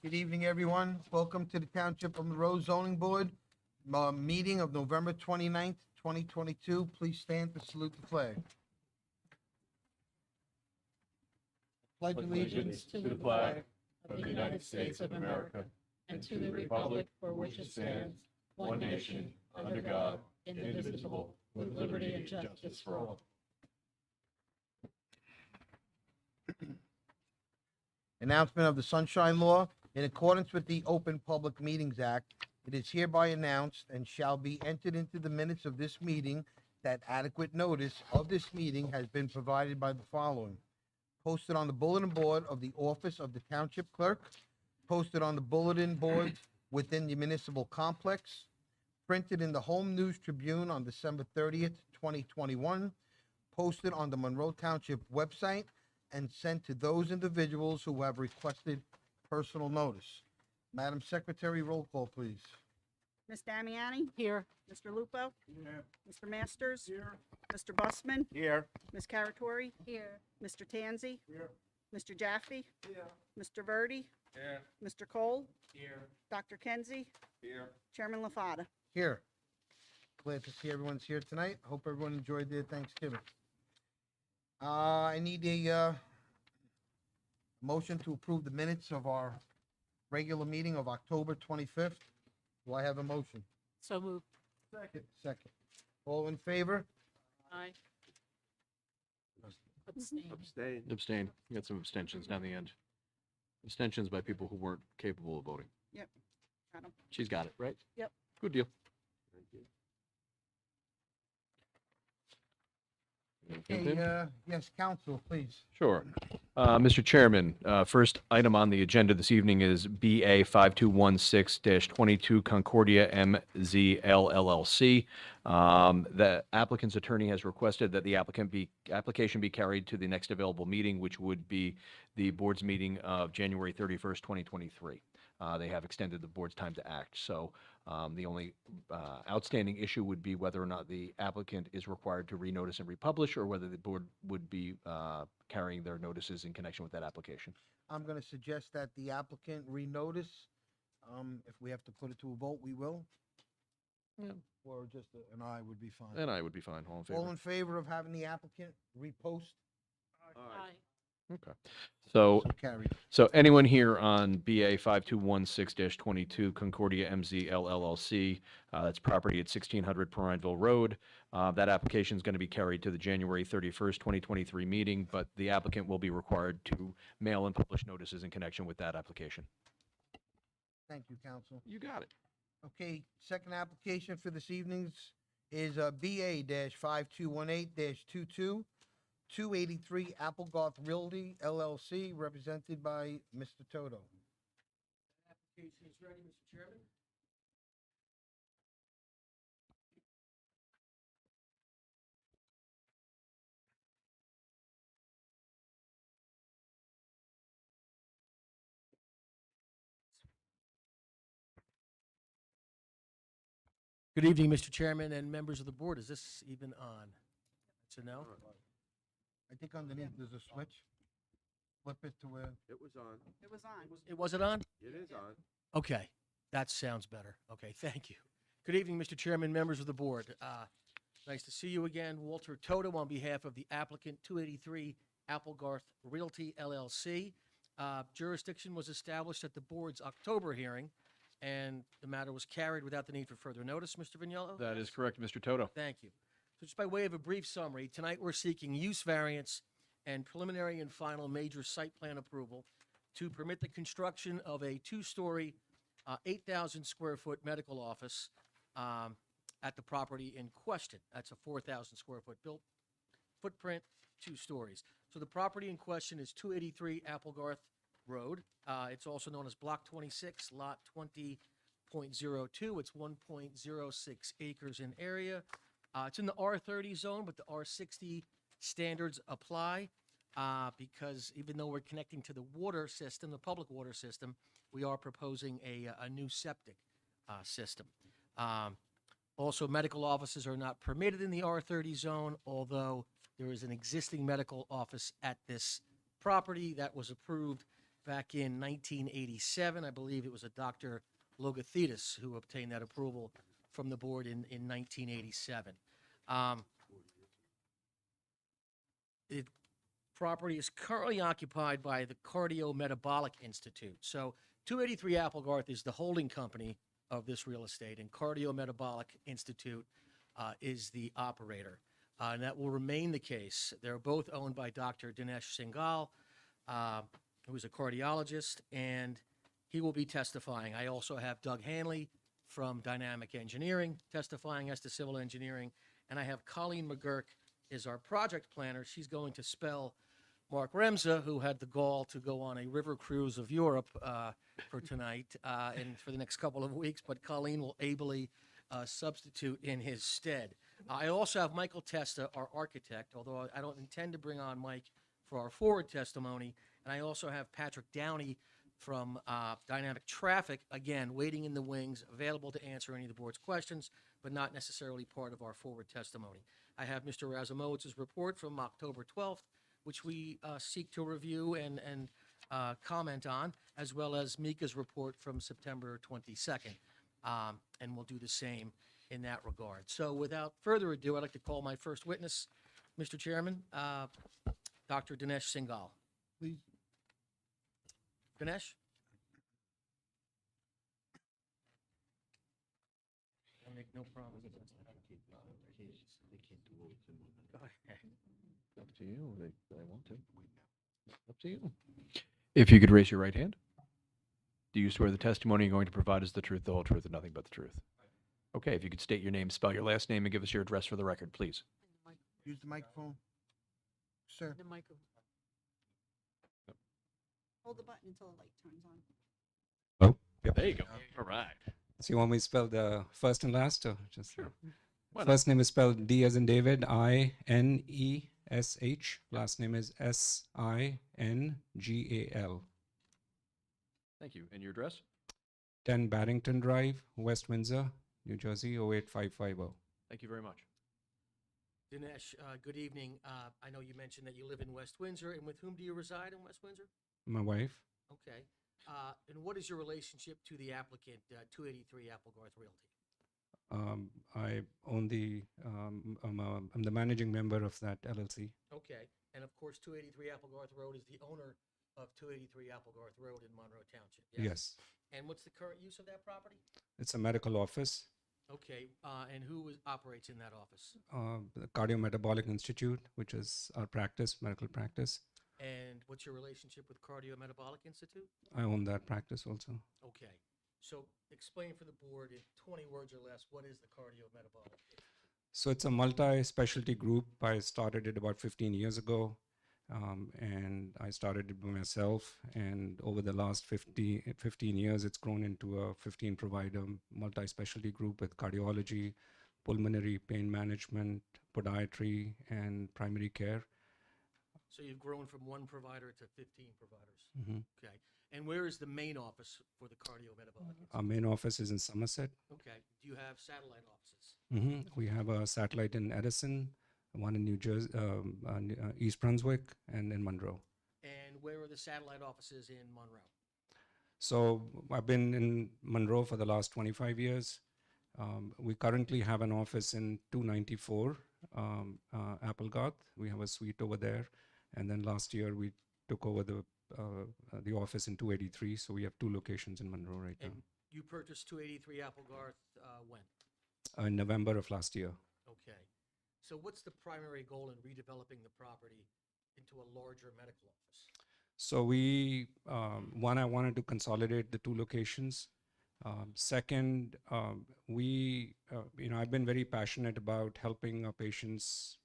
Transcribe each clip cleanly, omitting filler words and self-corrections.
Good evening, everyone. Welcome to the Township of Monroe Zoning Board meeting of November 29th, 2022. Please stand to salute the flag. Pledge allegiance To the flag of the United States of America and to the republic for which it stands, one nation, under God, indivisible, with liberty and justice for all. Announcement of the Sunshine Law. In accordance with the Open Public Meetings Act, it is hereby announced and shall be entered into the minutes of this meeting that adequate notice of this meeting has been provided by the following: posted on the bulletin board of the office of the Township Clerk, posted on the bulletin boards within the municipal complex, printed in the Home News Tribune on December 30th, 2021, posted on the Monroe Township website, and sent to those individuals who have requested personal notice. Madam Secretary, roll call, please. Ms. Damiani? Here. Mr. Lupo? Here. Mr. Masters? Here. Mr. Busman? Here. Ms. Caratori? Here. Mr. Tanzi? Here. Mr. Jaffe? Here. Mr. Verdi? Here. Mr. Cole? Here. Dr. Kenzie? Here. Chairman LaFada? Here. Glad to see everyone's here tonight. Hope everyone enjoyed their Thanksgiving. I need a motion to approve the minutes of our regular meeting of October 25th. Do I have a motion? So moved. Second. All in favor? Aye. Abstain. We got some abstentions down the end. Abstentions by people who weren't capable of voting. Got 'em. She's got it, right? Yep. Good deal. Okay, yes, council, please. Sure. Mr. Chairman, first item on the agenda this evening is BA 5216-22 Concordia MZL LLC. The applicant's attorney has requested that the application be carried to the next available meeting, which would be the board's meeting of January 31st, 2023. They have extended the board's time to act. So the only outstanding issue would be whether or not the applicant is required to renotice and republish, or whether the board would be carrying their notices in connection with that application. I'm going to suggest that the applicant renotice. If we have to put it to a vote, we will. Yeah. Or just an aye would be fine. And I would be fine. All in favor? All in favor of having the applicant repost? Aye. Okay. So So carried. So anyone here on BA 5216-22 Concordia MZL LLC, that's property at 1600 Prineville Road. That application is going to be carried to the January 31st, 2023 meeting, but the applicant will be required to mail and publish notices in connection with that application. Thank you, council. You got it. Okay, second application for this evening's is BA-5218-22, 283 Applegarth Realty LLC, represented by Mr. Toto. Application is ready, Mr. Chairman. Good evening, Mr. Chairman and members of the board. Is this even on? So no? I think underneath there's a switch. Flip it to where, It was on. It was on. It wasn't on? It is on. Okay, that sounds better. Okay, thank you. Good evening, Mr. Chairman, members of the board. Nice to see you again. Walter Toto on behalf of the applicant, 283 Applegarth Realty LLC. Jurisdiction was established at the board's October hearing, and the matter was carried without the need for further notice, Mr. Vignolo? That is correct, Mr. Toto. Thank you. So just by way of a brief summary, tonight we're seeking use variance and preliminary and final major site plan approval to permit the construction of a two-story, 8,000 square foot medical office at the property in question. That's a 4,000 square foot built footprint, 2 stories. So the property in question is 283 Applegarth Road. It's also known as Block 26, Lot 20.02. It's 1.06 acres in area. It's in the R30 zone, but the R60 standards apply because even though we're connecting to the water system, the public water system, we are proposing a new septic system. Also, medical offices are not permitted in the R30 zone, although there is an existing medical office at this property that was approved back in 1987. I believe it was a Dr. Logothetis who obtained that approval from the board in 1987. The property is currently occupied by the Cardiometabolic Institute. So 283 Applegarth is the holding company of this real estate, and Cardiometabolic Institute is the operator. And that will remain the case. They're both owned by Dr. Dinesh Singhal, who is a cardiologist, and he will be testifying. I also have Doug Hanley from Dynamic Engineering testifying as to civil engineering, and I have Colleen McGurk is our project planner. She's going to spell Mark Remza, who had the gall to go on a river cruise of Europe for tonight and for the next couple of weeks, but Colleen will ably substitute in his stead. I also have Michael Testa, our architect, although I don't intend to bring on Mike for our forward testimony. And I also have Patrick Downey from Dynamic Traffic, again, waiting in the wings, available to answer any of the board's questions, but not necessarily part of our forward testimony. I have Mr. Razamowitz's report from October 12th, which we seek to review and comment on, as well as Mika's report from September 22nd. And we'll do the same in that regard. So without further ado, I'd like to call my first witness, Mr. Chairman, Dr. Dinesh Singhal. Please. Dinesh? I'll make no promises. Go ahead. Up to you. They want to. Up to you. If you could raise your right hand. Do you swear the testimony you're going to provide is the truth, the whole truth, and nothing but the truth? Okay, if you could state your name, spell your last name, and give us your address for the record, please. Use the microphone. Sir. The microphone. Hold the button until the light turns on. Oh, yep. There you go. All right. So you want me to spell the first and last, or just Why not? first name is spelled D as in David, Inesh. Last name is Singal. Thank you. And your address? 10 Barrington Drive, West Windsor, New Jersey, 08550. Thank you very much. Dinesh, good evening. I know you mentioned that you live in West Windsor, and with whom do you reside in West Windsor? My wife, Okay. And what is your relationship to the applicant, 283 Applegarth Realty? I own I'm the managing member of that LLC. Okay. And of course, 283 Applegarth Road is the owner of 283 Applegarth Road in Monroe Township. Yes. And what's the current use of that property? It's a medical office, Okay. And who operates in that office? the Cardiometabolic Institute, which is our practice, medical practice. And what's your relationship with Cardiometabolic Institute? I own that practice also. Okay. So explain for the board in 20 words or less, what is the Cardiometabolic Institute? So it's a multi-specialty group. I started it about 15 years ago, and I started it by myself. And over the last 15 years, it's grown into a 15-provider multi-specialty group with cardiology, pulmonary, pain management, podiatry, and primary care. So you've grown from one provider to 15 providers. Mhm. Okay. And where is the main office for the Cardiometabolic Institute? Our main office is in Somerset. Okay. Do you have satellite offices? We have a satellite in Edison, one in New Jersey, East Brunswick, and in Monroe. And where are the satellite offices in Monroe? So I've been in Monroe for the last 25 years. We currently have an office in 294 Applegarth. We have a suite over there. And then last year we took over the office in 283. So we have two locations in Monroe right now. And you purchased 283 Applegarth when? In November of last year. Okay. So what's the primary goal in redeveloping the property into a larger medical office? So one, I wanted to consolidate the two locations. Second, I've been very passionate about helping our patients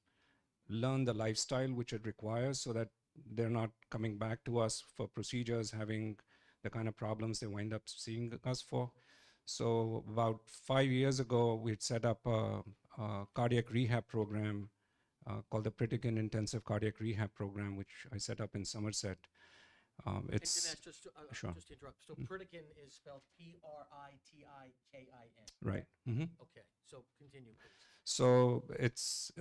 learn the lifestyle which it requires so that they're not coming back to us for procedures, having the kind of problems they wind up seeing us for. So about 5 years ago, we'd set up a cardiac rehab program called the Pritikin Intensive Cardiac Rehab Program, which I set up in Somerset. And It's Dinesh, sure. just to interrupt, so Pritikin is spelled Pritikin. Right. Hmm. Okay, so continue, please. So it's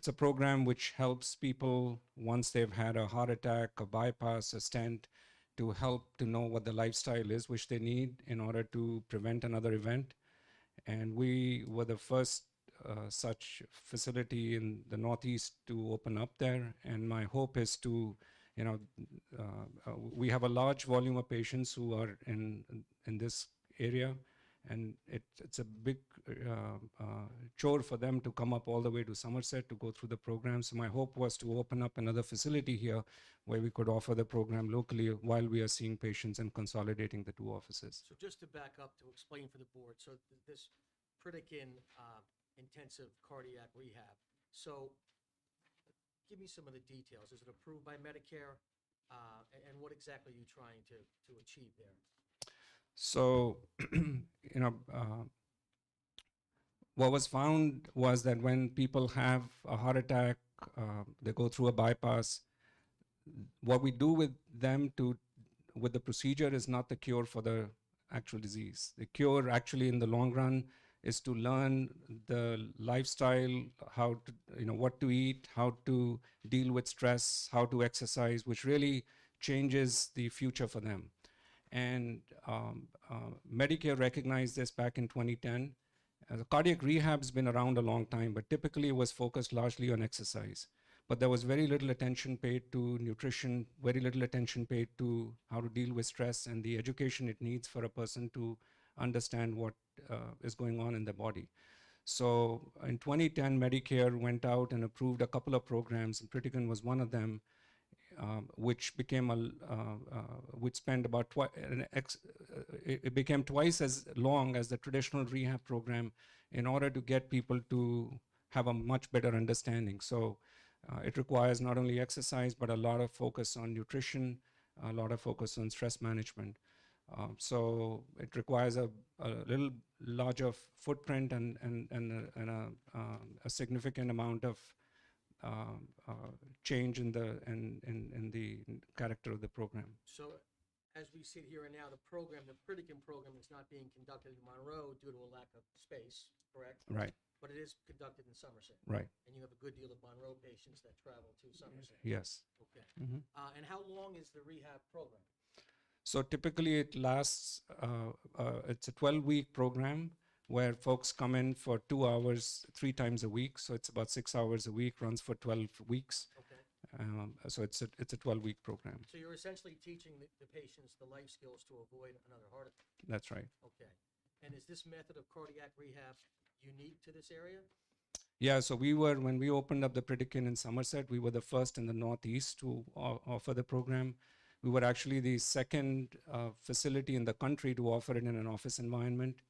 a program which helps people once they've had a heart attack, a bypass, a stent, to help to know what the lifestyle is which they need in order to prevent another event. And we were the first such facility in the Northeast to open up there. And my hope is to, you know, we have a large volume of patients who are in this area, and it's a big chore for them to come up all the way to Somerset to go through the program. So my hope was to open up another facility here where we could offer the program locally while we are seeing patients and consolidating the two offices. So just to back up, to explain for the board, so this Pritikin intensive cardiac rehab, so give me some of the details. Is it approved by Medicare? And what exactly are you trying to achieve there? So, what was found was that when people have a heart attack, they go through a bypass, what we do with them with the procedure is not the cure for the actual disease. The cure actually in the long run is to learn the lifestyle, how to, what to eat, how to deal with stress, how to exercise, which really changes the future for them. And Medicare recognized this back in 2010. The cardiac rehab has been around a long time, but typically it was focused largely on exercise. But there was very little attention paid to nutrition, very little attention paid to how to deal with stress and the education it needs for a person to understand what is going on in the body. So in 2010, Medicare went out and approved a couple of programs, and Pritikin was one of them, which became which spent about it became twice as long as the traditional rehab program in order to get people to have a much better understanding. So it requires not only exercise, but a lot of focus on nutrition, a lot of focus on stress management. So it requires a little larger footprint and a significant amount of change in the character of the program. So as we sit here and now, the Pritikin program is not being conducted in Monroe due to a lack of space, correct? Right. But it is conducted in Somerset. Right. And you have a good deal of Monroe patients that travel to Somerset. Yes. Okay. Mhm. And how long is the rehab program? So typically it lasts, it's a 12-week program where folks come in for 2 hours, 3 times a week. So it's about 6 hours a week, runs for 12 weeks. Okay. So it's a 12-week program. So you're essentially teaching the patients the life skills to avoid another heart attack. That's right. Okay. And is this method of cardiac rehab unique to this area? Yeah, so when we opened up the Pritikin in Somerset, we were the first in the Northeast to offer the program. We were actually the second facility in the country to offer it in an office environment.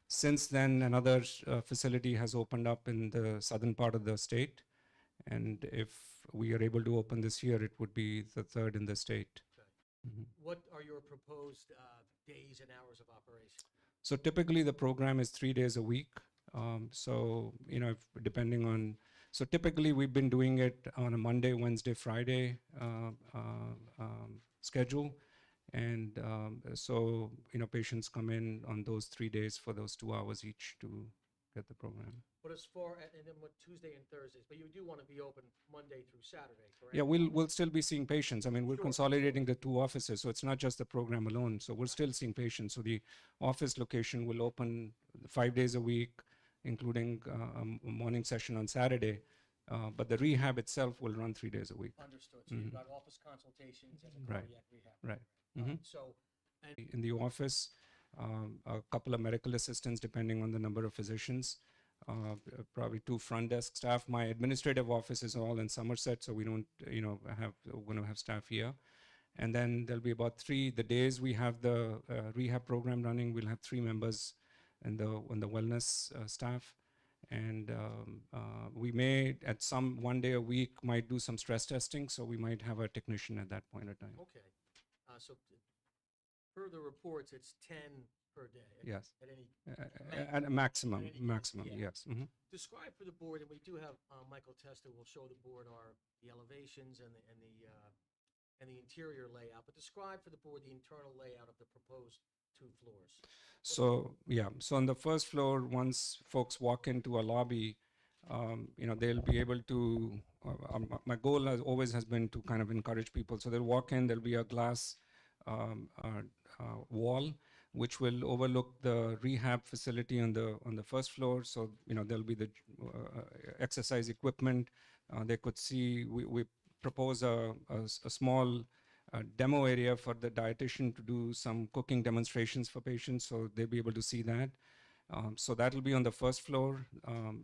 Since then, another facility has opened up in the southern part of the state. And if we are able to open this year, it would be the third in the state. Okay. Mhm. What are your proposed days and hours of operation? So typically the program is 3 days a week. So, depending on, so typically we've been doing it on a Monday, Wednesday, Friday schedule. And so, patients come in on those 3 days for those 2 hours each to get the program. But as far as, and then what, Tuesday and Thursdays, but you do want to be open Monday through Saturday, correct? Yeah, we'll still be seeing patients. I mean, we're Sure, consolidating the 2 offices, so it's not just the program alone. So we're still seeing patients. So the office location will open 5 days a week, including a morning session on Saturday. But the rehab itself will run 3 days a week. Understood. So you've Mhm. got office consultations and a Right. cardiac rehab. Right. program. Mhm. So, and In the office, a couple of medical assistants, depending on the number of physicians, probably 2 front desk staff. My administrative office is all in Somerset, so we don't, we're going to have staff here. And then there'll be about 3, the days we have the rehab program running, we'll have 3 members in the wellness staff. And we may, at one day a week, might do some stress testing, so we might have a technician at that point in time. okay. So per the reports, it's 10 per day. Yes. At any, At a maximum, Yeah. yes. Mhm. describe for the board, and we do have Michael Testa will show the board the elevations and and the interior layout, but describe for the board the internal layout of the proposed 2 floors. So, yeah, so on the first floor, once folks walk into a lobby, they'll be able to, my goal has been to kind of encourage people. So they'll walk in, there'll be a glass wall, which will overlook the rehab facility on the first floor. So, there'll be the exercise equipment. They could see, we propose a small demo area for the dietitian to do some cooking demonstrations for patients, so they'll be able to see that. So that'll be on the first floor,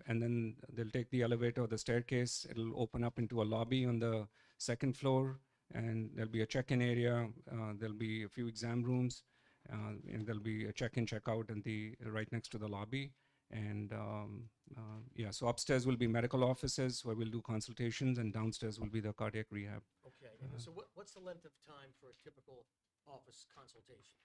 and then they'll take the elevator or the staircase. It'll open up into a lobby on the second floor, and there'll be a check-in area. There'll be a few exam rooms, and there'll be a check-in, check-out in right next to the lobby. And so upstairs will be medical offices where we'll do consultations, and downstairs will be the cardiac rehab. Okay, and so what's the length of time for a typical office consultation?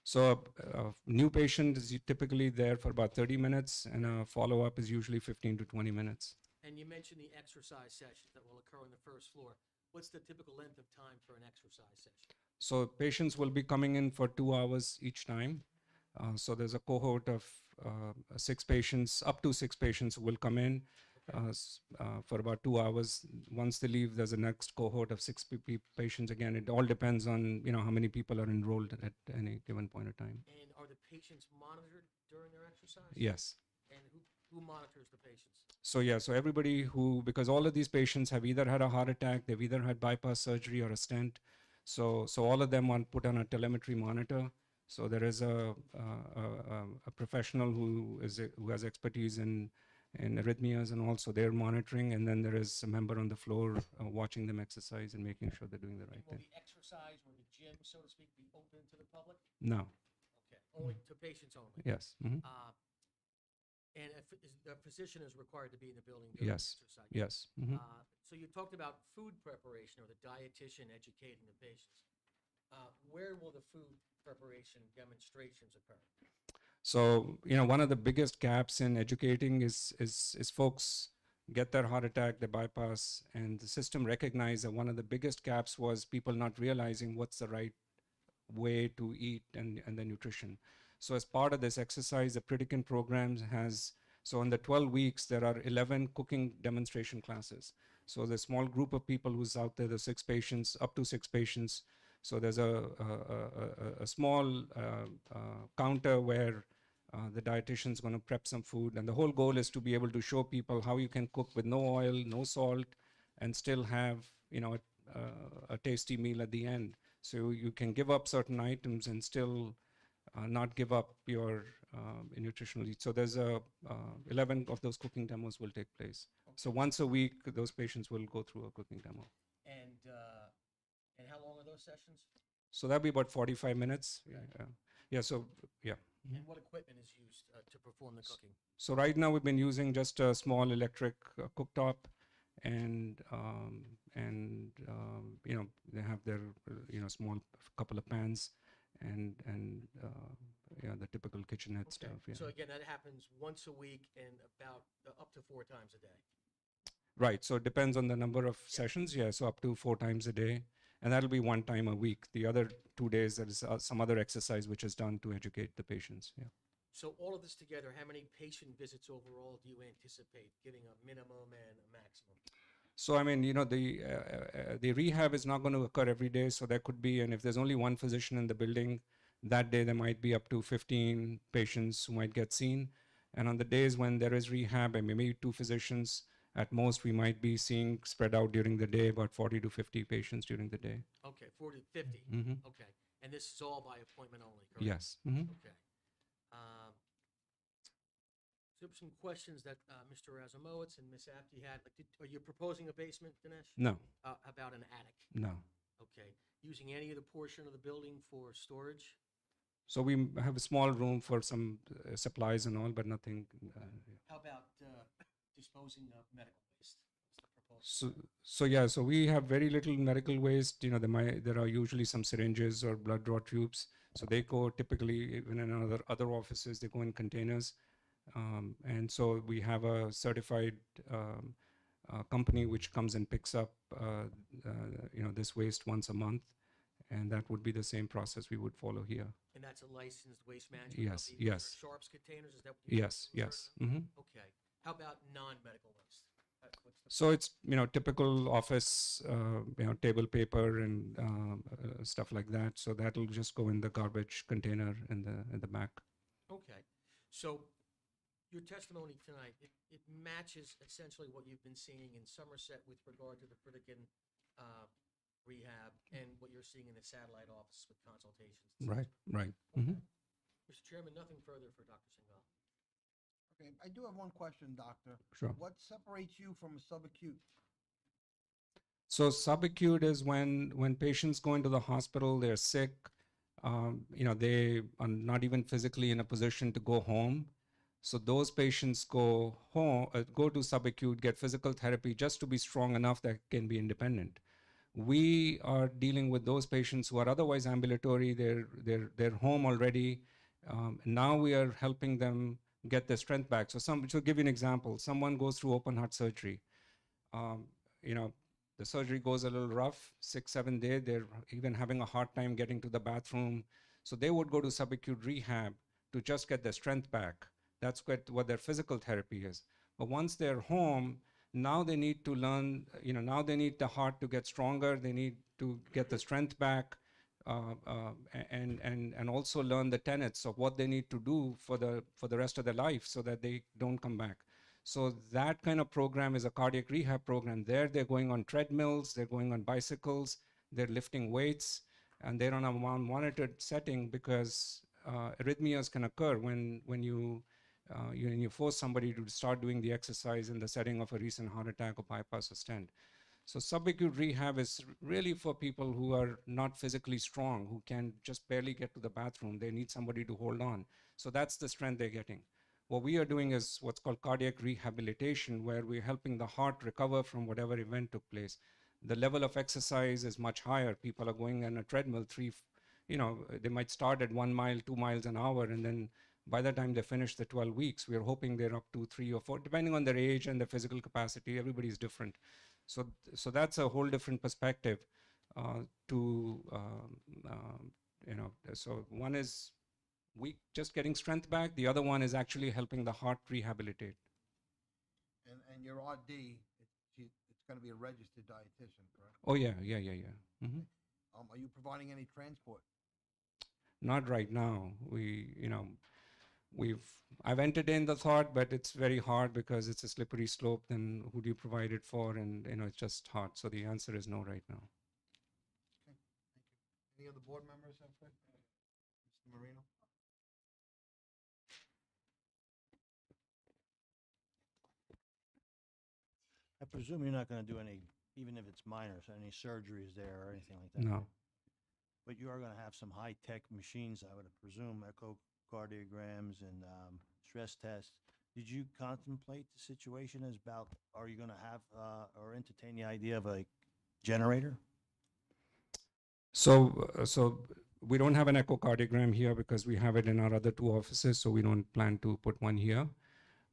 So a new patient is typically there for about 30 minutes, and a follow-up is usually 15 to 20 minutes. And you mentioned the exercise sessions that will occur on the first floor. What's the typical length of time for an exercise session? So patients will be coming in for 2 hours each time. So there's a cohort of 6 patients, up to 6 patients who will come in for about 2 hours. Once they leave, there's a next cohort of 6 patients. Again, it all depends on how many people are enrolled at any given point of time. And are the patients monitored during their exercise? Yes. And who monitors the patients? So everybody because all of these patients have either had a heart attack, they've either had bypass surgery or a stent. So all of them are put on a telemetry monitor. So there is a professional who has expertise in arrhythmias, and also they're monitoring, and then there is a member on the floor watching them exercise and making sure they're doing the right Will thing. the exercise or the gym, so to speak, be open to the public? No. Okay, only to patients only? Yes. Mhm. And the physician is required to be in the building during Yes. the exercise? Yes. Mhm. So you talked about food preparation or the dietitian educating the patients. Where will the food preparation demonstrations occur? So, one of the biggest gaps in educating is folks get their heart attack, they bypass, and the system recognized that one of the biggest gaps was people not realizing what's the right way to eat and the nutrition. So as part of this exercise, the Pritikin program so in the 12 weeks, there are 11 cooking demonstration classes. So the small group of people who's out there, the 6 patients, up to 6 patients. So there's a small counter where the dietitian is going to prep some food. And the whole goal is to be able to show people how you can cook with no oil, no salt, and still have, a tasty meal at the end. So you can give up certain items and still not give up your nutritional needs. So there's 11 of those cooking demos will take place. So once a week, those patients will go through a cooking demo. And how long are those sessions? So that'll be about 45 minutes. Yeah. So yeah. And what equipment is used to perform the cooking? So right now we've been using just a small electric cooktop, and they have their small couple of pans, and the typical kitchenette stuff. Yeah. So again, that happens once a week and about up to 4 times a day. Right. So it depends on the number of sessions. Yeah. So up to 4 times a day, and that'll be 1 time a week. The other 2 days, there is some other exercise which is done to educate the patients. Yeah. So all of this together, how many patient visits overall do you anticipate, giving a minimum and a maximum? So I mean, the rehab is not going to occur every day. So there could be, and if there's only one physician in the building, that day there might be up to 15 patients who might get seen. And on the days when there is rehab, and maybe 2 physicians at most, we might be seeing spread out during the day about 40 to 50 patients during the day. Okay, 40 to 50. Mm-hmm. Okay, and this is all by appointment only, correct? Yes. Mm-hmm. Okay. So some questions that Mr. Razumowitz and Ms. Apte had. Are you proposing a basement, Dinesh? No. About an attic? No. Okay. Using any of the portion of the building for storage? So we have a small room for some supplies and all, but nothing. How about disposing of medical waste? What's the proposal? So we have very little medical waste. There are usually some syringes or blood draw tubes. So they go typically, even in other offices, they go in containers. And so we have a certified company which comes and picks up, this waste once a month. And that would be the same process we would follow here. And that's a licensed waste management Yes, company? yes. For Sharps containers, is that what you Yes, yes. Hmm. Okay. How about non-medical waste? What's the So it's, typical office, table paper and stuff like that. So that'll just go in the garbage container in the back. Okay, so your testimony tonight, it matches essentially what you've been seeing in Somerset with regard to the Pritikin rehab and what you're seeing in the satellite office with consultations. Right, right. Hmm. Mr. Chairman, nothing further for Dr. Singhal. Okay, I do have one question, doctor. Sure. What separates you from a subacute? So subacute is when patients go into the hospital, they're sick, they are not even physically in a position to go home. So those patients go to subacute, get physical therapy just to be strong enough that can be independent. We are dealing with those patients who are otherwise ambulatory. They're home already. Now we are helping them get their strength back. So to give you an example, someone goes through open heart surgery. The surgery goes a little rough, 6-7 days. They're even having a hard time getting to the bathroom. So they would go to subacute rehab to just get their strength back. That's what their physical therapy is. But once they're home, now they need to learn, now they need the heart to get stronger. They need to get the strength back and also learn the tenets of what they need to do for the rest of their life so that they don't come back. So that kind of program is a cardiac rehab program. There they're going on treadmills, they're going on bicycles, they're lifting weights, and they're on a monitored setting because arrhythmias can occur when you force somebody to start doing the exercise in the setting of a recent heart attack or bypass or stent. So subacute rehab is really for people who are not physically strong, who can just barely get to the bathroom. They need somebody to hold on. So that's the strength they're getting. What we are doing is what's called cardiac rehabilitation, where we're helping the heart recover from whatever event took place. The level of exercise is much higher. People are going on a treadmill they might start at 1 mile, 2 miles an hour, and then by the time they finish the 12 weeks, we're hoping they're up to 3 or 4, depending on their age and their physical capacity. Everybody's different. So that's a whole different perspective so one is just getting strength back. The other one is actually helping the heart rehabilitate. And your RD, it's going to be a registered dietitian, correct? Oh, yeah. Mm-hmm. Are you providing any transport? Not right now. I've entertained the thought, but it's very hard because it's a slippery slope. Then who do you provide it for? And it's just hard. So the answer is no right now. Okay, thank you. Any other board members have questions? Mr. Marino? I presume you're not going to do any, even if it's minor, so any surgeries there or anything like that? No. right? But you are going to have some high-tech machines, I would presume, echocardiograms and stress tests. Did you contemplate the situation as about, are you going to have or entertain the idea of a generator? So we don't have an echocardiogram here because we have it in our other 2 offices, so we don't plan to put one here.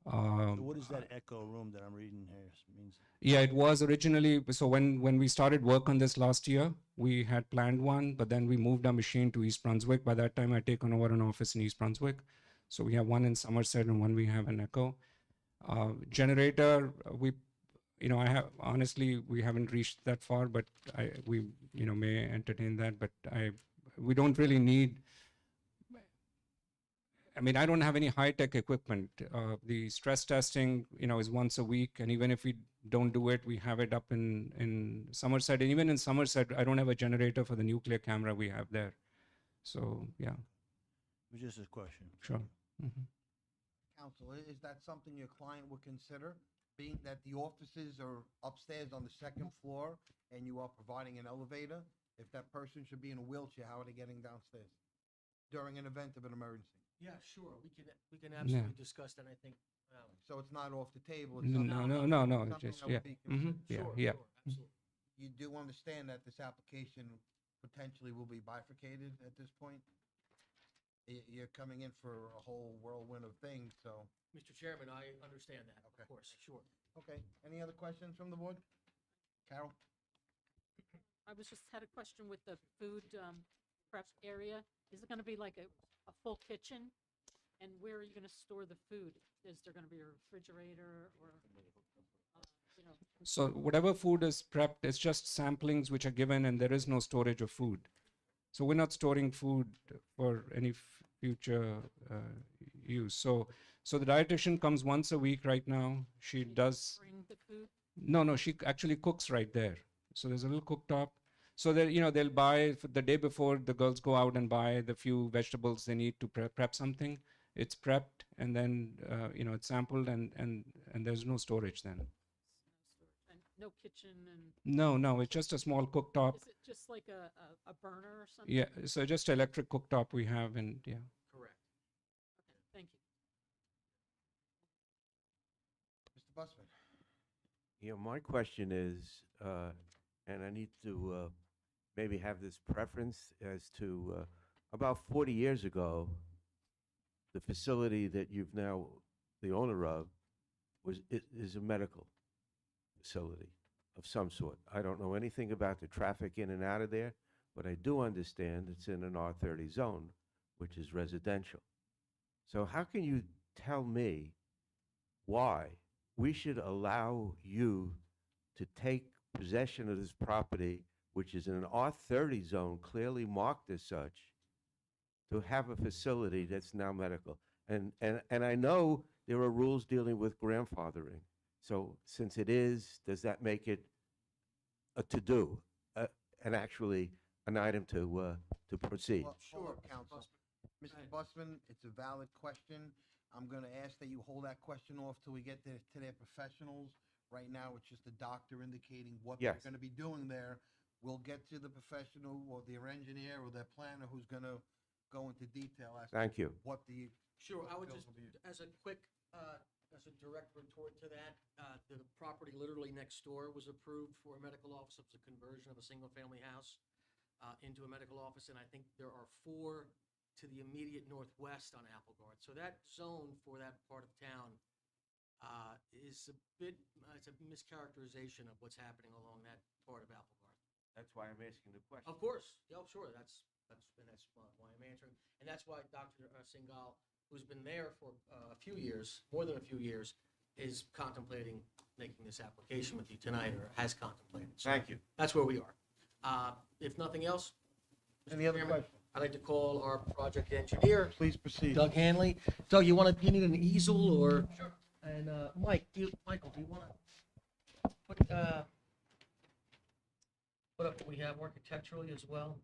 So what is that echo room that I'm reading here means? Yeah, it was originally, so when we started work on this last year, we had planned one, but then we moved our machine to East Brunswick. By that time, I'd taken over an office in East Brunswick. So we have one in Somerset and one we have in Echo. Generator, honestly, we haven't reached that far, but we may entertain that, but we don't really need, I don't have any high-tech equipment. The stress testing, is once a week, and even if we don't do it, we have it up in Somerset. And even in Somerset, I don't have a generator for the nuclear camera we have there. So, yeah. It was just a question. Sure. Mm-hmm. Counsel, is that something your client would consider, being that the offices are upstairs on the 2nd floor and you are providing an elevator? If that person should be in a wheelchair, how are they getting downstairs during an event of an emergency? Yeah, sure. We can absolutely discuss that. I think. So it's not off the table. It's No, something- no. something Just, that would yeah. be Mm-hmm. considered. Yeah, Sure, yeah. absolutely. You do understand that this application potentially will be bifurcated at this point? you're coming in for a whole whirlwind of things, so. Mr. Chairman, I understand that, Okay. of course, sure. Okay, any other questions from the board? Carol? I was just had a question with the food prep area. Is it going to be like a full kitchen? And where are you going to store the food? Is there going to be a refrigerator or, you know? So whatever food is prepped, it's just samplings which are given, and there is no storage of food. So we're not storing food for any future use. So the dietitian comes once a week right now. She does. Bring the food? No, she actually cooks right there. So there's a little cooktop. So that, they'll buy for the day before, the girls go out and buy the few vegetables they need to prep something. It's prepped, and then, it's sampled, and there's no storage then. And no kitchen and, No, it's just a small cooktop. is it just like a burner or something? Yeah, so just electric cooktop we have, and yeah. Correct. Okay, thank you. Mr. Busman? Yeah, my question is, and I need to maybe have this preference as to, about 40 years ago, the facility that you've now the owner of is a medical facility of some sort. I don't know anything about the traffic in and out of there, but I do understand it's in an R30 zone, which is residential. So how can you tell me why we should allow you to take possession of this property, which is in an R30 zone, clearly marked as such, to have a facility that's now medical? And I know there are rules dealing with grandfathering. So since it is, does that make it a to-do, and actually an item to proceed? Well, hold up, counsel. Mr. Busman, it's a valid question. I'm gonna ask that you hold that question off till we get to their professionals. Right now, it's just a doctor indicating what they're Yes. gonna be doing there. We'll get to the professional or their engineer or their planner who's gonna go into detail as to Thank you. what the. Sure, I would bills just, will be. as a quick, as a direct retort to that, the property literally next door was approved for a medical office. It was a conversion of a single-family house into a medical office, and I think there are 4 to the immediate northwest on Applegard. So that zone for that part of town is a bit, it's a mischaracterization of what's happening along that part of Applegard. That's why I'm asking the question. Of course, yeah, sure, that's why I'm answering. And that's why Dr. Singhal, who's been there for a few years, more than a few years, is contemplating making this application with you tonight, or has contemplated. So Thank you. that's where we are. If nothing else, Mr. Any other Chairman, questions? I'd like to call our project engineer, Please proceed. Doug Hanley. Doug, you need an easel or? Sure. And Michael, do you want to put up what we have architecturally as well?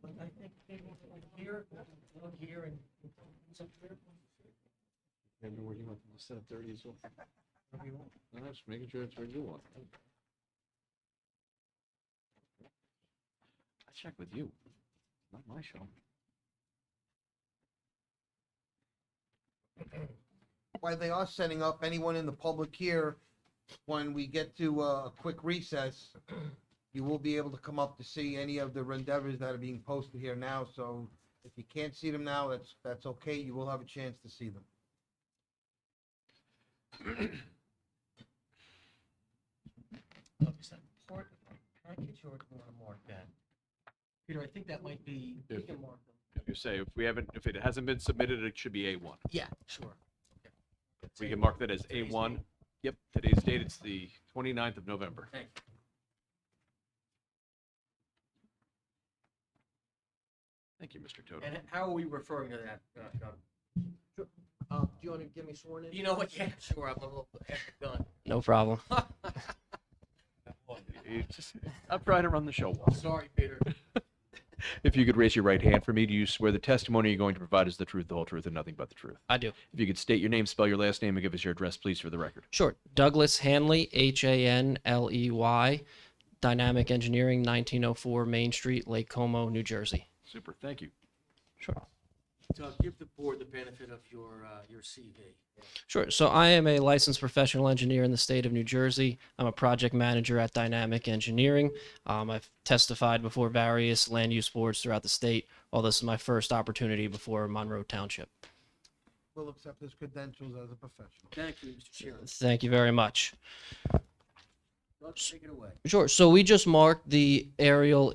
But I think maybe we'll here and some here. Remember where you want to set up 30 as well? No, just making sure it's where you want. I check with you, not my show. While they are setting up, anyone in the public here, when we get to a quick recess, you will be able to come up to see any of the rendezvous that are being posted here now. So if you can't see them now, that's okay. You will have a chance to see them. Is that part of our package, or do you want to mark that? Peter, I think that might be, we If- can mark them. You say if it hasn't been submitted, it should be A1. Yeah, sure. We can mark that as Today's A1. date. Yep, today's date, it's the 29th of November. Thank you. Thank you, Mr. Toto. And how are we referring to that, Doug? Do you want to get me sworn in? You know what, yeah, sure, I'm a little after done. No problem. I'm trying to run the show well. Sorry, Peter. If you could raise your right hand for me, do you swear the testimony you're going to provide is the truth, the whole truth, and nothing but the truth? I do. If you could state your name, spell your last name, and give us your address, please, for the record. Sure. Douglas Hanley, Hanley, Dynamic Engineering, 1904 Main Street, Lake Como, New Jersey. Super, thank you. Sure. to give the board the benefit of your CV. Sure. So I am a licensed professional engineer in the state of New Jersey. I'm a project manager at Dynamic Engineering. I've testified before various land use boards throughout the state, although this is my first opportunity before Monroe Township. Will accept his credentials as a professional. Thank you, Mr. Chairman. Thank you very much. Doug, take it away. Sure. So we just marked the aerial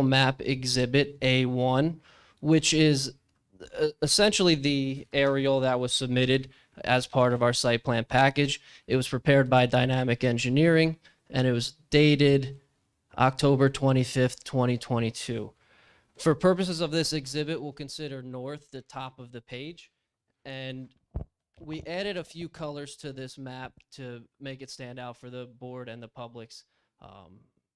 map exhibit A1, which is essentially the aerial that was submitted as part of our site plan package. It was prepared by Dynamic Engineering and it was dated October 25th, 2022. For purposes of this exhibit, we'll consider north the top of the page, and we added a few colors to this map to make it stand out for the board and the public's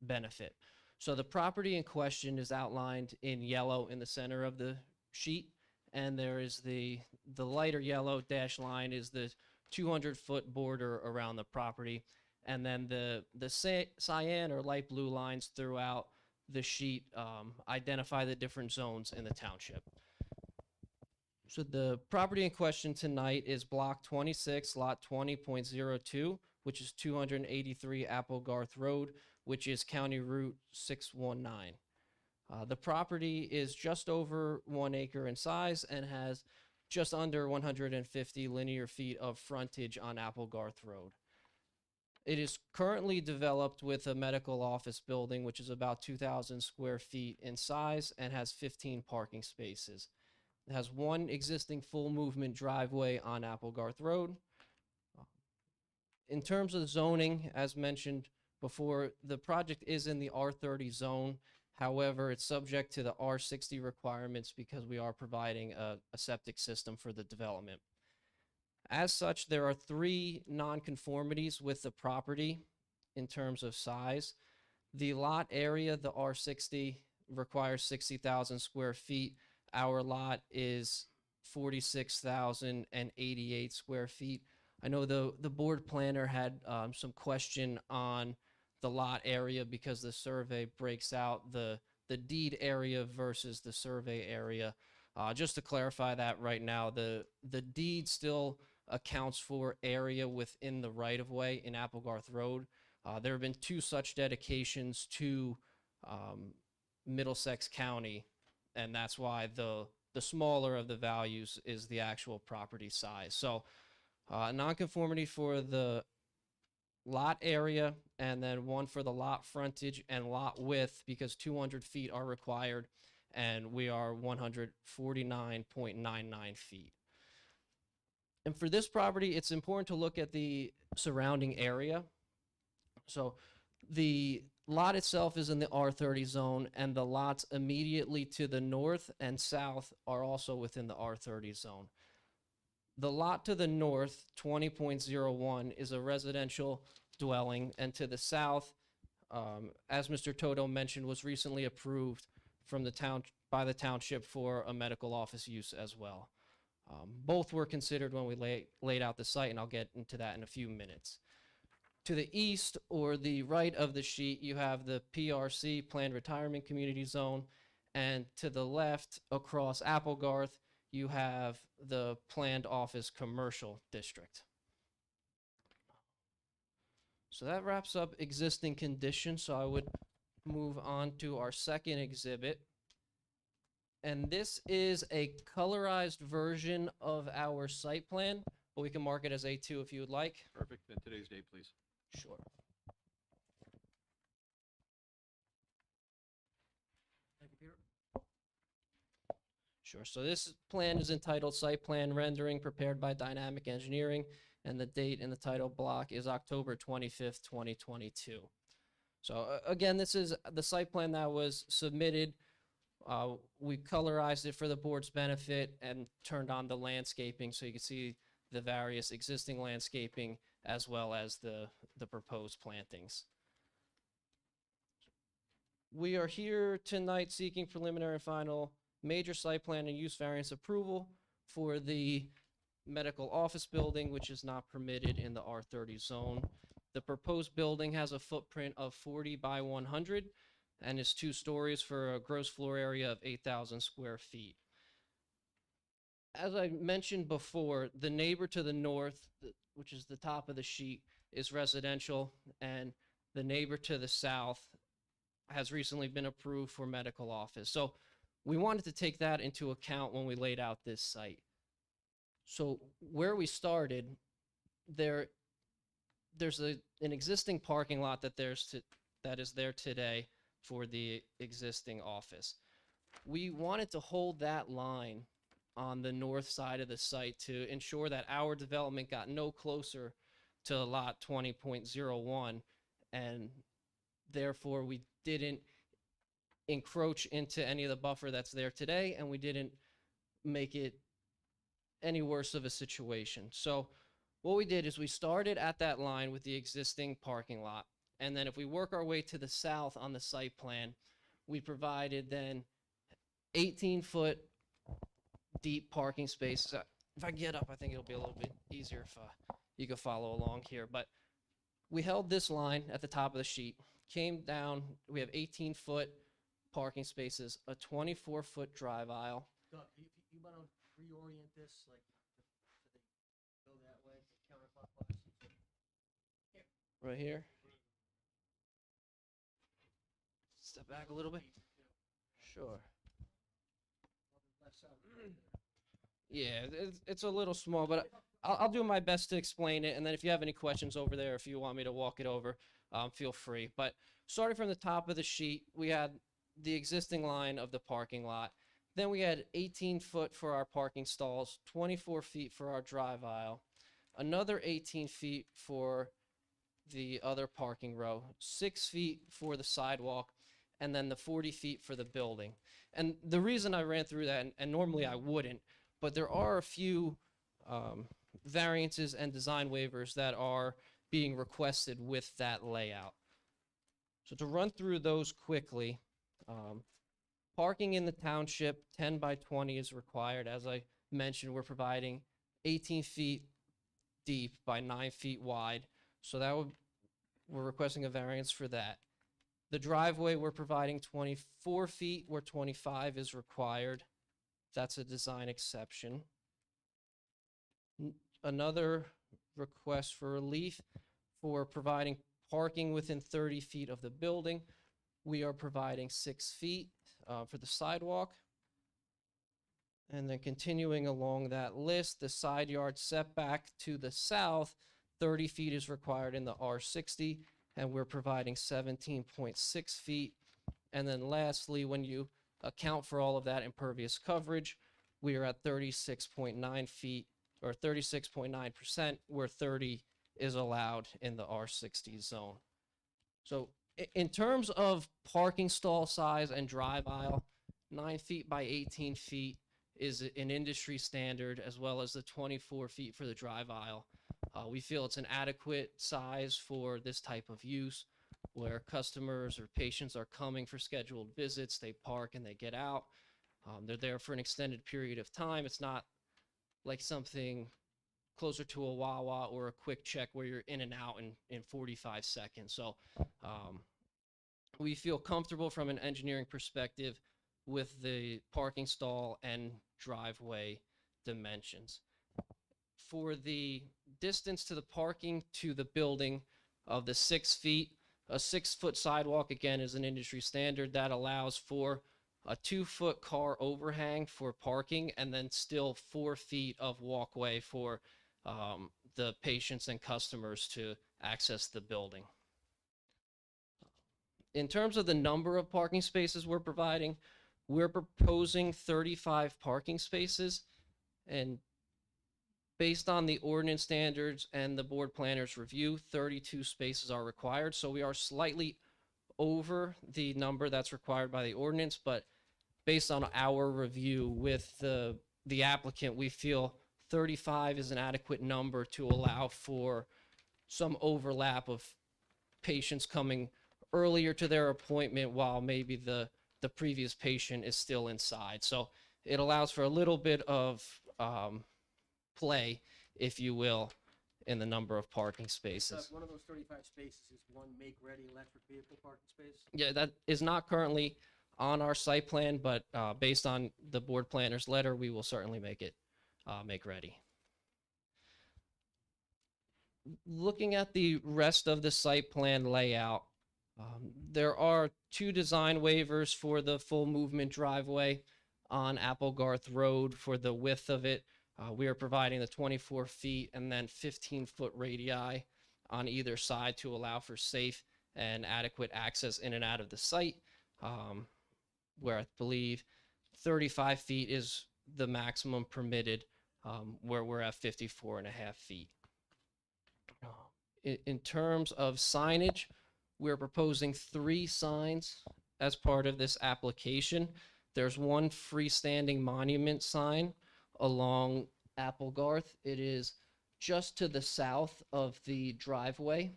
benefit. So the property in question is outlined in yellow in the center of the sheet, and there is the lighter yellow dashed line is the 200-foot border around the property, and then the cyan or light blue lines throughout the sheet identify the different zones in the township. So the property in question tonight is block 26, lot 20.02, which is 283 Applegarth Road, which is County Route 619. The property is just over 1 acre in size and has just under 150 linear feet of frontage on Applegarth Road. It is currently developed with a medical office building, which is about 2,000 square feet in size and has 15 parking spaces. It has one existing full movement driveway on Applegarth Road. In terms of zoning, as mentioned before, the project is in the R30 zone. However, it's subject to the R60 requirements because we are providing a septic system for the development. As such, there are 3 nonconformities with the property in terms of size. The lot area, the R60, requires 60,000 square feet. Our lot is 46,088 square feet. I know the board planner had some question on the lot area because the survey breaks out the deed area versus the survey area. Just to clarify that right now, the deed still accounts for area within the right-of-way in Applegarth Road. There have been 2 such dedications to Middlesex County, and that's why the smaller of the values is the actual property size. So nonconformity for the lot area, and then one for the lot frontage and lot width, because 200 feet are required, and we are 149.99 feet. And for this property, it's important to look at the surrounding area. So the lot itself is in the R30 zone, and the lots immediately to the north and south are also within the R30 zone. The lot to the north, 20.01, is a residential dwelling, and to the south, as Mr. Toto mentioned, was recently approved from by the township for a medical office use as well. Both were considered when we laid out the site, and I'll get into that in a few minutes. To the east or the right of the sheet, you have the PRC, Planned Retirement Community Zone, and to the left across Applegarth, you have the Planned Office Commercial District. So that wraps up existing conditions, so I would move on to our second exhibit. And this is a colorized version of our site plan, but we can mark it as A2 if you would like. Perfect. And today's date, please. Sure. Thank you, Peter. Sure. So this plan is entitled Site Plan Rendering prepared by Dynamic Engineering, and the date in the title block is October 25th, 2022. So again, this is the site plan that was submitted. We colorized it for the board's benefit and turned on the landscaping so you can see the various existing landscaping as well as the proposed plantings. We are here tonight seeking preliminary and final major site plan and use variance approval for the medical office building, which is not permitted in the R30 zone. The proposed building has a footprint of 40 by 100 and is 2 stories for a gross floor area of 8,000 square feet. As I mentioned before, the neighbor to the north, which is the top of the sheet, is residential, and the neighbor to the south has recently been approved for medical office. So we wanted to take that into account when we laid out this site. So where we started, there's an existing parking lot that is there today for the existing office. We wanted to hold that line on the north side of the site to ensure that our development got no closer to lot 20.01, and therefore we didn't encroach into any of the buffer that's there today, and we didn't make it any worse of a situation. So what we did is we started at that line with the existing parking lot, and then if we work our way to the south on the site plan, we provided then 18-foot deep parking spaces. If I get up, I think it'll be a little bit easier if you can follow along here. But we held this line at the top of the sheet, came down, we have 18-foot parking spaces, a 24-foot drive aisle. Doug, you want to reorient this, like, so they go that way, counterclockwise? Right here. Step back a little bit. Sure. Yeah, it's a little small, but I'll do my best to explain it. And then if you have any questions over there, if you want me to walk it over, feel free. But starting from the top of the sheet, we had the existing line of the parking lot. Then we had 18-foot for our parking stalls, 24 feet for our drive aisle, another 18 feet for the other parking row, 6 feet for the sidewalk, and then the 40 feet for the building. And the reason I ran through that, and normally I wouldn't, but there are a few variances and design waivers that are being requested with that layout. So to run through those quickly, parking in the township 10 by 20 is required. As I mentioned, we're providing 18 feet deep by 9 feet wide. So we're requesting a variance for that. The driveway, we're providing 24 feet where 25 is required. That's a design exception. Another request for relief for providing parking within 30 feet of the building. We are providing 6 feet for the sidewalk. And then continuing along that list, the side yard setback to the south, 30 feet is required in the R60, and we're providing 17.6 feet. And then lastly, when you account for all of that impervious coverage, we are at 36.9 feet, or 36.9%, where 30 is allowed in the R60 zone. So in terms of parking stall size and drive aisle, 9 feet by 18 feet is an industry standard, as well as the 24 feet for the drive aisle. We feel it's an adequate size for this type of use, where customers or patients are coming for scheduled visits, they park and they get out. They're there for an extended period of time. It's not like something closer to a Wawa or a Quick Check where you're in and out in 45 seconds. So we feel comfortable from an engineering perspective with the parking stall and driveway dimensions. For the distance to the parking to the building of the 6 feet, a 6-foot sidewalk, again, is an industry standard that allows for a 2-foot car overhang for parking, and then still 4 feet of walkway for the patients and customers to access the building. In terms of the number of parking spaces we're providing, we're proposing 35 parking spaces, and based on the ordinance standards and the board planner's review, 32 spaces are required. So we are slightly over the number that's required by the ordinance, but based on our review with the applicant, we feel 35 is an adequate number to allow for some overlap of patients coming earlier to their appointment while maybe the previous patient is still inside. So it allows for a little bit of play, if you will, in the number of parking spaces. One of those 35 spaces is one make-ready electric vehicle parking space? Yeah, that is not currently on our site plan, but based on the board planner's letter, we will certainly make it make ready. Looking at the rest of the site plan layout, there are 2 design waivers for the full movement driveway on Applegarth Road for the width of it. We are providing the 24 feet and then 15-foot radii on either side to allow for safe and adequate access in and out of the site, where I believe 35 feet is the maximum permitted, where we're at 54 and a half feet. In terms of signage, we're proposing 3 signs as part of this application. There's one freestanding monument sign along Applegarth. It is just to the south of the driveway.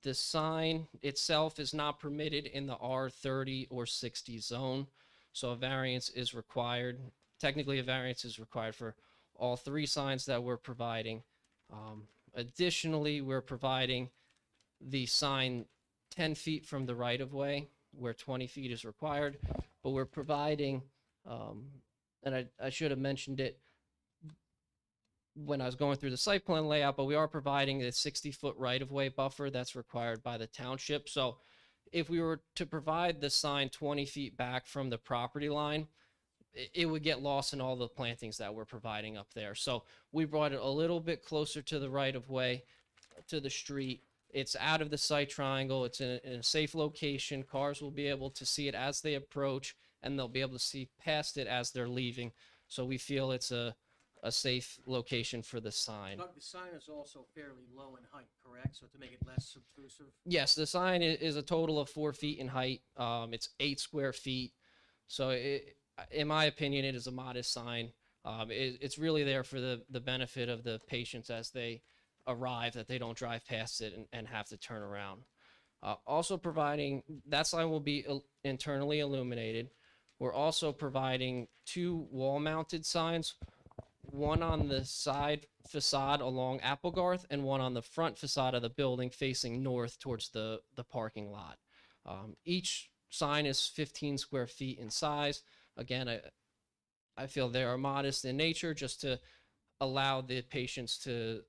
The sign itself is not permitted in the R30 or 60 zone, so a variance is required. Technically, a variance is required for all 3 signs that we're providing. Additionally, we're providing the sign 10 feet from the right-of-way, where 20 feet is required, but we're providing, and I should have mentioned it when I was going through the site plan layout, but we are providing a 60-foot right-of-way buffer that's required by the township. So if we were to provide the sign 20 feet back from the property line, it would get lost in all the plantings that we're providing up there. So we brought it a little bit closer to the right-of-way, to the street. It's out of the site triangle. It's in a safe location. Cars will be able to see it as they approach, and they'll be able to see past it as they're leaving. So we feel it's a safe location for the sign. Doug, the sign is also fairly low in height, correct? So to make it less obtrusive? Yes, the sign is a total of 4 feet in height. It's 8 square feet. So in my opinion, it is a modest sign. It's really there for the benefit of the patients as they arrive, that they don't drive past it and have to turn around. Also providing, that sign will be internally illuminated. We're also providing 2 wall-mounted signs, one on the side facade along Applegarth and one on the front facade of the building facing north towards the parking lot. Each sign is 15 square feet in size. Again, I feel they are modest in nature, just to allow the patients to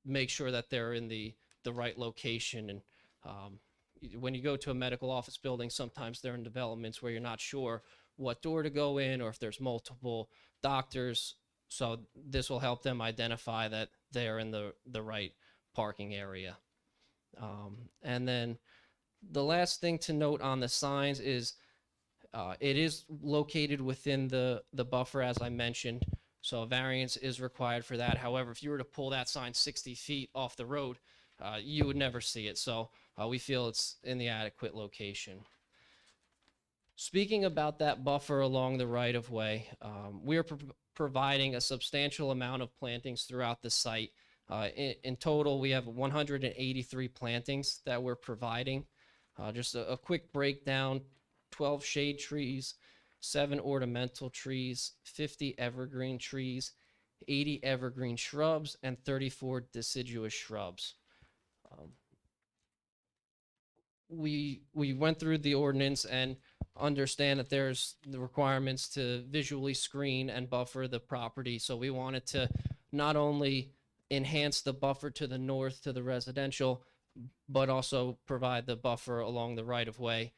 make sure that they're in the right location. And when you go to a medical office building, sometimes they're in developments where you're not sure what door to go in or if there's multiple doctors. So this will help them identify that they're in the right parking area. And then the last thing to note on the signs is it is located within the buffer, as I mentioned. So a variance is required for that. However, if you were to pull that sign 60 feet off the road, you would never see it. So we feel it's in the adequate location. Speaking about that buffer along the right-of-way, we are providing a substantial amount of plantings throughout the site. In total, we have 183 plantings that we're providing. Just a quick breakdown: 12 shade trees, 7 ornamental trees, 50 evergreen trees, 80 evergreen shrubs, and 34 deciduous shrubs. We went through the ordinance and understand that there's the requirements to visually screen and buffer the property. So we wanted to not only enhance the buffer to the north to the residential, but also provide the buffer along the right-of-way,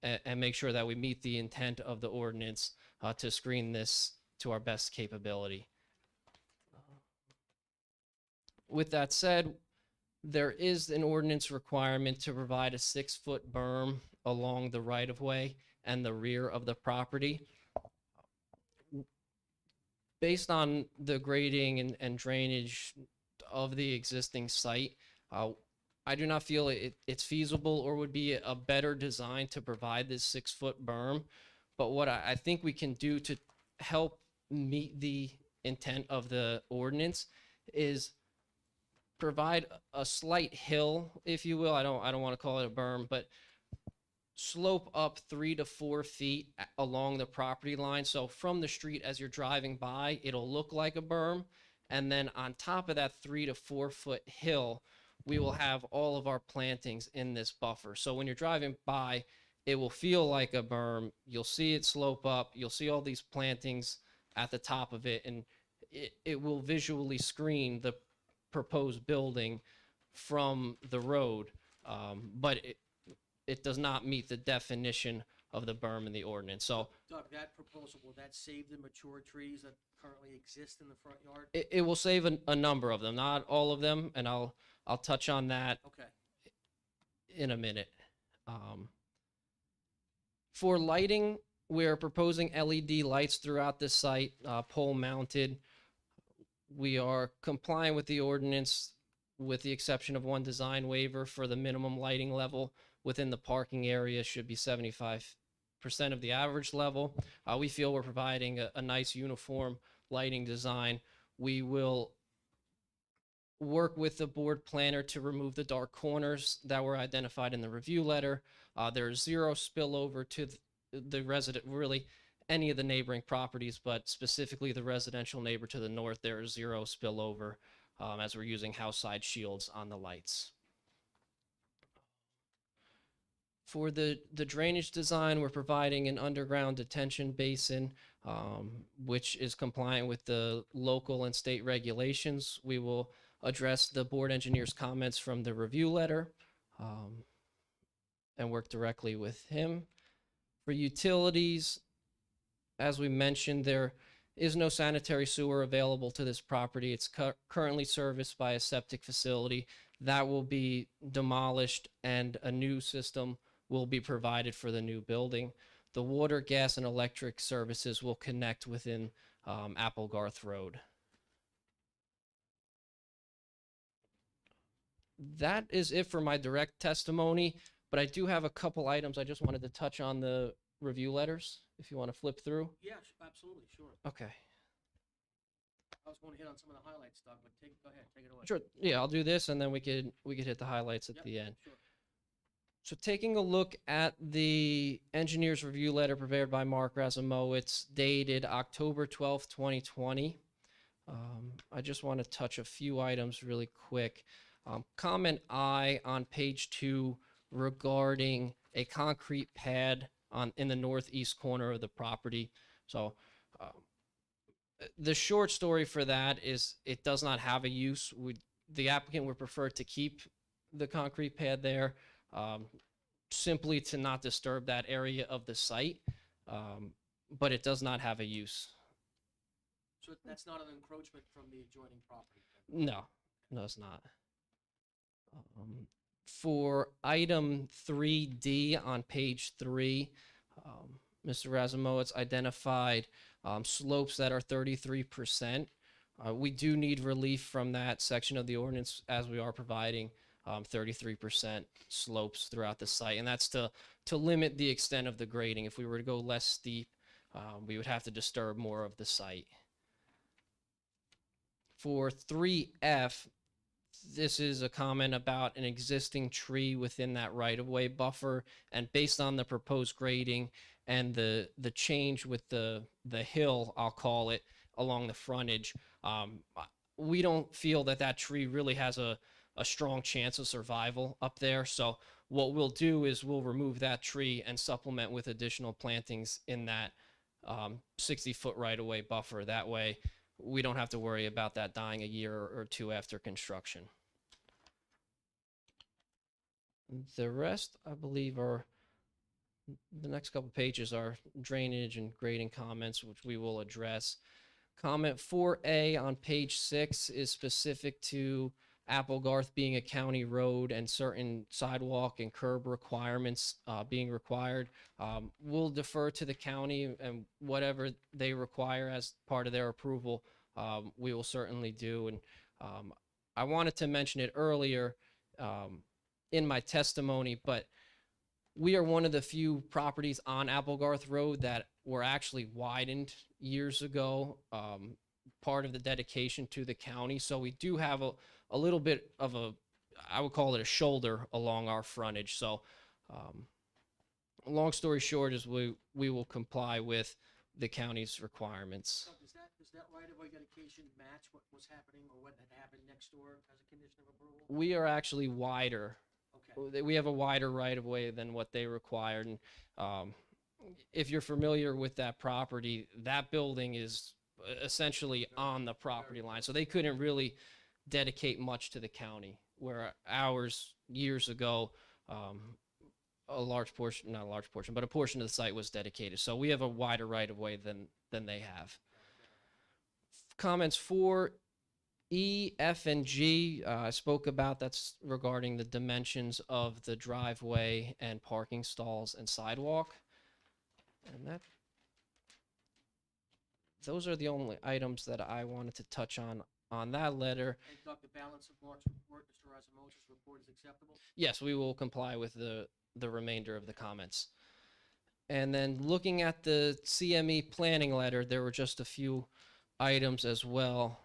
and make sure that we meet the intent of the ordinance to screen this to our best capability. With that said, there is an ordinance requirement to provide a 6-foot berm along the right-of-way and the rear of the property. Based on the grading and drainage of the existing site, I do not feel it's feasible or would be a better design to provide this 6-foot berm. But what I think we can do to help meet the intent of the ordinance is provide a slight hill, if you will. I don't want to call it a berm, but slope up 3 to 4 feet along the property line. So from the street, as you're driving by, it'll look like a berm. And then on top of that 3 to 4 foot hill, we will have all of our plantings in this buffer. So when you're driving by, it will feel like a berm. You'll see it slope up. You'll see all these plantings at the top of it, and it will visually screen the proposed building from the road, but it does not meet the definition of the berm in the ordinance. So Doug, that proposal, will that save the mature trees that currently exist in the front yard? it will save a number of them, not all of them, and I'll touch on that Okay. in a minute. For lighting, we're proposing LED lights throughout the site, pole mounted. We are complying with the ordinance with the exception of one design waiver for the minimum lighting level within the parking area should be 75% of the average level. We feel we're providing a nice uniform lighting design. We will work with the board planner to remove the dark corners that were identified in the review letter. There's zero spillover to the resident, really any of the neighboring properties, but specifically the residential neighbor to the north, there is zero spillover as we're using house side shields on the lights. For the drainage design, we're providing an underground detention basin, which is compliant with the local and state regulations. We will address the board engineer's comments from the review letter and work directly with him. For utilities, as we mentioned, there is no sanitary sewer available to this property. It's currently serviced by a septic facility. That will be demolished and a new system will be provided for the new building. The water, gas, and electric services will connect within Applegarth Road. That is it for my direct testimony, but I do have a couple items I just wanted to touch on the review letters, if you want to flip through. Yeah, absolutely, sure. Okay. I was going to hit on some of the highlights, Doug, but go ahead, take it away. Sure. Yeah, I'll do this and then we could hit the highlights at Yep, the end. Sure. So taking a look at the engineer's review letter prepared by Mark Razumowitz, dated October 12th, 2020. I just want to touch a few items really quick. Comment I on page 2 regarding a concrete pad in the northeast corner of the property. So the short story for that is it does not have a use. The applicant would prefer to keep the concrete pad there, simply to not disturb that area of the site, but it does not have a use. So that's not an encroachment from the adjoining property? No, it's not. For item 3D on page 3, Mr. Razumowitz identified slopes that are 33%. We do need relief from that section of the ordinance as we are providing 33% slopes throughout the site, and that's to limit the extent of the grading. If we were to go less steep, we would have to disturb more of the site. For 3F, this is a comment about an existing tree within that right-of-way buffer, and based on the proposed grading and the change with the hill, I'll call it, along the frontage, we don't feel that tree really has a strong chance of survival up there. So what we'll do is we'll remove that tree and supplement with additional plantings in that 60-foot right-of-way buffer. That way, we don't have to worry about that dying a year or two after construction. The rest, I believe, are the next couple pages are drainage and grading comments, which we will address. Comment 4A on page 6 is specific to Applegarth being a county road and certain sidewalk and curb requirements being required. We'll defer to the county, and whatever they require as part of their approval, we will certainly do. And I wanted to mention it earlier in my testimony, but we are one of the few properties on Applegarth Road that were actually widened years ago, part of the dedication to the county. So we do have a little bit of I would call it a shoulder along our frontage. So long story short is we will comply with the county's requirements. So does that right-of-way dedication match what was happening or what had happened next door as a condition of approval? We are actually wider. Okay. We have a wider right-of-way than what they required. And if you're familiar with that property, that building is essentially on the property line. So they couldn't really dedicate much to the county, where ours years ago, a large portion, not a large portion, but a portion of the site was dedicated. So we have a wider right of way than they have. Comments for E, F, and G, I spoke about. That's regarding the dimensions of the driveway and parking stalls and sidewalk. And those are the only items that I wanted to touch on that letter. And Doug, the balance of Mark's report, Mr. Razamoja's report is acceptable? Yes, we will comply with the remainder of the comments. And then looking at the CME planning letter, there were just a few items as well.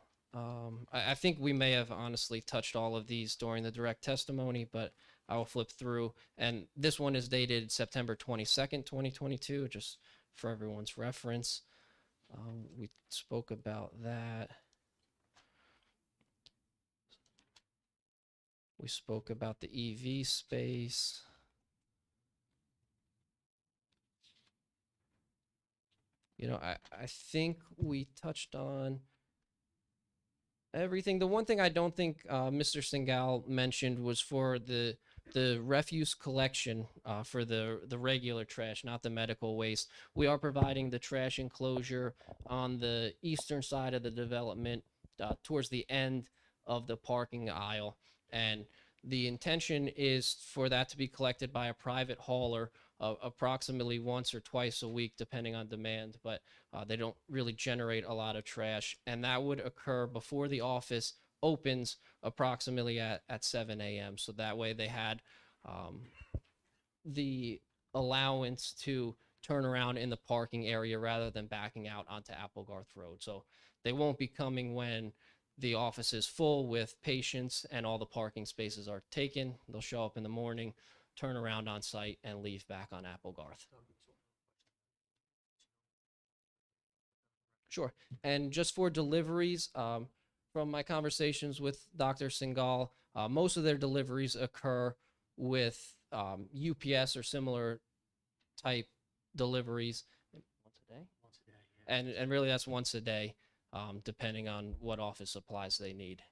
I think we may have honestly touched all of these during the direct testimony, but I will flip through. And this one is dated September 22nd, 2022, just for everyone's reference. We spoke about that. We spoke about the EV space. You know, I think we touched on everything. The one thing I don't think Mr. Singal mentioned was for the refuse collection for the regular trash, not the medical waste. We are providing the trash enclosure on the eastern side of the development towards the end of the parking aisle. And the intention is for that to be collected by a private hauler approximately once or twice a week, depending on demand, but they don't really generate a lot of trash. And that would occur before the office opens approximately at 7 a.m. So that way they had the allowance to turn around in the parking area rather than backing out onto Applegarth Road. So they won't be coming when the office is full with patients and all the parking spaces are taken. They'll show up in the morning, turn around on site, and leave back on Applegarth. Sure. And just for deliveries, from my conversations with Dr. Singal, most of their deliveries occur with UPS or similar type deliveries once a day. Once a day, yeah. And really that's once a day, depending on what office supplies they need.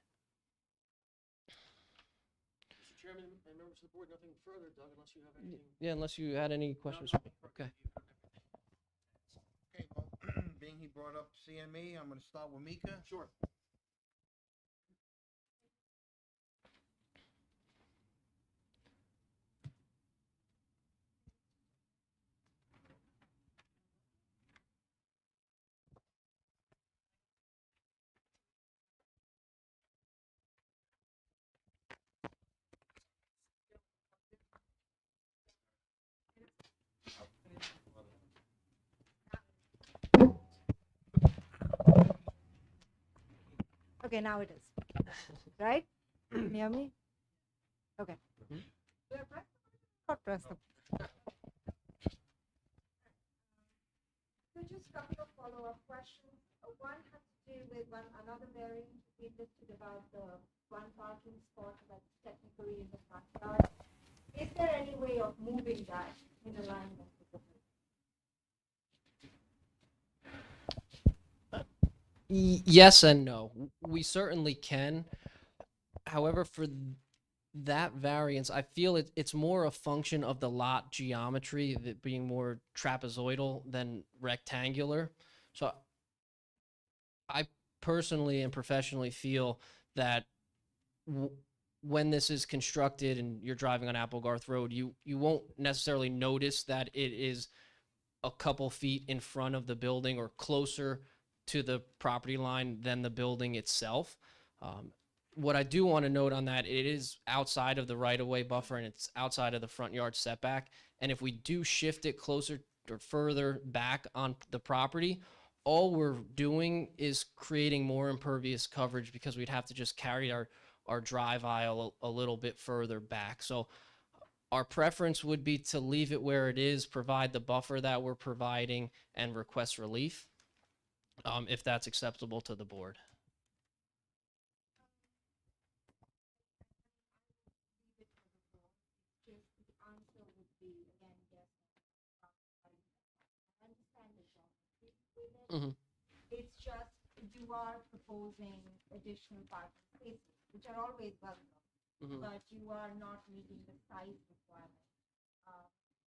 Mr. Chairman and members of the board, nothing further, Doug, unless you have anything. Yeah, unless you had any questions. No, Okay. Okay, well, being he brought up CME, I'm gonna start with Mika. Sure. Okay, now it is. Right? Can you hear me? Okay. Not press the. So just a couple of follow-up questions. One has to do with another variant we listed about the one parking spot that's technically in the front yard. Is there any way of moving that in alignment with the? Yes and no. We certainly can. However, for that variance, I feel it's more a function of the lot geometry, of it being more trapezoidal than rectangular. So I personally and professionally feel that when this is constructed and you're driving on Applegarth Road, you won't necessarily notice that it is a couple feet in front of the building or closer to the property line than the building itself. What I do want to note on that, it is outside of the right-of-way buffer and it's outside of the front yard setback. And if we do shift it closer or further back on the property, all we're doing is creating more impervious coverage because we'd have to just carry our drive aisle a little bit further back. So our preference would be to leave it where it is, provide the buffer that we're providing, and request relief, if that's acceptable to the board. It's just you are proposing additional parking spaces, which are always welcome, Mhm. but you are not meeting the size requirement.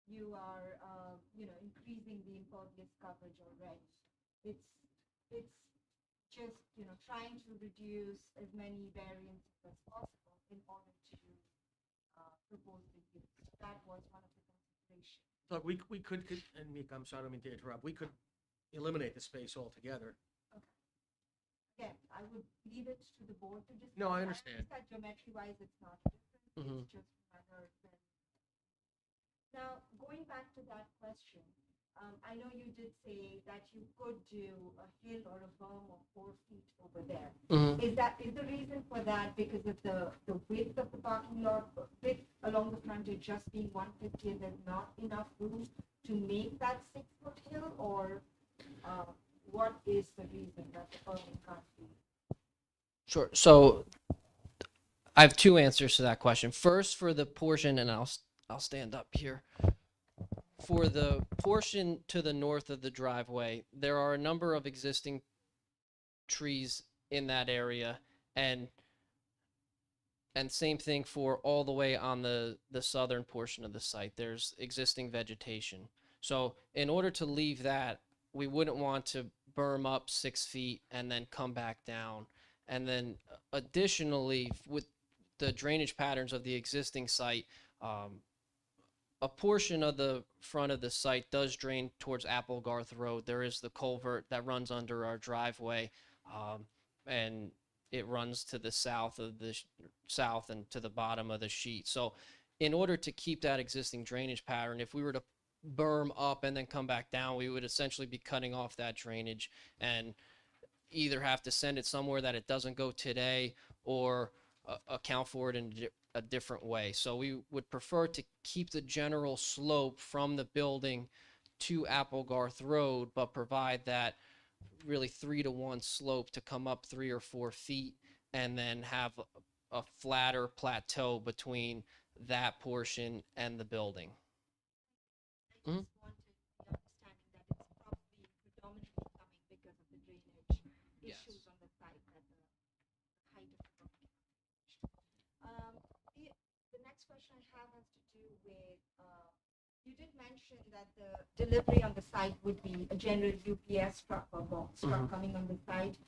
You are, increasing the impervious coverage already. It's just, trying to reduce as many variances as possible in order to propose the use. That was one of the considerations. Look, we could, and Mika, I'm sorry, I don't mean to interrupt, we could eliminate the space altogether. Again, I would leave it to the board to discuss. No, I understand. Geometry-wise, it's not different. Mhm. It's just another than. Now, going back to that question, I know you did say that you could do a hill or a berm of 4 feet over there. Mhm. Is the reason for that because of the width of the parking lot, width along the frontage just being 150 and there's not enough room to make that 6-foot hill, or what is the reason that the berm can't be? Sure. So I have two answers to that question. First, for the portion, and I'll stand up here. For the portion to the north of the driveway, there are a number of existing trees in that area, and same thing for all the way on the southern portion of the site. There's existing vegetation. So in order to leave that, we wouldn't want to berm up 6 feet and then come back down. And then additionally, with the drainage patterns of the existing site, a portion of the front of the site does drain towards Applegarth Road. There is the culvert that runs under our driveway, and it runs to the south of the south and to the bottom of the sheet. So in order to keep that existing drainage pattern, if we were to berm up and then come back down, we would essentially be cutting off that drainage and either have to send it somewhere that it doesn't go today, or account for it in a different way. So we would prefer to keep the general slope from the building to Applegarth Road, but provide that really 3-to-1 slope to come up 3 or 4 feet, and then have a flatter plateau between that portion and the building. I Mhm. just wanted the understanding that it's probably predominantly coming because of the drainage Yes. issues on the site that the height of the building. The next question I have has to do with, you did mention that the delivery on the site would be a general UPS truck or box truck coming on the site.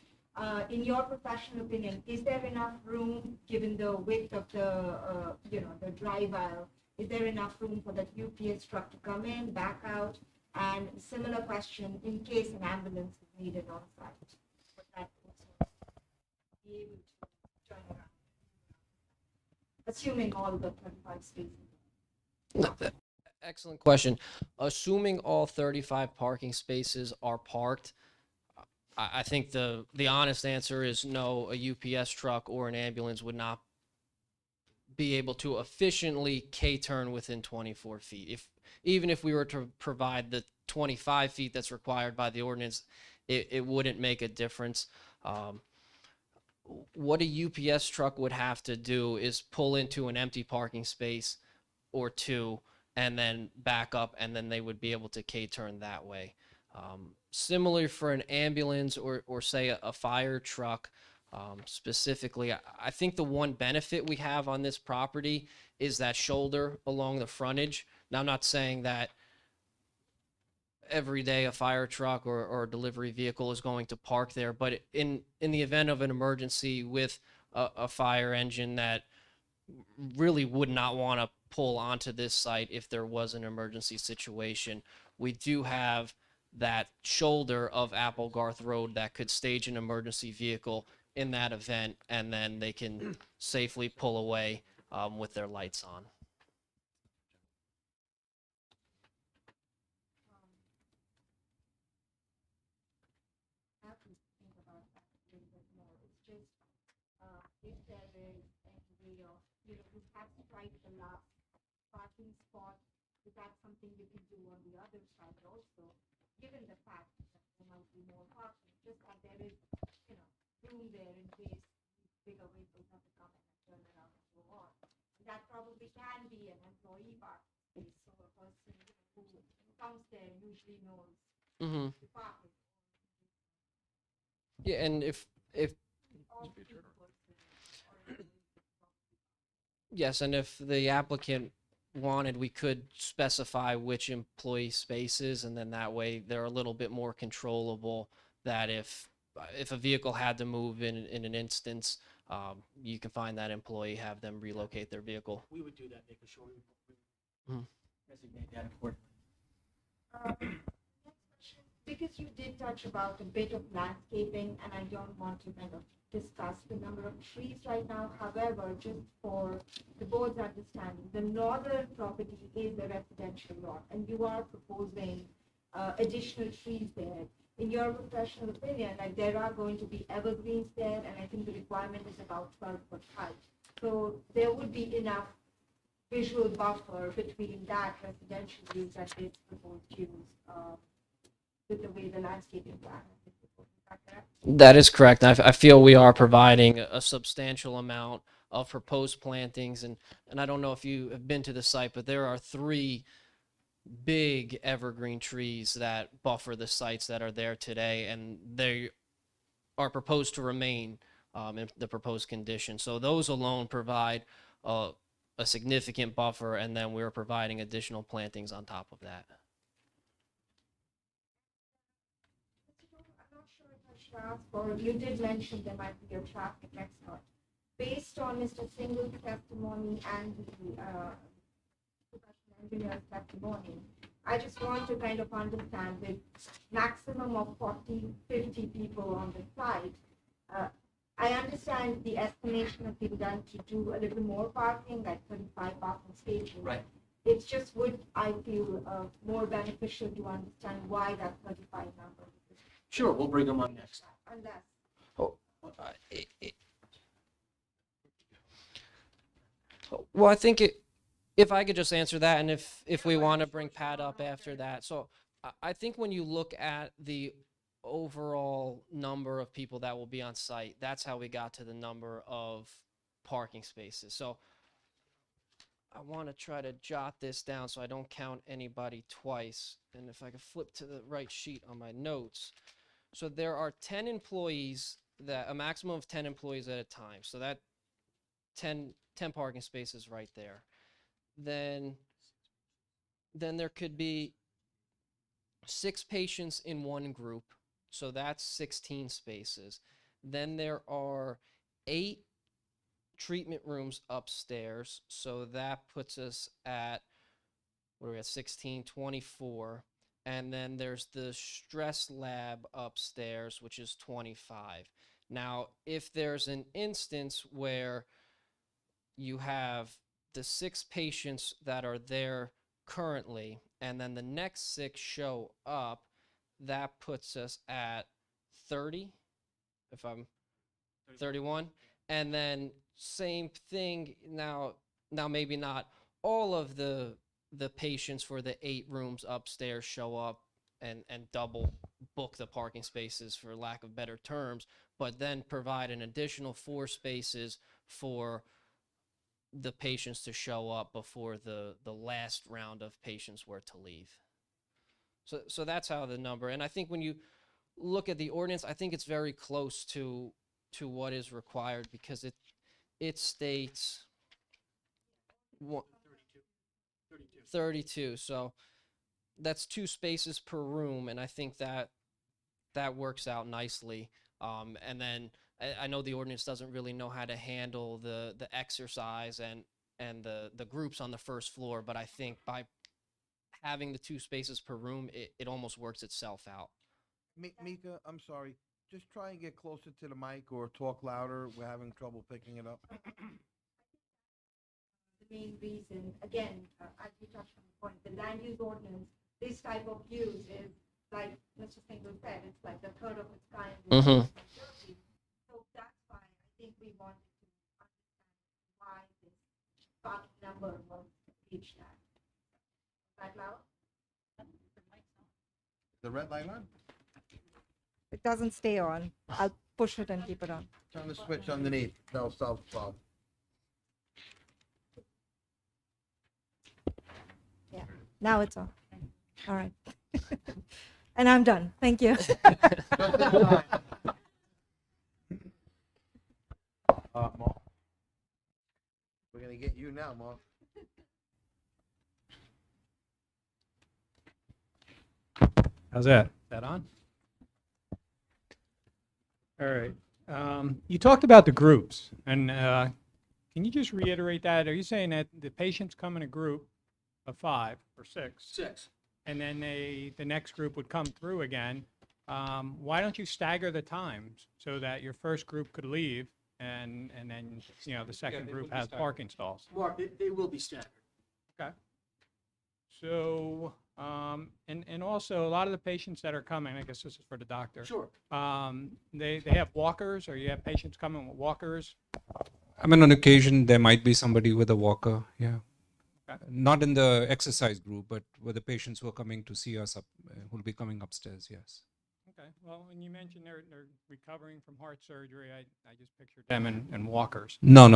In your professional opinion, is there enough room, given the width of the drive aisle, is there enough room for that UPS truck to come in, back out? And similar question, in case an ambulance is needed on site, would that also be able to turn around? Assuming all the 35 spaces. Excellent question. Assuming all 35 parking spaces are parked, I think the honest answer is no, a UPS truck or an ambulance would not be able to efficiently K-turn within 24 feet. Even if we were to provide the 25 feet that's required by the ordinance, it wouldn't make a difference. What a UPS truck would have to do is pull into an empty parking space or two, and then back up, and then they would be able to K-turn that way. Similarly for an ambulance or say a fire truck, specifically, I think the one benefit we have on this property is that shoulder along the frontage. Now, I'm not saying that every day a fire truck or a delivery vehicle is going to park there, but in the event of an emergency with a fire engine that really would not want to pull onto this site if there was an emergency situation, we do have that shoulder of Applegarth Road that could stage an emergency vehicle in that event, and then they can safely pull away with their lights on. I have to think about that a little bit more. It's just, if there is any way of, you have to try the last parking spot, is that something you can do on the other side also, given the fact that there might be more parking, just that there is, room there in case these bigger vehicles have to come in and turn around and go on. That probably can be an employee parking space, so a person who comes there usually knows Mm-hmm. the parking. Yeah, and if yes, and if the applicant wanted, we could specify which employee spaces, and then that way they're a little bit more controllable. That if a vehicle had to move in an instance, you can find that employee, have them relocate their vehicle. We would do that, making sure we Mhm. designate that accordingly. Because you did touch about a bit of landscaping, and I don't want to kind of discuss the number of trees right now. However, just for the board's understanding, the northern property is a residential lot, and you are proposing additional trees there. In your professional opinion, like there are going to be evergreens there, and I think the requirement is about 12-foot height. So there would be enough visual buffer between that residential use and this proposed use, with the way the landscaping plan is proposed. Is that correct? That is correct. I feel we are providing a substantial amount of proposed plantings, and I don't know if you have been to the site, but there are 3 big evergreen trees that buffer the sites that are there today, and they are proposed to remain in the proposed condition. So those alone provide a significant buffer, and then we're providing additional plantings on top of that. I'm not sure if I should ask, or you did mention there might be a traffic expert. Based on Mr. Single's testimony and the professional engineer's testimony, I just want to kind of understand with maximum of 40, 50 people on the site. I understand the estimation has been done to do a little more parking, like 35 parking spaces. Right. It's just would, I feel, more beneficial to understand why that 35 number. Sure, we'll bring them on next. Unless. Well, I think if I could just answer that, and if we want to bring Pat up after that. So I think when you look at the overall number of people that will be on site, that's how we got to the number of parking spaces. So I want to try to jot this down so I don't count anybody twice. And if I could flip to the right sheet on my notes. So there are 10 employees, a maximum of 10 employees at a time. So that 10 parking spaces right there. Then there could be 6 patients in one group. So that's 16 spaces. Then there are 8 treatment rooms upstairs. So that puts us at, what are we at, 16, 24. And then there's the stress lab upstairs, which is 25. Now, if there's an instance where you have the 6 patients that are there currently, and then the next 6 show up, that puts us at 30, if I'm 31. And then same thing now maybe not all of the patients for the 8 rooms upstairs show up and double book the parking spaces, for lack of better terms, but then provide an additional 4 spaces for the patients to show up before the last round of patients were to leave. So that's how the number, and I think when you look at the ordinance, I think it's very close to what is required, because it states 32. So that's 2 spaces per room, and I think that works out nicely. And then I know the ordinance doesn't really know how to handle the exercise and the groups on the first floor, but I think by having the 2 spaces per room, it almost works itself out. Mika, I'm sorry. Just try and get closer to the mic or talk louder. We're having trouble picking it up. The main reason, again, as we touched on the point, the land use ordinance, this type of use is like Mr. Single said, it's like the third of its kind. in Mhm. New Jersey. So that's why I think we wanted to understand why this parking number was reached at. Is that loud? The red light on? It doesn't stay on. I'll push it and keep it on. Turn the switch underneath. That'll solve the problem. Yeah, now it's on. All right. And I'm done. Thank you. Just in time. You now, Mark. How's that? Is that on? All right. You talked about the groups, and can you just reiterate that? Are you saying that the patients come in a group of 5 or 6, Six. and then the next group would come through again? Why don't you stagger the times so that your first group could leave, and then the second they group will be has staggered. parking stalls? Mark, they will be staggered. Okay. So, and also a lot of the patients that are coming, I guess this is for the doctor. Sure. They have walkers, or you have patients coming with walkers. I mean, on occasion, there might be somebody with a walker, yeah. Okay. Not in the exercise group, but with the patients who are coming to see us, who'll be coming upstairs, yes. Okay, well, when you mentioned they're recovering from heart surgery, I just pictured them in walkers. No.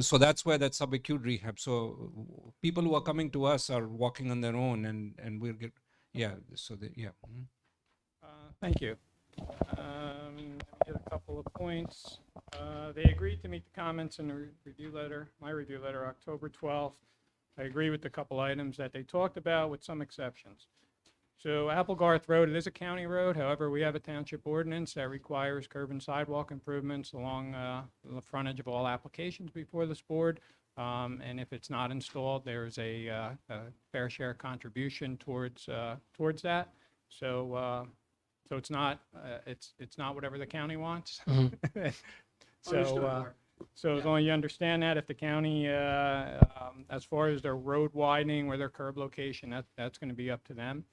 So that's where that subacute rehab. So people who are coming to us are walking on their own, and we'll get, yeah. So yeah. Mhm. Thank you. Let me hit a couple of points. They agreed to meet the comments in the review letter, my review letter, October 12th. I agree with a couple items that they talked about, with some exceptions. So Applegarth Road, it is a county road. However, we have a township ordinance that requires curb and sidewalk improvements along the frontage of all applications before this board. And if it's not installed, there's a fair share contribution towards that. So it's not whatever the county wants. Understood, So Mark. so as long as you understand that, if the county, as far as their road widening or their curb location, that's going to be up to them.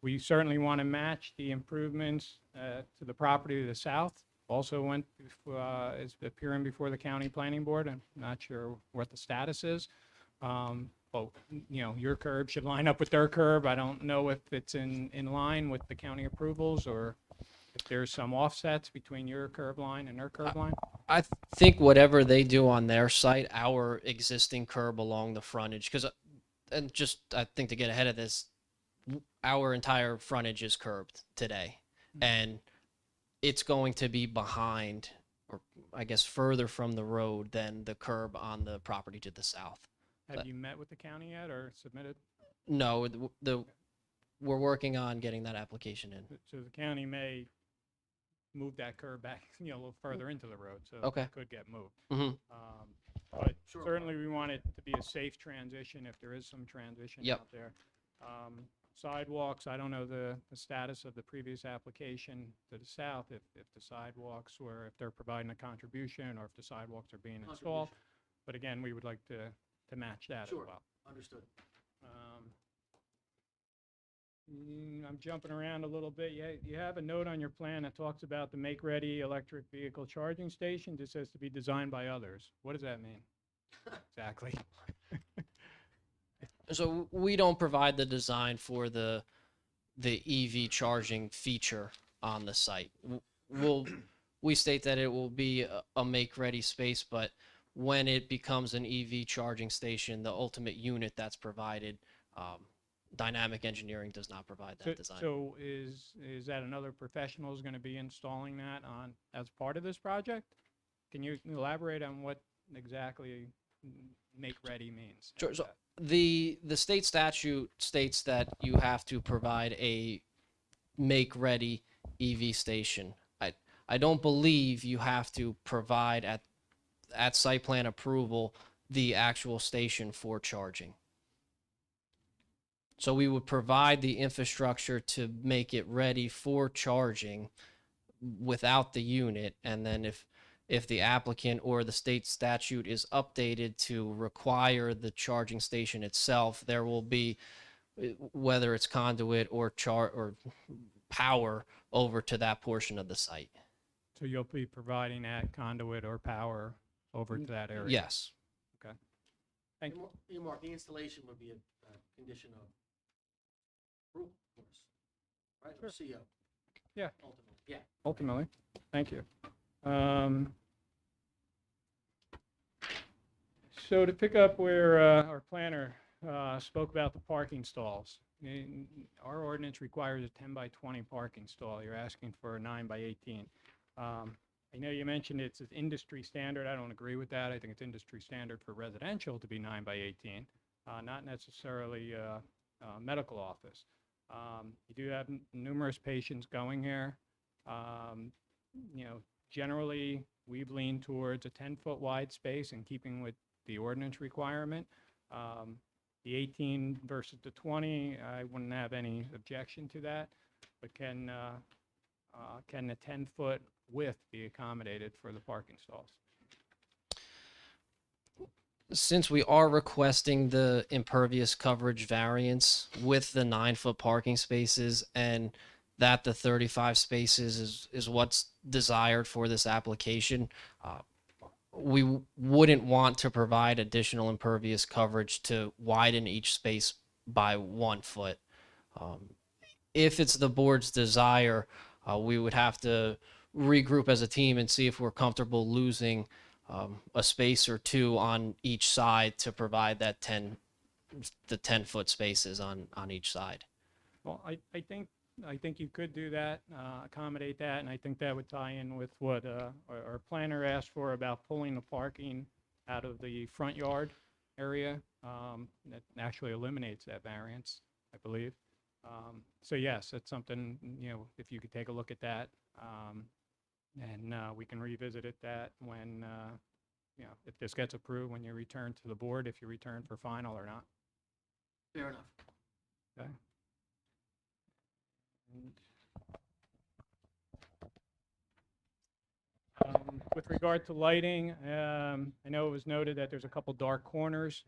We certainly want to match the improvements to the property to the south. Also is appearing before the county planning board. I'm not sure what the status is. But, your curb should line up with their curb. I don't know if it's in line with the county approvals, or if there's some offsets between your curb line and their curb line. I think whatever they do on their site, our existing curb along the frontage, because, and just, I think to get ahead of this, our entire frontage is curbed today, and it's going to be behind, or I guess further from the road than the curb on the property to the south. Have you met with the county yet, or submitted? No, we're working on getting that application in. So the county may move that curb back, a little further into the road, so Okay. it could get moved. Hmm. But Sure. certainly we want it to be a safe transition if there is some transition Yep. out there. Sidewalks, I don't know the status of the previous application to the south, if the sidewalks, or if they're providing a contribution, or if the sidewalks are being installed. Contribution. But again, we would like to match that as Sure. well. Understood. I'm jumping around a little bit. You have a note on your plan that talks about the make-ready electric vehicle charging station. This says to be designed by others. What does that mean? Exactly. So we don't provide the design for the EV charging feature on the site. We state that it will be a make-ready space, but when it becomes an EV charging station, the ultimate unit that's provided, Dynamic Engineering does not provide that design. So is that another professional is going to be installing that as part of this project? Can you elaborate on what exactly make-ready means? Sure. So the state statute states that you have to provide a make-ready EV station. I don't believe you have to provide at site plan approval the actual station for charging. So we would provide the infrastructure to make it ready for charging without the unit, and then if the applicant or the state statute is updated to require the charging station itself, there will be, whether it's conduit or power over to that portion of the site. So you'll be providing that conduit or power over to that area? Yes. Okay. Thank you. Mark, the installation would be a condition of approval, of course, right? Or CO. Yeah. Ultimately, yeah. Ultimately. Thank you. So to pick up where our planner spoke about the parking stalls, our ordinance requires a 10 by 20 parking stall. You're asking for a 9 by 18. I I know you mentioned it's an industry standard. I don't agree with that. I think it's industry standard for residential to be 9 by 18, not necessarily medical office. You do have numerous patients going here. Generally, we've leaned towards a 10-foot wide space in keeping with the ordinance requirement. The 18 versus the 20, I wouldn't have any objection to that, but can the 10-foot width be accommodated for the parking stalls? Since we are requesting the impervious coverage variance with the 9-foot parking spaces, and that the 35 spaces is what's desired for this application, we wouldn't want to provide additional impervious coverage to widen each space by 1 foot. If it's the board's desire, we would have to regroup as a team and see if we're comfortable losing a space or two on each side to provide that 10-foot spaces on each side. Well, I think you could do that, accommodate that, and I think that would tie in with what our planner asked for about pulling the parking out of the front yard area. That actually eliminates that variance, I believe. So yes, that's something, if you could take a look at that, and we can revisit that when, if this gets approved, when you return to the board, if you return for final or not. Fair enough. Okay. With regard to lighting, I know it was noted that there's a couple dark corners,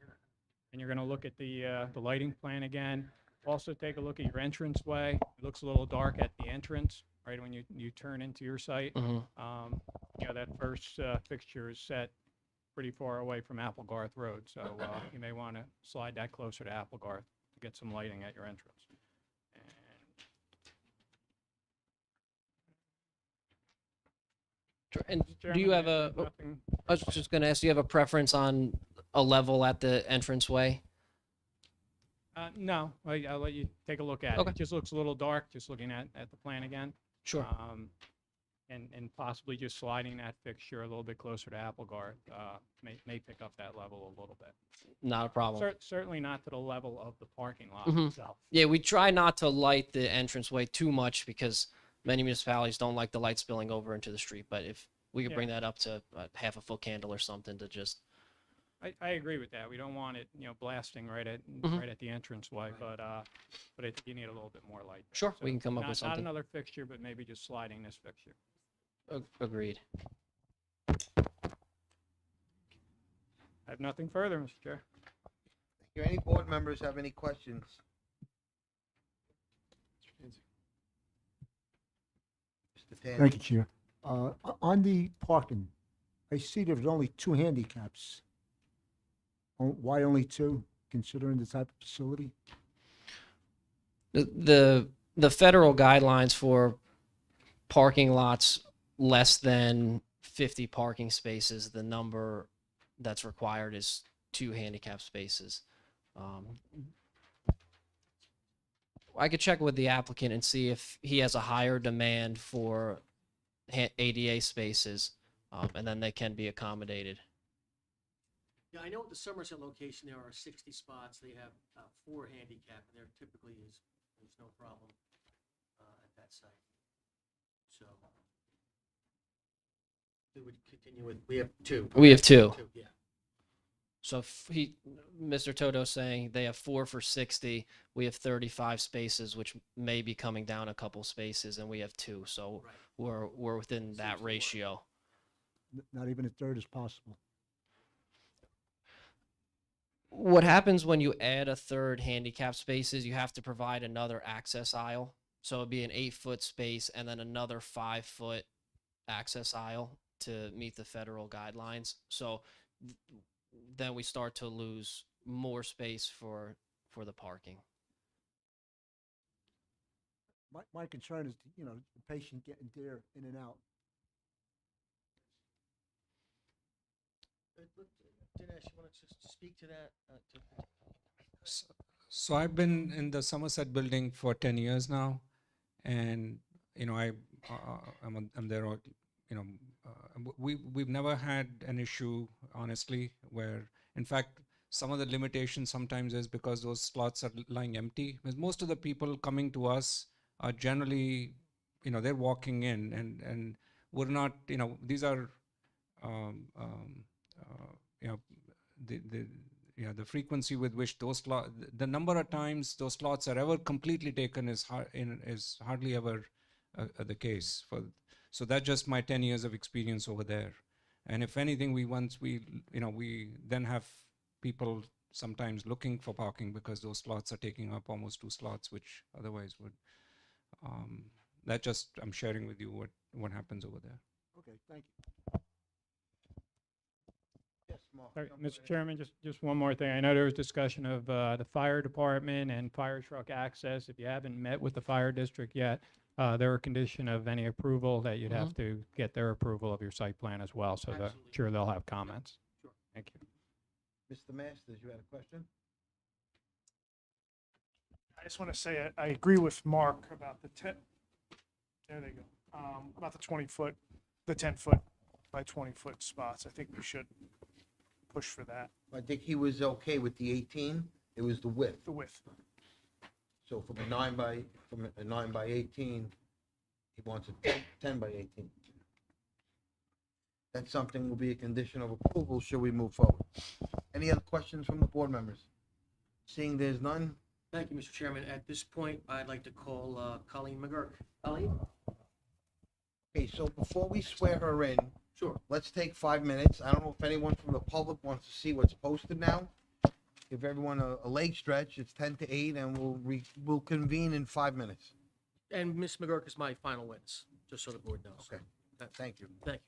and you're going to look at the lighting plan again. Also, take a look at your entranceway. It looks a little dark at the entrance, right when you turn into your site. That first fixture is set pretty far away from Applegarth Road, so you may want to slide that closer to Applegarth to get some lighting at your entrance. And Mr. do you Chairman, have a, nothing- I was just going to ask, do you have a preference on a level at the entranceway? No, I'll let you take a look at Okay. it. It just looks a little dark, just looking at the plan again. Sure. And possibly just sliding that fixture a little bit closer to Applegarth may pick up that level a little bit. Not a problem. Certainly not to the level of the parking lot Mhm. itself. Yeah, we try not to light the entranceway too much because many municipalities don't like the light spilling over into the street. But if we could Yeah. bring that up to half a foot candle or something to just, I agree with that. We don't want it, blasting right at the entranceway, but I think you need a little bit more light. there. Sure, we So can come up with Not something. another fixture, but maybe just sliding this fixture. Agreed. I have nothing further, Mr. Chair. Do any board members have any questions? Mr. Tanzi? Thank you, Chair. On the parking, I see there's only 2 handicaps. Why only 2, considering the type of facility? The federal guidelines for parking lots less than 50 parking spaces, the number that's required is 2 handicap spaces. I could check with the applicant and see if he has a higher demand for ADA spaces, and then they can be accommodated. Yeah, I know at the Somerset location, there are 60 spots. They have 4 handicap, and there typically there's no problem at that site. So we would continue with, we have 2. We have 2. Yeah. So if Mr. Toto's saying they have 4 for 60, we have 35 spaces, which may be coming down a couple spaces, and we have 2. So Right. we're within that Seems to work. ratio. Not even a third is possible. What happens when you add a third handicap space is you have to provide another access aisle. So it'd be an 8-foot space and then another 5-foot access aisle to meet the federal guidelines. So then we start to lose more space for the parking. My concern is, the patient getting there in and out. Dinesh, you want to just speak to that? So I've been in the Somerset building for 10 years now, and I'm there, we've never had an issue, honestly, where, in fact, some of the limitations sometimes is because those slots are lying empty. Because most of the people coming to us are generally, they're walking in, and we're not, these are, you know, the frequency with which those slots, the number of times those slots are ever completely taken is hardly ever the case. So that's just my 10 years of experience over there. And if anything, we then have people sometimes looking for parking because those slots are taking up almost 2 slots, which otherwise would. I'm sharing with you what happens over there. Okay, thank you. Yes, Mark. Sorry, jump right Mr. in. Chairman, just one more thing. I know there was discussion of the fire department and fire truck access. If you haven't met with the fire district yet, they're a condition of any approval that you'd have to get their approval of your site plan as well, so that, Absolutely. sure they'll have comments. Sure. Thank you. Mr. Masters, you had a question? I just want to say I agree with Mark about there they go, about the 20-foot, the 10-foot by 20-foot spots. I think we should push for that, I think he was okay with the 18. It was the width. the width. So from a 9 by 18, he wants a 10 by 18. That's something will be a condition of approval should we move forward. Any other questions from the board members? Seeing there's none, Thank you, Mr. Chairman. At this point, I'd like to call Colleen McGurk. Colleen? okay, so before we swear her in, Sure. let's take 5 minutes. I don't know if anyone from the public wants to see what's posted now. Give everyone a leg stretch. It's 10 to 8, and we'll convene in 5 minutes. And Ms. McGurk is my final witness, just so the board knows. Okay, thank you. Thank you.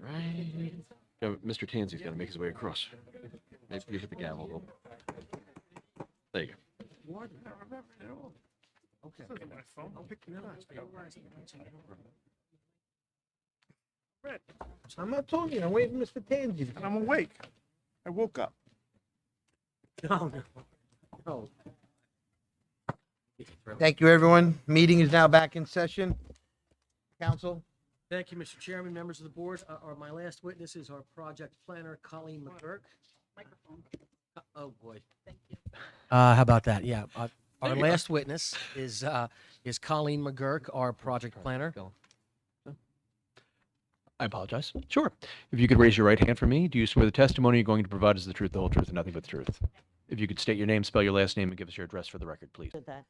Right. Yeah, Mr. Tanzi's got to make his way across. Maybe you hit the gavel. a little. There you go. Okay. My phone. I'll pick it up. Red. I'm not talking, I'm waiting for Mr. Tanzi. And I'm awake. I woke up. No, no. Thank you, everyone. Meeting is now back in session. Council? Thank you, Mr. Chairman, members of the board. My last witness is our project planner, Colleen McGurk. Microphone. Oh, boy. Thank you. How about that? Yeah. Our last witness is Colleen McGurk, our project planner. I apologize. Sure. If you could raise your right hand for me, do you swear the testimony you're going to provide is the truth, the whole truth, and nothing but the truth? If you could state your name, spell your last name, and give us your address for the record, please. Did that.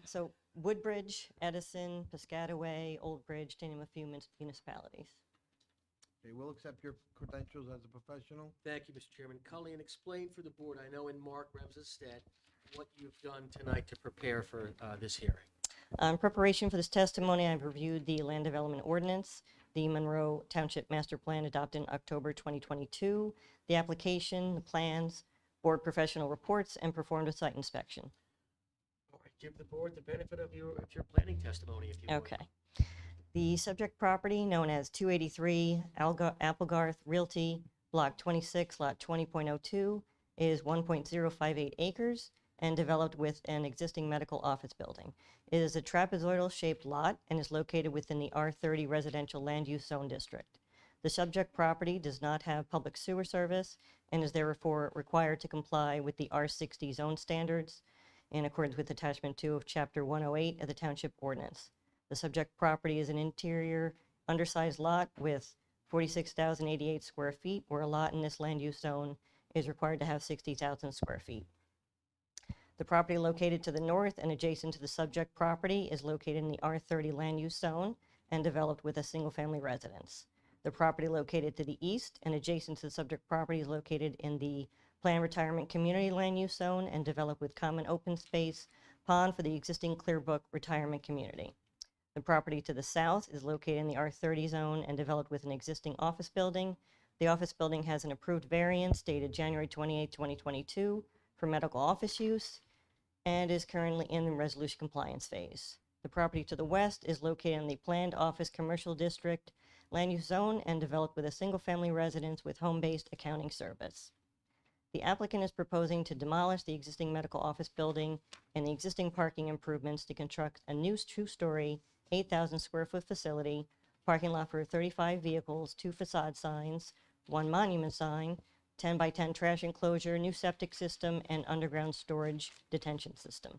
So Woodbridge, Edison, Piscataway, Old Bridge, to name a few municipalities. Okay, we'll accept your credentials as a professional. Thank you, Mr. Chairman. Colleen, explain for the board, I know in Mark Rems's stead, what you've done tonight to prepare for this hearing. In preparation for this testimony, I've reviewed the land development ordinance, the Monroe Township Master Plan adopted in October 2022, the application, the plans, board professional reports, and performed a site inspection. All right, give the board the benefit of your planning testimony, if you would. Okay. The subject property, known as 283 Applegarth Realty, Block 26, Lot 20.02, is 1.058 acres and developed with an existing medical office building. It is a trapezoidal-shaped lot and is located within the R30 Residential Land Use Zone District. The subject property does not have public sewer service and is therefore required to comply with the R60 zone standards in accordance with Attachment 2 of Chapter 108 of the Township Ordinance. The subject property is an interior, undersized lot with 46,088 square feet, where a lot in this land use zone is required to have 60,000 square feet. The property located to the north and adjacent to the subject property is located in the R30 land use zone and developed with a single-family residence. The property located to the east and adjacent to the subject property is located in the Planned Retirement Community land use zone and developed with common open space pond for the existing Clearbrook Retirement Community. The property to the south is located in the R30 zone and developed with an existing office building. The office building has an approved variance dated January 28, 2022 for medical office use and is currently in the resolution compliance phase. The property to the west is located in the Planned Office Commercial District land use zone and developed with a single-family residence with home-based accounting service. The applicant is proposing to demolish the existing medical office building and the existing parking improvements to construct a new two-story, 8,000 square foot facility, parking lot for 35 vehicles, 2 facade signs, 1 monument sign, 10 by 10 trash enclosure, new septic system, and underground storage detention system.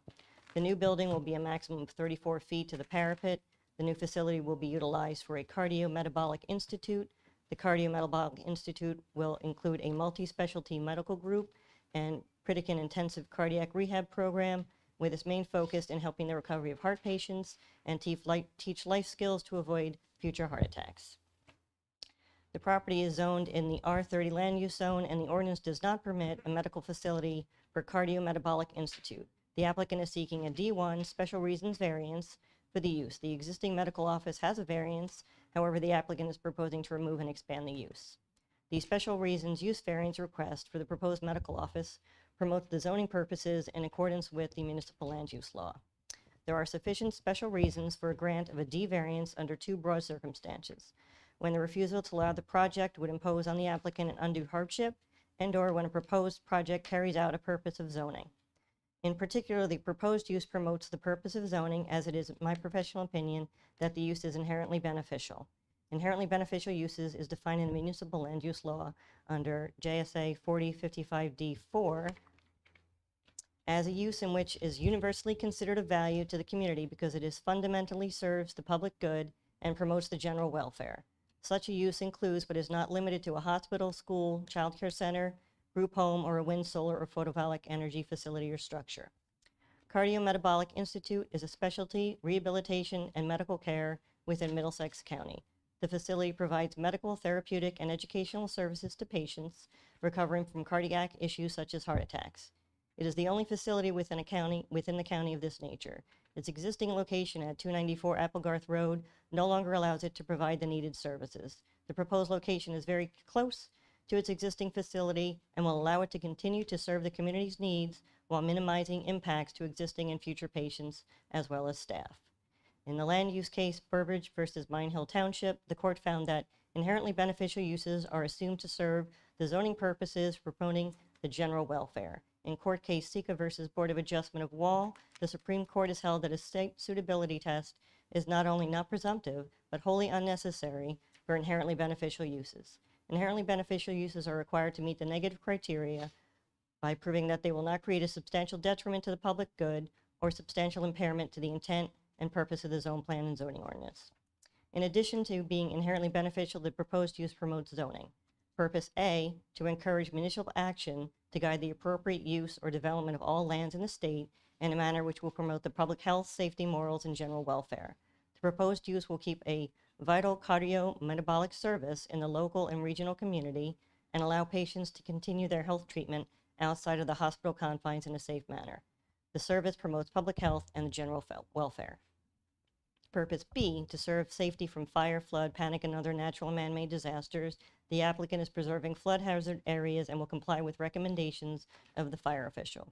The new building will be a maximum of 34 feet to the parapet. The new facility will be utilized for a cardiometabolic institute. The Cardiometabolic Institute will include a multi-specialty medical group and Pritikin intensive cardiac rehab program, with its main focus in helping the recovery of heart patients and teach life skills to avoid future heart attacks. The property is zoned in the R30 land use zone, and the ordinance does not permit a medical facility for Cardiometabolic Institute. The applicant is seeking a D1 special reasons variance for the use. The existing medical office has a variance. However, the applicant is proposing to remove and expand the use. The special reasons use variance request for the proposed medical office promotes the zoning purposes in accordance with the municipal land use law. There are sufficient special reasons for a grant of a D variance under 2 broad circumstances: when the refusal to allow the project would impose on the applicant an undue hardship, and/or when a proposed project carries out a purpose of zoning. In particular, the proposed use promotes the purpose of zoning, as it is my professional opinion that the use is inherently beneficial. Inherently beneficial uses is defined in the municipal land use law under JSA 4055D4 as a use in which is universally considered of value to the community because it is fundamentally serves the public good and promotes the general welfare. Such a use includes, but is not limited to, a hospital, school, childcare center, group home, or a wind, solar, or photovoltaic energy facility or structure. Cardiometabolic Institute is a specialty rehabilitation and medical care within Middlesex County. The facility provides medical, therapeutic, and educational services to patients recovering from cardiac issues such as heart attacks. It is the only facility within the county of this nature. Its existing location at 294 Applegarth Road no longer allows it to provide the needed services. The proposed location is very close to its existing facility and will allow it to continue to serve the community's needs while minimizing impacts to existing and future patients as well as staff. In the land use case, Burbridge versus Mine Hill Township, the court found that inherently beneficial uses are assumed to serve the zoning purposes for promoting the general welfare. In court case Sika versus Board of Adjustment of Wall, the Supreme Court has held that a state suitability test is not only not presumptive, but wholly unnecessary for inherently beneficial uses. Inherently beneficial uses are required to meet the negative criteria by proving that they will not create a substantial detriment to the public good or substantial impairment to the intent and purpose of the zone plan and zoning ordinance. In addition to being inherently beneficial, the proposed use promotes zoning. Purpose A, to encourage municipal action to guide the appropriate use or development of all lands in the state in a manner which will promote the public health, safety, morals, and general welfare. The proposed use will keep a vital cardio-metabolic service in the local and regional community and allow patients to continue their health treatment outside of the hospital confines in a safe manner. The service promotes public health and the general welfare. Purpose B, to serve safety from fire, flood, panic, and other natural and man-made disasters. The applicant is preserving flood hazard areas and will comply with recommendations of the fire official.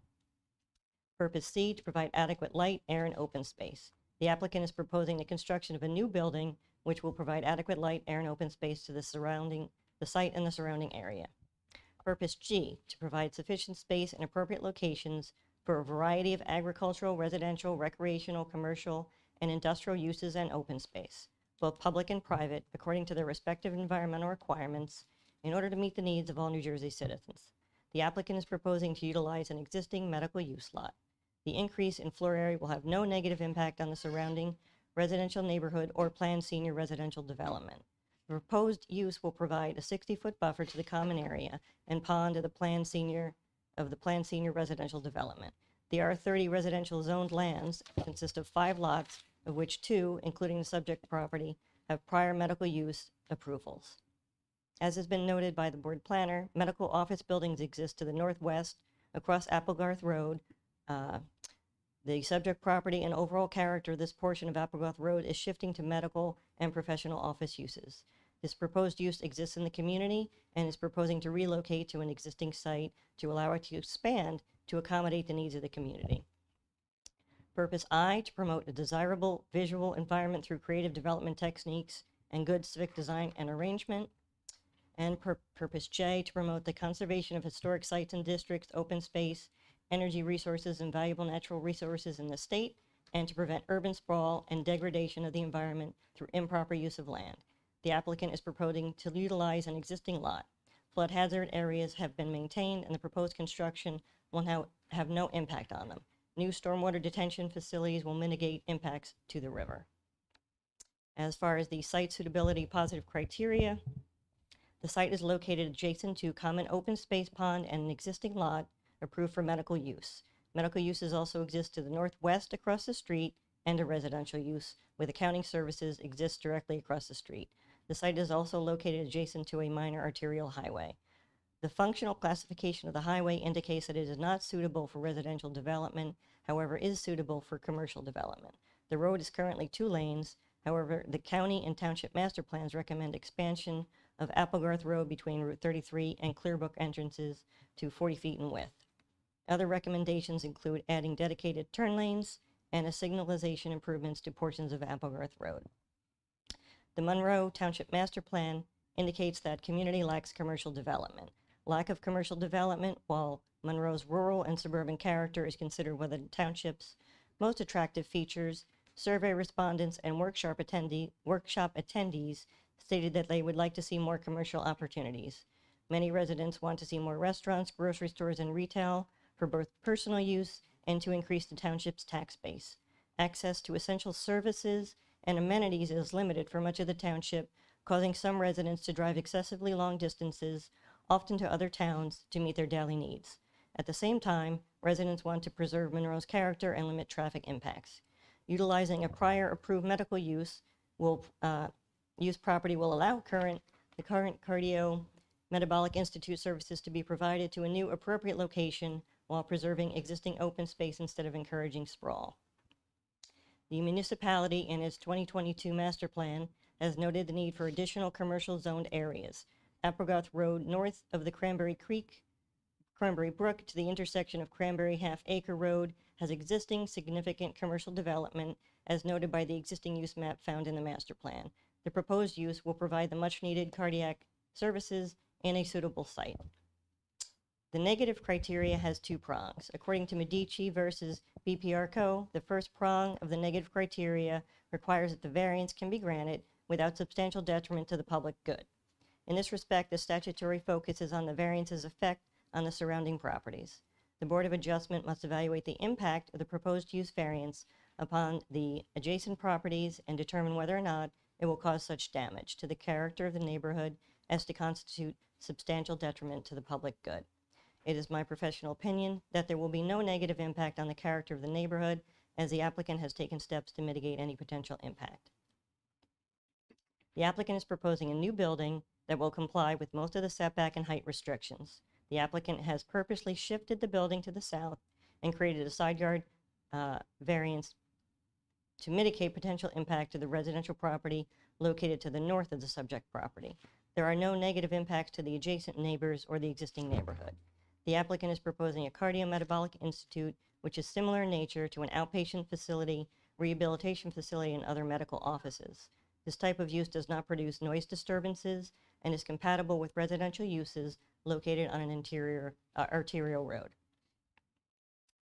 Purpose C, to provide adequate light, air, and open space. The applicant is proposing the construction of a new building which will provide adequate light, air, and open space to the site and the surrounding area. Purpose G, to provide sufficient space and appropriate locations for a variety of agricultural, residential, recreational, commercial, and industrial uses and open space, both public and private, according to their respective environmental requirements, in order to meet the needs of all New Jersey citizens. The applicant is proposing to utilize an existing medical use lot. The increase in floor area will have no negative impact on the surrounding residential neighborhood or planned senior residential development. The proposed use will provide a 60-foot buffer to the common area and pond of the planned senior residential development. The R30 residential zoned lands consist of 5 lots, of which 2, including the subject property, have prior medical use approvals. As has been noted by the board planner, medical office buildings exist to the northwest across Applegarth Road. The subject property and overall character of this portion of Applegarth Road is shifting to medical and professional office uses. This proposed use exists in the community and is proposing to relocate to an existing site to allow it to expand to accommodate the needs of the community. Purpose I, to promote a desirable visual environment through creative development techniques and good civic design and arrangement. And Purpose J, to promote the conservation of historic sites and districts, open space, energy resources, and valuable natural resources in the state, and to prevent urban sprawl and degradation of the environment through improper use of land. The applicant is proposing to utilize an existing lot. Flood hazard areas have been maintained, and the proposed construction will have no impact on them. New stormwater detention facilities will mitigate impacts to the river. As far as the site suitability positive criteria, the site is located adjacent to common open space pond and an existing lot approved for medical use. Medical uses also exist to the northwest across the street and a residential use, with accounting services exists directly across the street. The site is also located adjacent to a minor arterial highway. The functional classification of the highway indicates that it is not suitable for residential development, however, is suitable for commercial development. The road is currently 2 lanes. However, the county and township master plans recommend expansion of Applegarth Road between Route 33 and Clearbrook entrances to 40 feet in width. Other recommendations include adding dedicated turn lanes and a signalization improvements to portions of Applegarth Road. The Monroe Township Master Plan indicates that community lacks commercial development. Lack of commercial development, while Monroe's rural and suburban character is considered one of the township's most attractive features, survey respondents and workshop attendees stated that they would like to see more commercial opportunities. Many residents want to see more restaurants, grocery stores, and retail for both personal use and to increase the township's tax base. Access to essential services and amenities is limited for much of the township, causing some residents to drive excessively long distances, often to other towns, to meet their daily needs. At the same time, residents want to preserve Monroe's character and limit traffic impacts. Utilizing a prior approved medical use property will allow the current Cardio-Metabolic Institute services to be provided to a new appropriate location while preserving existing open space instead of encouraging sprawl. The municipality in its 2022 master plan has noted the need for additional commercial zoned areas. Applegarth Road north of the Cranberry Brook to the intersection of Cranberry Half Acre Road has existing significant commercial development as noted by the existing use map found in the master plan. The proposed use will provide the much-needed cardiac services in a suitable site. The negative criteria has two prongs. According to Medici versus BPR Co., the first prong of the negative criteria requires that the variance can be granted without substantial detriment to the public good. In this respect, the statutory focus is on the variance's effect on the surrounding properties. The Board of Adjustment must evaluate the impact of the proposed use variance upon the adjacent properties and determine whether or not it will cause such damage to the character of the neighborhood as to constitute substantial detriment to the public good. It is my professional opinion that there will be no negative impact on the character of the neighborhood, as the applicant has taken steps to mitigate any potential impact. The applicant is proposing a new building that will comply with most of the setback and height restrictions. The applicant has purposely shifted the building to the south and created a side yard variance to mitigate potential impact to the residential property located to the north of the subject property. There are no negative impacts to the adjacent neighbors or the existing neighborhood. The applicant is proposing a cardiometabolic institute, which is similar in nature to an outpatient facility, rehabilitation facility, and other medical offices. This type of use does not produce noise disturbances and is compatible with residential uses located on an arterial road.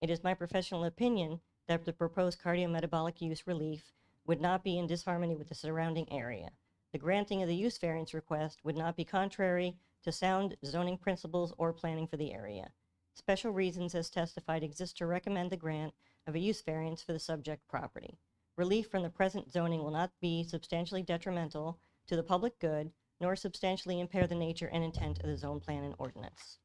It is my professional opinion that the proposed cardiometabolic use relief would not be in disharmony with the surrounding area. The granting of the use variance request would not be contrary to sound zoning principles or planning for the area. Special reasons as testified exist to recommend the grant of a use variance for the subject property. Relief from the present zoning will not be substantially detrimental to the public good, nor substantially impair the nature and intent of the zone plan and ordinance.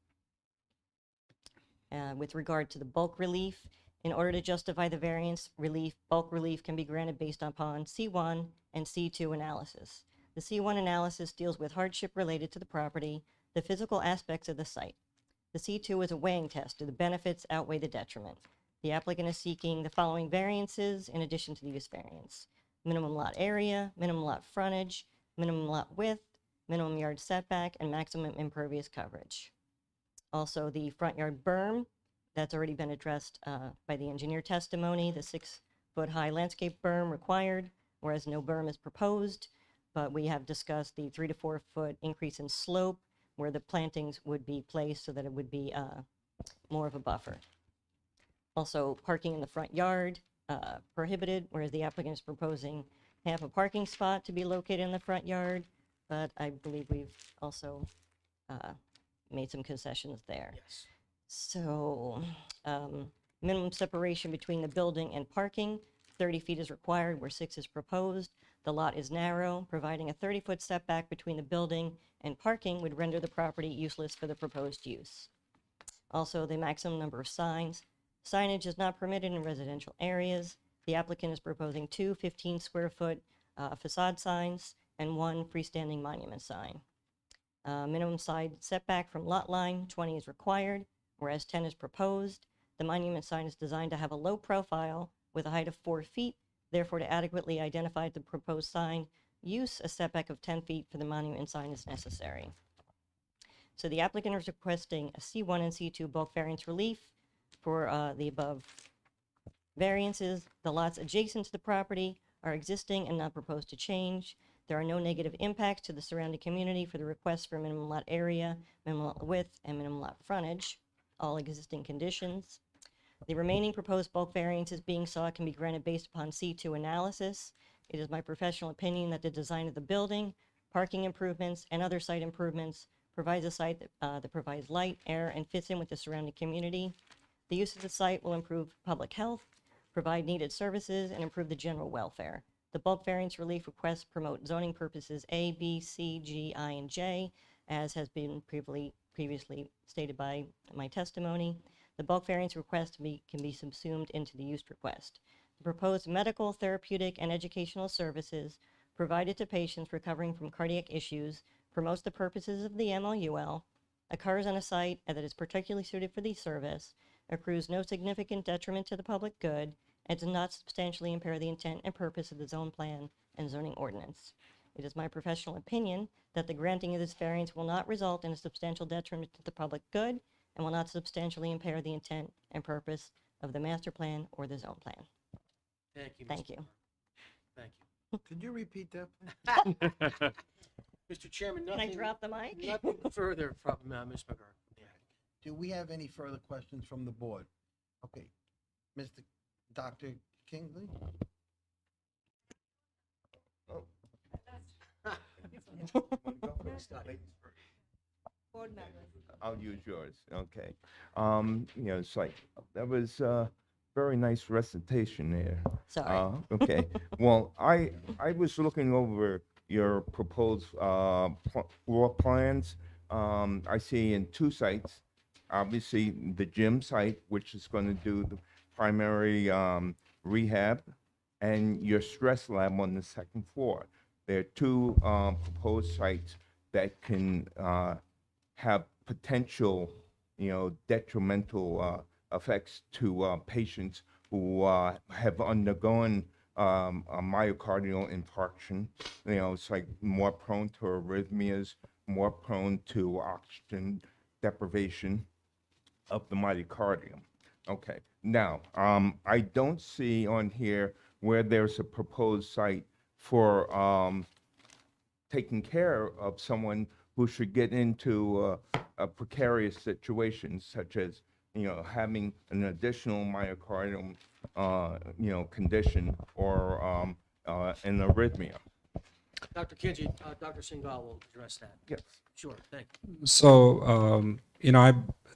With regard to the bulk relief, in order to justify the variance relief, bulk relief can be granted based upon C1 and C2 analysis. The C1 analysis deals with hardship related to the property, the physical aspects of the site. The C2 is a weighing test. Do the benefits outweigh the detriment? The applicant is seeking the following variances in addition to the use variance: minimum lot area, minimum lot frontage, minimum lot width, minimum yard setback, and maximum impervious coverage. Also, the front yard berm, that's already been addressed by the engineer testimony, the 6-foot high landscape berm required, whereas no berm is proposed. But we have discussed the 3 to 4 foot increase in slope where the plantings would be placed so that it would be more of a buffer. Also, parking in the front yard prohibited, whereas the applicant is proposing half a parking spot to be located in the front yard, but I believe we've also made some concessions there. Yes. So, minimum separation between the building and parking, 30 feet is required where 6 is proposed. The lot is narrow, providing a 30-foot setback between the building and parking would render the property useless for the proposed use. Also, the maximum number of signs. Signage is not permitted in residential areas. The applicant is proposing 2 15-square-foot facade signs and 1 freestanding monument sign. Minimum side setback from lot line, 20 is required, whereas 10 is proposed. The monument sign is designed to have a low profile with a height of 4 feet. Therefore, to adequately identify the proposed sign use, a setback of 10 feet for the monument sign is necessary. So the applicant is requesting a C1 and C2 bulk variance relief for the above variances. The lots adjacent to the property are existing and not proposed to change. There are no negative impacts to the surrounding community for the request for minimum lot area, minimum lot width, and minimum lot frontage, all existing conditions. The remaining proposed bulk variances being sought can be granted based upon C2 analysis. It is my professional opinion that the design of the building, parking improvements, and other site improvements provides a site that provides light, air, and fits in with the surrounding community. The use of the site will improve public health, provide needed services, and improve the general welfare. The bulk variance relief requests promote zoning purposes A, B, C, G, I, and J, as has been previously stated by my testimony. The bulk variance request can be subsumed into the use request. The proposed medical, therapeutic, and educational services provided to patients recovering from cardiac issues promotes the purposes of the MLUL, occurs on a site that is particularly suited for the service, accrues no significant detriment to the public good, and does not substantially impair the intent and purpose of the zone plan and zoning ordinance. It is my professional opinion that the granting of this variance will not result in a substantial detriment to the public good and will not substantially impair the intent and purpose of the master plan or the zone plan. Thank you. Thank Mr. you. Mark. Thank you. Could you repeat that? Mr. Chairman, Can I nothing, drop the mic? nothing further from Ms. McGurk. Do we have any further questions from the board? Okay, Mr. Dr. Kingsley? Board members. I'll use yours, okay. It's like, that was very nice recitation there. Sorry. Okay, well, I was looking over your proposed floor plans. I see in two sites, obviously the gym site, which is going to do the primary rehab, and your stress lab on the second floor. There are two proposed sites that can have potential, detrimental effects to patients who have undergone a myocardial infarction. It's like more prone to arrhythmias, more prone to oxygen deprivation of the myocardium. Okay, now, I don't see on here where there's a proposed site for taking care of someone who should get into a precarious situation, such as, having an additional myocardial, condition or an arrhythmia. Dr. Kinsey, Dr. Singhal will address that. Yes. Sure, thank you. So,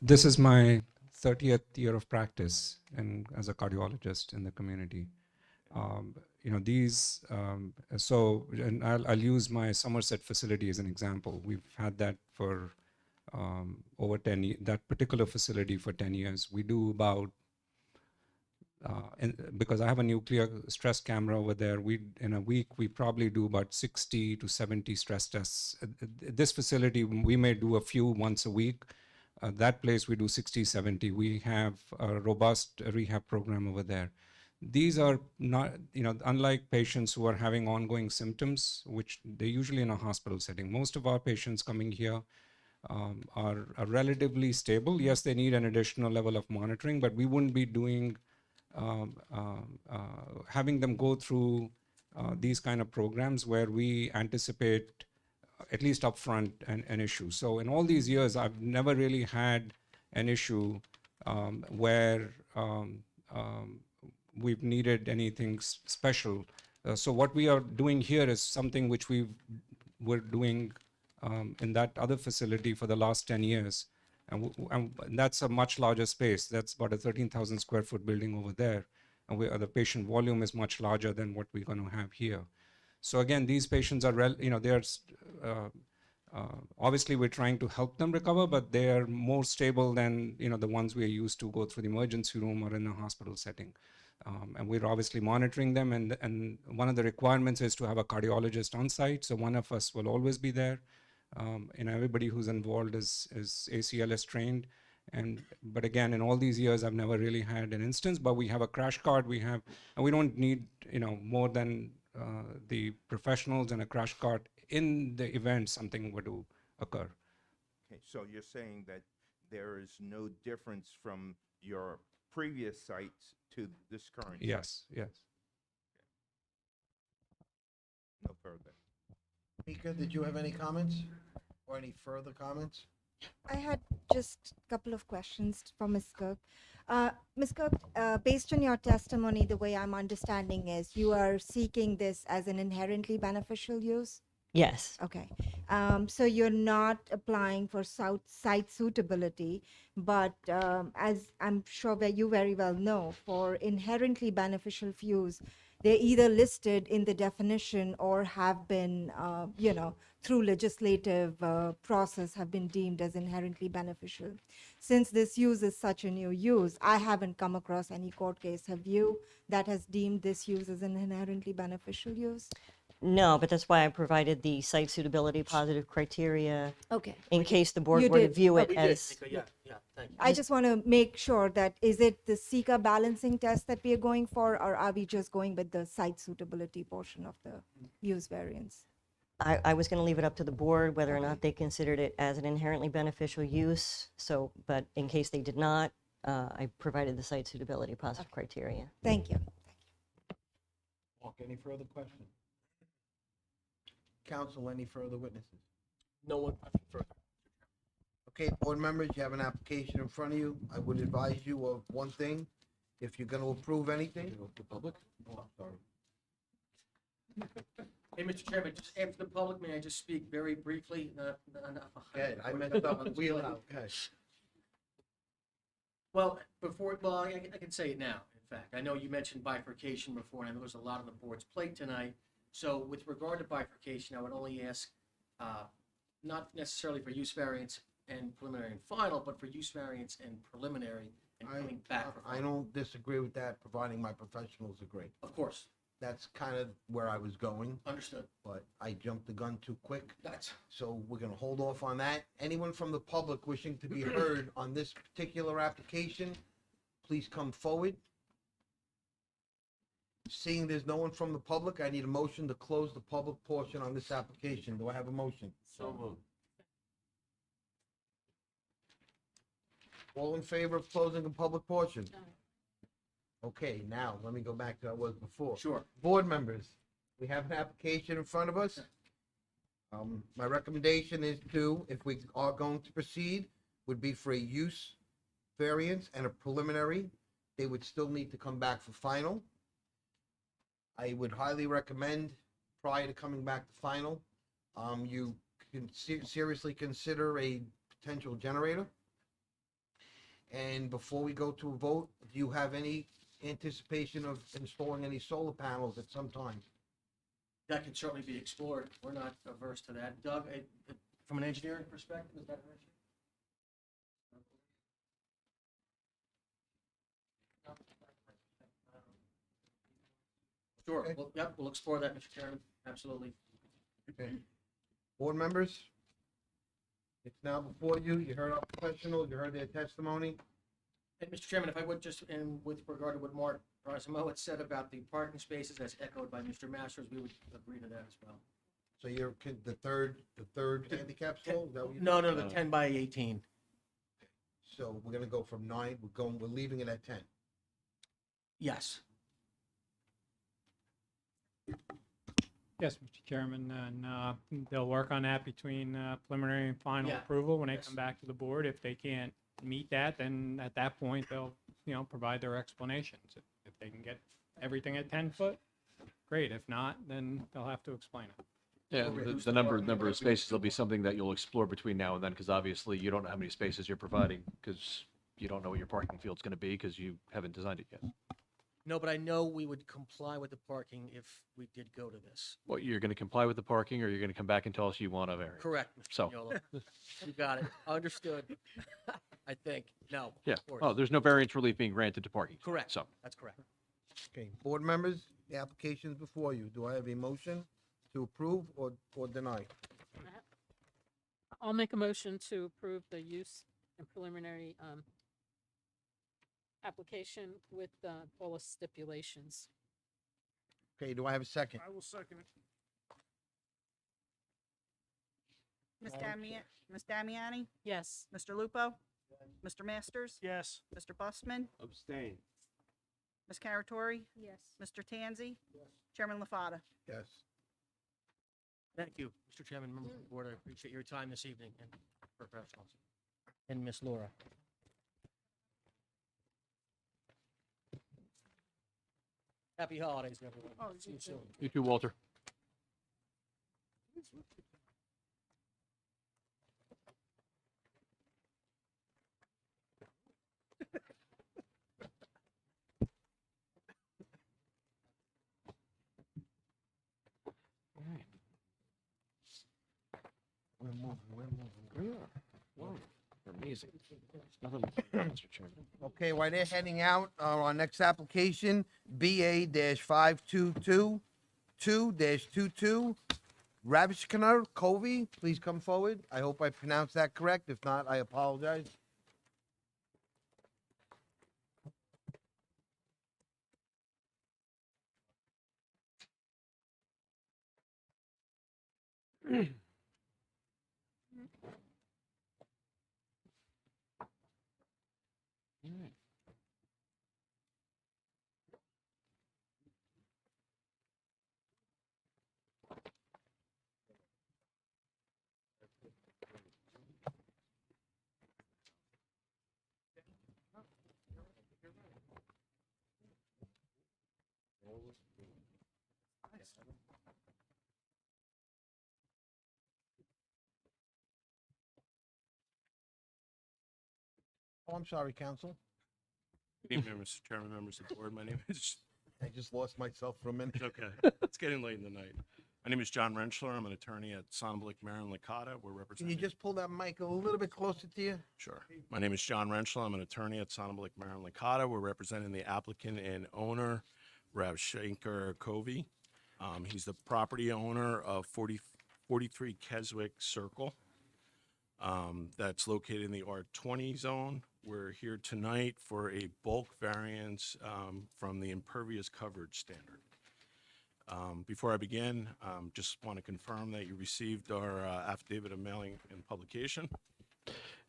this is my 30th year of practice and as a cardiologist in the community. And I'll use my Somerset facility as an example. We've had that for over 10 years, that particular facility for 10 years. We do about, because I have a nuclear stress camera over there, in a week, we probably do about 60 to 70 stress tests. At this facility, we may do a few once a week. That place, we do 60, 70. We have a robust rehab program over there. These are not, unlike patients who are having ongoing symptoms, which they're usually in a hospital setting. Most of our patients coming here are relatively stable. Yes, they need an additional level of monitoring, but we wouldn't be doing, having them go through these kind of programs where we anticipate, at least upfront, an issue. So in all these years, I've never really had an issue where we've needed anything special. So what we are doing here is something which we're doing in that other facility for the last 10 years. And that's a much larger space. That's about a 13,000 square foot building over there. And the patient volume is much larger than what we're going to have here. So again, these patients are, obviously we're trying to help them recover, but they are more stable than, the ones we are used to go through the emergency room or in a hospital setting. And we're obviously monitoring them. And one of the requirements is to have a cardiologist on site. So one of us will always be there. Everybody who's involved is ACLS trained. But again, in all these years, I've never really had an instance, but we have a crash cart. And we don't need, more than the professionals and a crash cart in the event something were to occur. Okay, so you're saying that there is no difference from your previous sites to this current site? Yes, yes. No further. Mika, did you have any comments or any further comments? I had just a couple of questions for Ms. Cook. Ms. Cook, based on your testimony, the way I'm understanding is you are seeking this as an inherently beneficial use? Yes. Okay. So you're not applying for site suitability, but as I'm sure that you very well know, for inherently beneficial use, they're either listed in the definition or have been, through legislative process have been deemed as inherently beneficial. Since this use is such a new use, I haven't come across any court case, have you, that has deemed this use as an inherently beneficial use? No, but that's why I provided the site suitability positive criteria Okay. in case the board You were to did. view Oh, it We did, as. Nika, yeah, yeah, thank you. I just want to make sure that, is it the Sika balancing test that we are going for, or are we just going with the site suitability portion of the use variance? I was going to leave it up to the board whether or not they considered it as an inherently beneficial use. So, but in case they did not, I provided the site suitability positive criteria. Thank you. Mark, any further questions? Council, any further witnesses? No one further. Okay, board members, you have an application in front of you. I would advise you of one thing. If you're gonna approve anything. The public? Oh, I'm sorry. Hey, Mr. Chairman, just after the public, may I just speak very briefly? Okay, I messed up with wheel out. Okay. Well, I can say it now, in fact. I know you mentioned bifurcation before, and I know there's a lot on the board's plate tonight. So with regard to bifurcation, I would only ask, not necessarily for use variance and preliminary and final, but for use variance and preliminary and coming back for I final. don't disagree with that, providing my professionals agree. Of course, That's kind of where I was going, understood. but I jumped the gun too quick. That's, So we're gonna hold off on that. Anyone from the public wishing to be heard on this particular application, please come forward. Seeing there's no one from the public, I need a motion to close the public portion on this application. Do I have a motion? So moved. All in favor of closing the public portion? Okay, now, let me go back to what I was before. sure. Board members, we have an application in front of us. My recommendation is to, if we are going to proceed, would be for a use variance and a preliminary. They would still need to come back for final. I would highly recommend, prior to coming back to final, you can seriously consider a potential generator. And before we go to a vote, do you have any anticipation of installing any solar panels at some time? That can certainly be explored. We're not averse to that. Doug, from an engineering perspective, is that an issue? Sure, Okay. well, yep, we'll explore that, Mr. Chairman, absolutely. Okay. Board members, it's now before you. You heard our professionals, you heard their testimony. And Mr. Chairman, if I would just, and with regard to what Mark Rosamo had said about the parking spaces as echoed by Mr. Masters, we would agree to that as well. So you're the third handicap stall? Is that what you? No, the 10 by 18. So we're gonna go from 9, we're leaving it at 10. Yes. Yes, Mr. Chairman, and they'll work on that between preliminary and final Yeah, approval when they yes. come back to the board. If they can't meet that, then at that point, they'll, provide their explanations. If they can get everything at 10 foot, great. If not, then they'll have to explain it. Yeah, We'll reduce the the number parking. of spaces will be something that you'll explore between now and then, because obviously you don't know how many spaces you're providing, because you don't know what your parking field's going to be, because you haven't designed it yet. No, but I know we would comply with the parking if we did go to this. What, you're going to comply with the parking, or you're going to come back and tell us you want a variance? Correct, Mr. So- Mignolo. You got it. Understood. I think. No. Yeah. of course. Oh, there's no variance relief being granted to parking. Correct. So, That's correct. Okay, board members, the application's before you. Do I have a motion to approve or deny? I'll make a motion to approve the use and preliminary application with all the stipulations. Okay, do I have a second? I will second it. Ms. Damiani? Yes. Mr. Lupo? Mr. Masters? Yes. Mr. Busman? Abstain. Ms. Caratori? Yes. Mr. Tanzi? Chairman LaFata? Yes. Thank you, Mr. Chairman, members of the board. I appreciate your time this evening and professionals. And Miss Laura. Happy holidays, everyone. Oh, See you soon. you too, Walter. We are. Wow, you're amazing. Nothing, Mr. Chairman. Okay, while they're heading out, our next application, BA-522-2 22-22. Ravishkanar Covey, please come forward. I hope I pronounced that correct. If not, I apologize. Oh, I'm sorry, counsel. Good evening, Mr. Chairman, members of the board. My name is, I just lost myself for a minute. it's okay. It's getting late in the night. My name is John Rentschler. I'm an attorney at Sonnenblick, Marin, Licata. We're Can representing. you just pull that mic a little bit closer to you? Sure. My name is John Rentschler. I'm an attorney at Sonnenblick, Marin, Licata. We're representing the applicant and owner, Rav Shankar Covey. He's the property owner of 43 Keswick Circle. That's located in the R20 zone. We're here tonight for a bulk variance from the impervious coverage standard. Before I begin, just want to confirm that you received our affidavit of mailing and publication.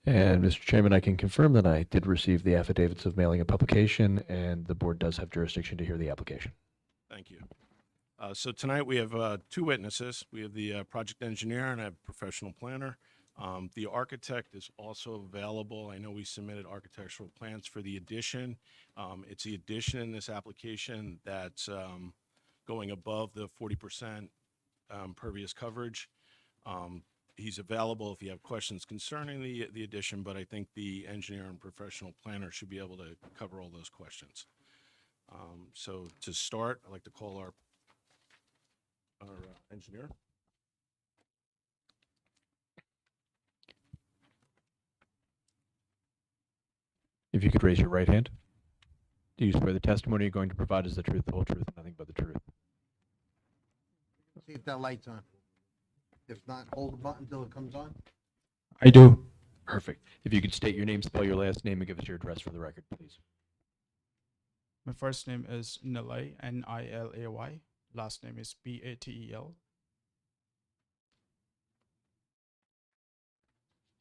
And Mr. Chairman, I can confirm that I did receive the affidavits of mailing and publication, and the board does have jurisdiction to hear the application. Thank you. So tonight we have two witnesses. We have the project engineer and a professional planner. The architect is also available. I know we submitted architectural plans for the addition. It's the addition in this application that's going above the 40% pervious coverage. He's available if you have questions concerning the addition, but I think the engineer and professional planner should be able to cover all those questions. So to start, I'd like to call our engineer. If you could raise your right hand. Do you swear the testimony you're going to provide is the truth, the whole truth, and nothing but the truth? See if that light's on. If not, hold the button until it comes on. I do. Perfect. If you could state your name, spell your last name, and give us your address for the record, please. My first name is Nilay, Nilay. Last name is Patel.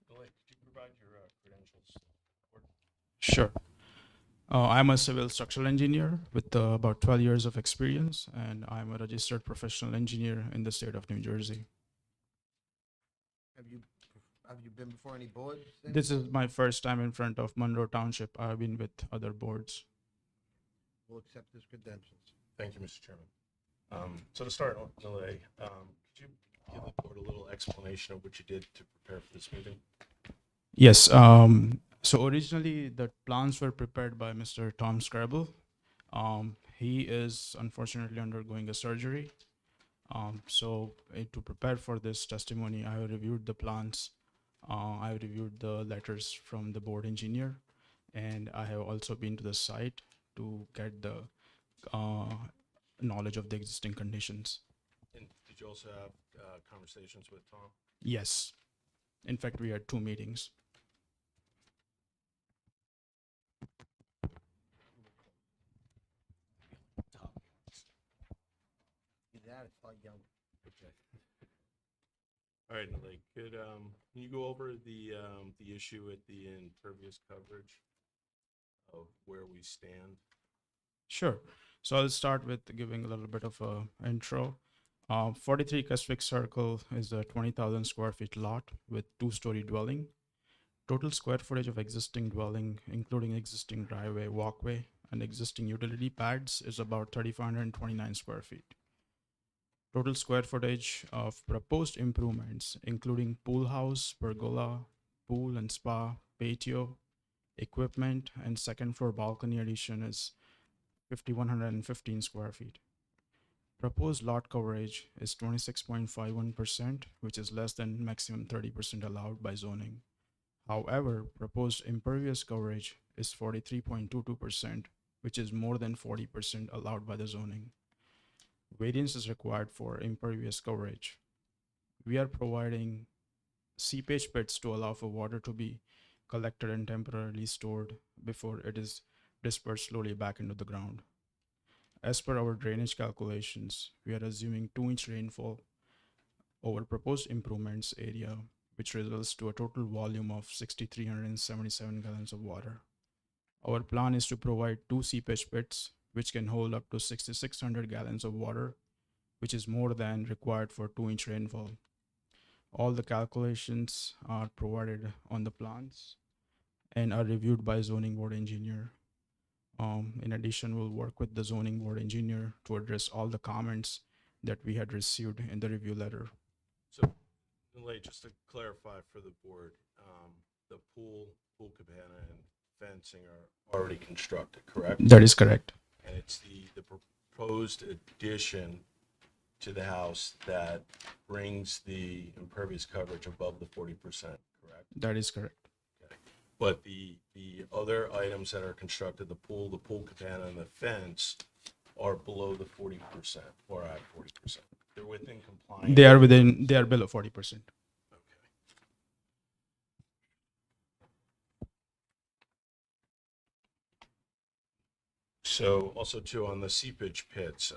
Could you provide your credentials? Sure. I'm a civil structural engineer with about 12 years of experience, and I'm a registered professional engineer in the state of New Jersey. Have you been before any boards? This is my first time in front of Monroe Township. I've been with other boards. We'll accept his credentials. Thank you, Mr. Chairman. So to start, Nilay, could you give the board a little explanation of what you did to prepare for this meeting? Yes. So originally the plans were prepared by Mr. Tom Scrabble. He is unfortunately undergoing a surgery. So to prepare for this testimony, I reviewed the plans. I reviewed the letters from the board engineer, and I have also been to the site to get the knowledge of the existing conditions. And did you also have conversations with Tom? Yes. In fact, we had 2 meetings. Okay. All right, Nilay, can you go over the issue at the impervious coverage of where we stand? Sure. So I'll start with giving a little bit of a intro. 43 Keswick Circle is a 20,000 square feet lot with 2-story dwelling. Total square footage of existing dwelling, including existing driveway, walkway, and existing utility pads, is about 3,529 square feet. Total square footage of proposed improvements, including pool house, pergola, pool and spa, patio, equipment, and second floor balcony addition, is 5,115 square feet. Proposed lot coverage is 26.51%, which is less than maximum 30% allowed by zoning. However, proposed impervious coverage is 43.22%, which is more than 40% allowed by the zoning. variance is required for impervious coverage. We are providing seepage pits to allow for water to be collected and temporarily stored before it is dispersed slowly back into the ground. As per our drainage calculations, we are assuming 2-inch rainfall over proposed improvements area, which results to a total volume of 6,377 gallons of water. Our plan is to provide 2 seepage pits, which can hold up to 6,600 gallons of water, which is more than required for 2-inch rainfall. All the calculations are provided on the plans and are reviewed by zoning board engineer. In addition, we'll work with the zoning board engineer to address all the comments that we had received in the review letter. So, Nilay, just to clarify for the board, the pool cabana and fencing are already constructed, correct? That is correct. And it's the proposed addition to the house that brings the impervious coverage above the 40%, correct? That is correct. Okay. But the other items that are constructed, the pool cabana, and the fence are below the 40% or at 40%. They're within compliance. They are below 40%. So also too, on the seepage pits,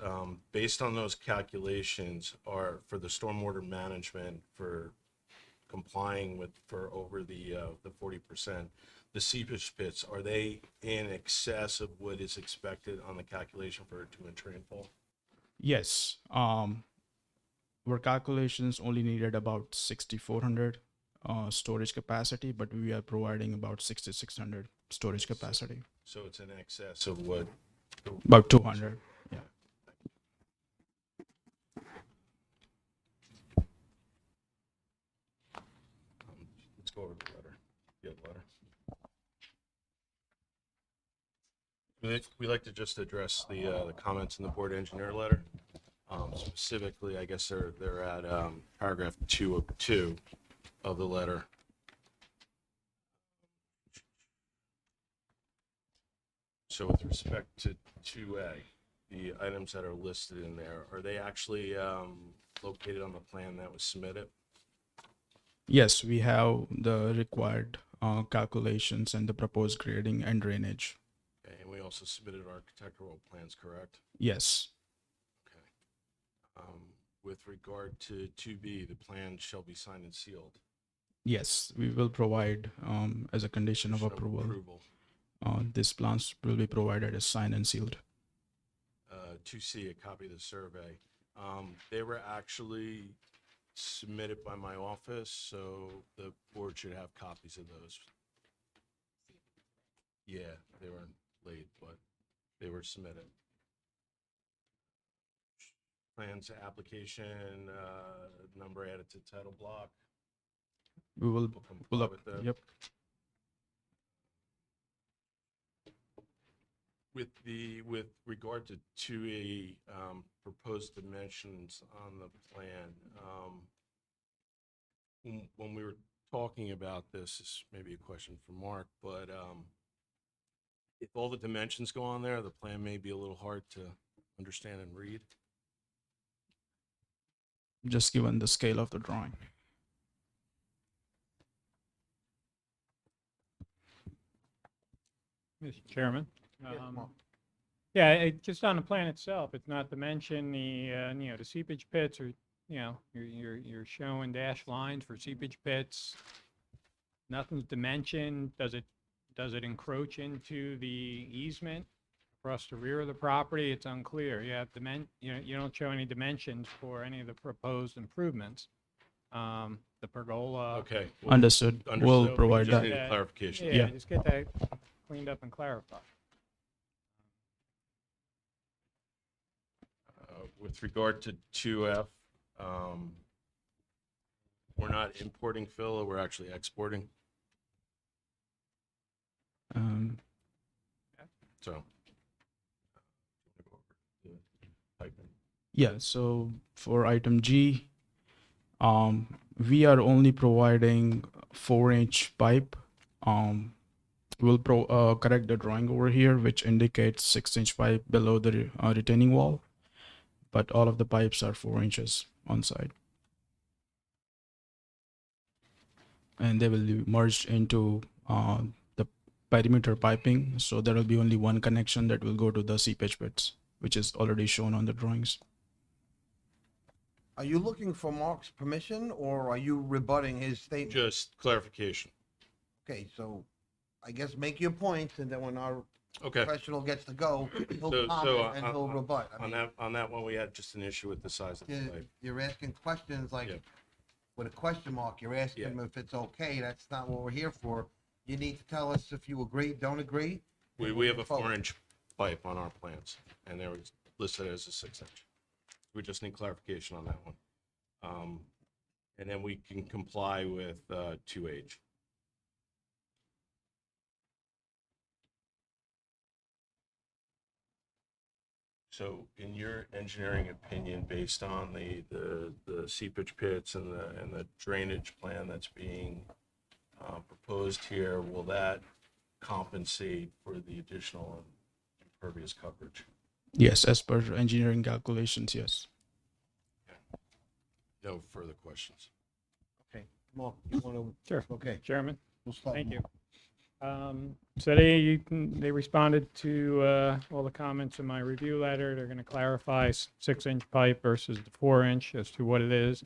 based on those calculations are for the stormwater management for complying with, for over the 40%, the seepage pits, are they in excess of what is expected on the calculation for a 2-inch rainfall? Yes. Our calculations only needed about 6,400 storage capacity, but we are providing about 6,600 storage capacity. So it's in excess of what? About 200. Yeah. Let's go over the letter. Get the letter. We like to just address the comments in the board engineer letter. Specifically, I guess they're at paragraph 2 of the letter. So with respect to 2A, the items that are listed in there, are they actually located on the plan that was submitted? Yes, we have the required calculations and the proposed grading and drainage. Okay, and we also submitted architectural plans, correct? Yes. With regard to 2B, the plan shall be signed and sealed. Yes, we will provide as a condition of approval. These plans will be provided as signed and sealed. 2C, a copy of the survey. They were actually submitted by my office, so the board should have copies of those. Yeah, they weren't late, but they were submitted. Plans, application, number added to title block. We will comply pull up. with that. Yep. With regard to 2A, proposed dimensions on the plan, when we were talking about this may be a question for Mark, but if all the dimensions go on there, the plan may be a little hard to understand and read. Just given the scale of the drawing. Mr. Chairman. Yes, Mark. Yeah, just on the plan itself, it's not to mention the, the seepage pits or, you're showing dashed lines for seepage pits. Nothing's dimensioned. Does it encroach into the easement across the rear of the property? It's unclear. You have you don't show any dimensions for any of the proposed improvements. The pergola. Okay. Understood. We'll provide Just that. need clarification. Yeah, just get that cleaned up and clarified. With regard to 2F, we're not importing fill, we're actually exporting. So. Yeah, so for item G, we are only providing 4-inch pipe. We'll correct the drawing over here, which indicates 6-inch pipe below the retaining wall. but all of the pipes are 4 inches on side. And they will be merged into the perimeter piping. So there will be only one connection that will go to the seepage pits, which is already shown on the drawings. Are you looking for Mark's permission, or are you rebutting his statement? Just clarification. Okay, so I guess make your points, and then when our Okay. professional gets to go, he'll So, comment and he'll rebut. I on mean, that one, we had just an issue with the size of the you're- pipe. you're asking questions like, Yeah. with a question mark, you're asking Yeah. him if it's okay. That's not what we're here for. You need to tell us if you agree, don't agree. and We we'll have a move forward. 4-inch pipe on our plans, and they were listed as a 6-inch. We just need clarification on that one. And then we can comply with 2H. So in your engineering opinion, based on the seepage pits and the drainage plan that's being proposed here, will that compensate for the additional impervious coverage? Yes, as per engineering calculations, yes. No further questions. Okay, Mark, you want to? Sure. Okay, Chairman, we'll start. thank with you. So they responded to all the comments in my review letter. They're going to clarify 6-inch pipe versus the 4-inch as to what it is.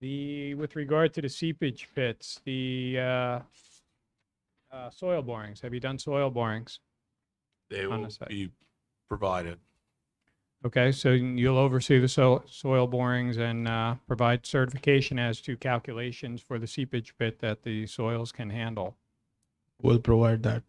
With regard to the seepage pits, the soil borings, have you done soil borings? They On the will site. be provided. Okay, so you'll oversee the soil borings and provide certification as to calculations for the seepage pit that the soils can handle. We'll provide that.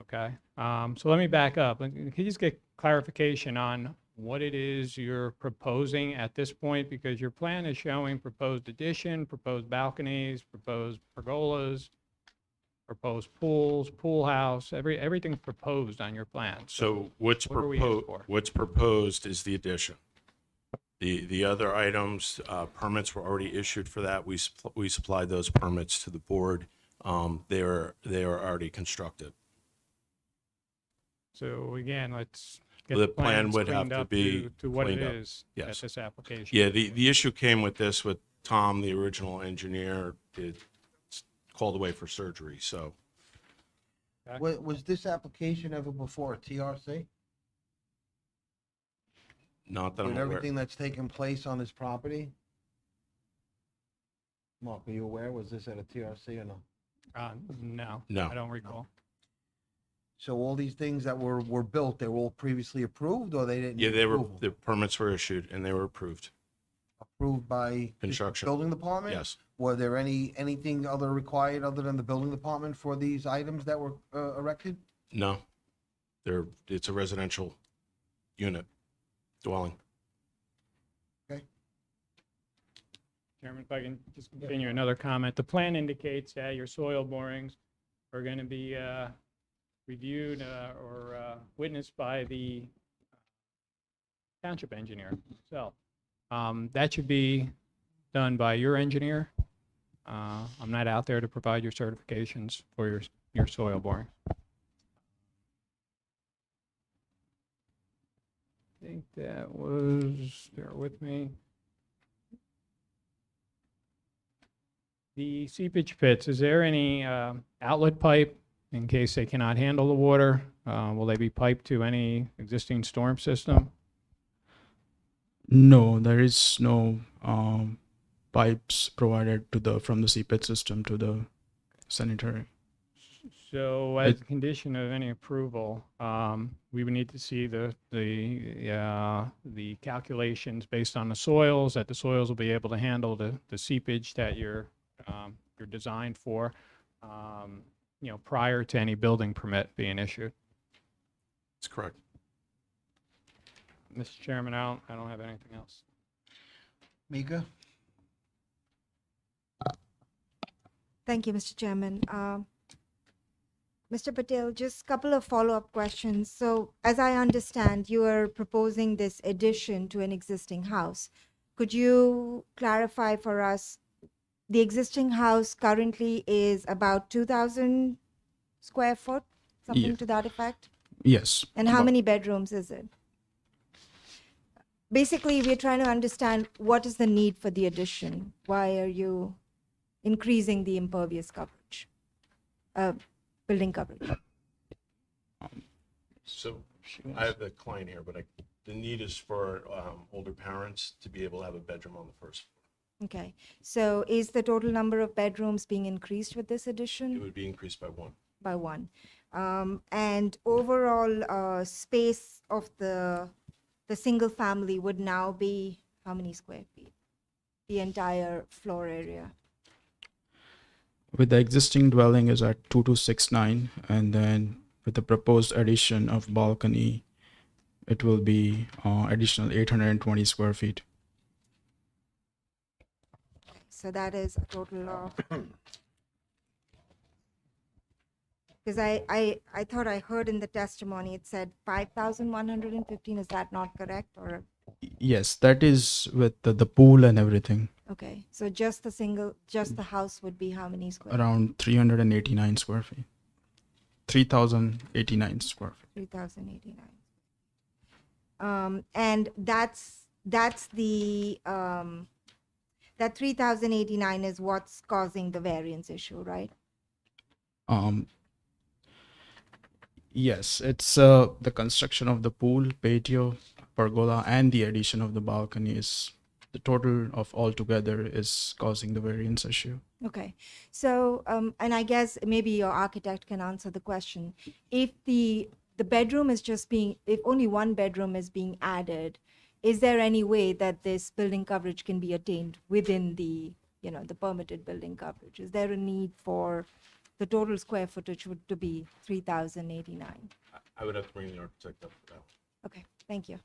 Okay, so let me back up. Can you just get clarification on what it is you're proposing at this point? Because your plan is showing proposed addition, proposed balconies, proposed pergolas, proposed pools, pool house, everything's proposed on your plan. So what's what are we in for? proposed is the addition. The other items, permits were already issued for that. We supplied those permits to the board. They are already constructed. So again, let's get The the plan plans would have cleaned to up be to what it cleaned up. is Yes. at this application. Yeah, the issue came with this with Tom, the original engineer, called away for surgery, so. Okay. Was this application ever before a TRC? Not that I'm With aware. everything that's taken place on this property? Mark, are you aware? Was this at a TRC or no? No. No. I don't recall. So all these things that were built, they were all previously approved, or they didn't? Yeah, need approval? the permits were issued and they were approved. Approved by? the Construction. Building department? Yes. Were there anything other required other than the building department for these items that were erected? No, it's a residential unit dwelling. Chairman, if I can just continue another comment. The plan indicates that your soil borings are going to be reviewed or witnessed by the township engineer himself. That should be done by your engineer. I'm not out there to provide your certifications for your soil boring. I think that was, bear with me. The seepage pits, is there any outlet pipe in case they cannot handle the water? Will they be piped to any existing storm system? No, there is no pipes provided from the seepage system to the sanitary. So as a condition of any approval, we would need to see the calculations based on the soils, that the soils will be able to handle the seepage that you're designed for, prior to any building permit being issued. That's correct. Mr. Chairman, I don't have anything else. Mika? Thank you, Mr. Chairman. Mr. Patel, just a couple of follow-up questions. So as I understand, you are proposing this addition to an existing house. Could you clarify for us, the existing house currently is about 2,000 square foot, something Yeah. to that effect? Yes. And how about- many bedrooms is it? basically, we're trying to understand what is the need for the addition? Why are you increasing the impervious coverage, building coverage? So I have the client here, but the need is for older parents to be able to have a bedroom on the first floor. Okay, so is the total number of bedrooms being increased with this It addition? would be increased by one. By one. And overall space of the single family would now be how many square feet? The entire floor area. With the existing dwelling is at 2269, and then with the proposed addition of balcony, it will be additional 820 square feet. So that is a total of, because I thought I heard in the testimony it said 5,115. Is that not correct? Or Yes, that is with the pool and everything, okay, so just the house would be how many square? around 389 square feet. 3,089 square feet. 3,089. And that's the that 3,089 is what's causing the variance issue, right? Yes, it's the construction of the pool, patio, pergola, and the addition of the balcony is the total of all together is causing the variance issue. Okay, so and I guess maybe your architect can answer the question. If the bedroom is just being, if only one bedroom is being added, is there any way that this building coverage can be attained within the, the permitted building coverage? Is there a need for the total square footage to be 3,089? I would have to bring the architect up for that. Okay, thank you.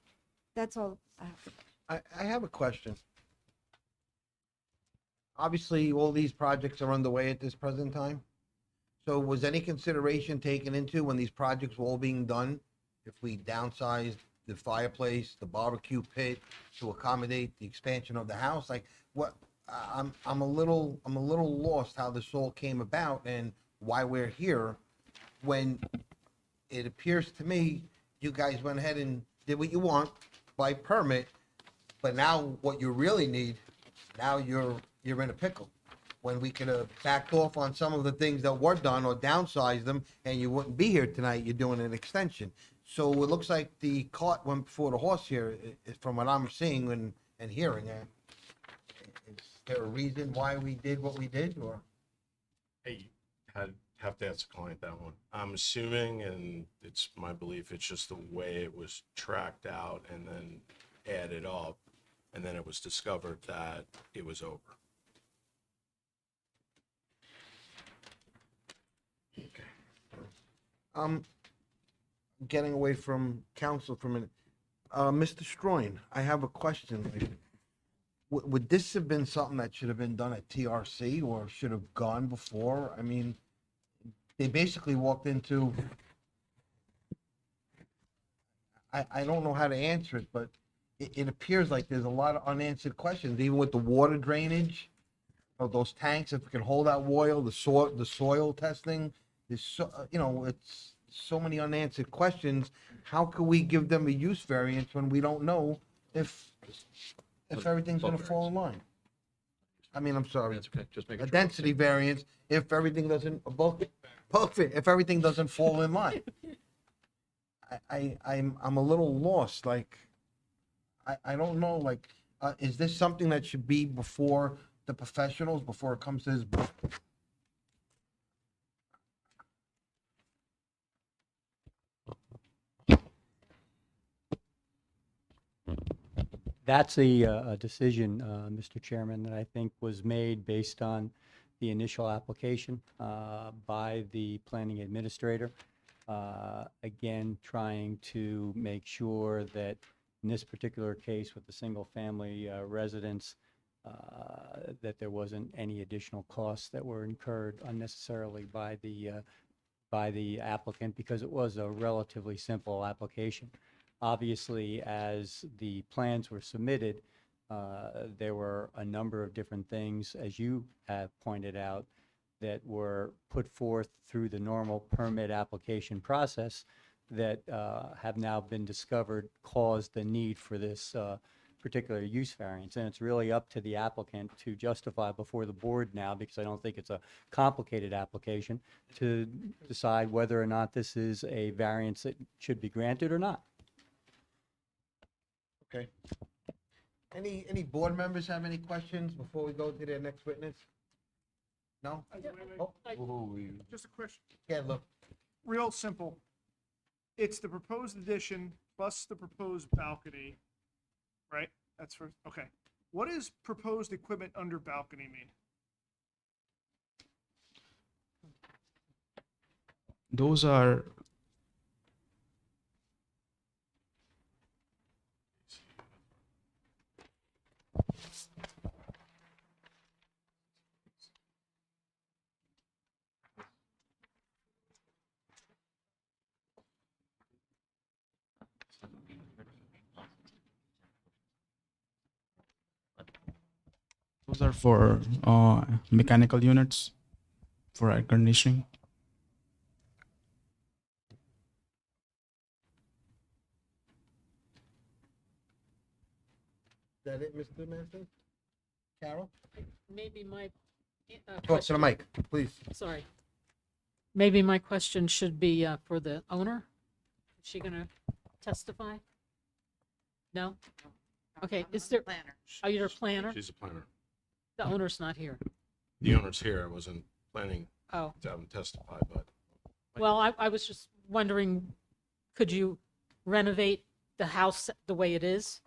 That's all I have. I have a question. Obviously, all these projects are underway at this present time. So was any consideration taken into when these projects were all being done? If we downsized the fireplace, the barbecue pit to accommodate the expansion of the house, like what? I'm a little lost how this all came about and why we're here when it appears to me you guys went ahead and did what you want by permit, but now what you really need, now you're in a pickle. When we could have backed off on some of the things that were done or downsized them and you wouldn't be here tonight, you're doing an extension. So it looks like the cart went before the horse here, from what I'm seeing and hearing. Is there a reason why we did what we did, or? Hey, have to ask the client that one. I'm assuming, and it's my belief, it's just the way it was tracked out and then added up, and then it was discovered that it was over. Getting away from council for a minute. Mr. Stroin, I have a question. Would this have been something that should have been done at TRC or should have gone before? I mean, they basically walked into, I don't know how to answer it, but it appears like there's a lot of unanswered questions, even with the water drainage of those tanks, if it can hold that oil, the soil testing. There's it's so many unanswered questions. How could we give them a use variance when we don't know if everything's gonna fall in line? I mean, I'm sorry. That's okay. Just make A sure. density variance if everything doesn't, if everything doesn't fall in line. I'm a little lost, like, I don't know, like, is this something that should be before the professionals, before it comes to this board? That's a decision, Mr. Chairman, that I think was made based on the initial application by the planning administrator. Again, trying to make sure that in this particular case with the single-family residence, that there wasn't any additional costs that were incurred unnecessarily by the applicant, because it was a relatively simple application. Obviously, as the plans were submitted, there were a number of different things, as you have pointed out, that were put forth through the normal permit application process that have now been discovered caused the need for this particular use variance. And it's really up to the applicant to justify before the board now, because I don't think it's a complicated application, to decide whether or not this is a variance that should be granted or not. Okay. Any board members have any questions before we go to their next witness? No? Oh, Just a question, yeah, look, real simple. It's the proposed addition plus the proposed balcony, right? That's for, okay. What does proposed equipment under balcony mean? Those are for mechanical units for air conditioning. is that it, Mr. Manston? Carol? Maybe my. Talk to the question- mic, please. Sorry. Maybe my question should be for the owner. Is she going to testify? No? Okay, is there, are you a planner? She's a planner. The owner's not here. The owner's here. I wasn't planning Oh, to have him testify, but well, I was just wondering, could you renovate the house the way it is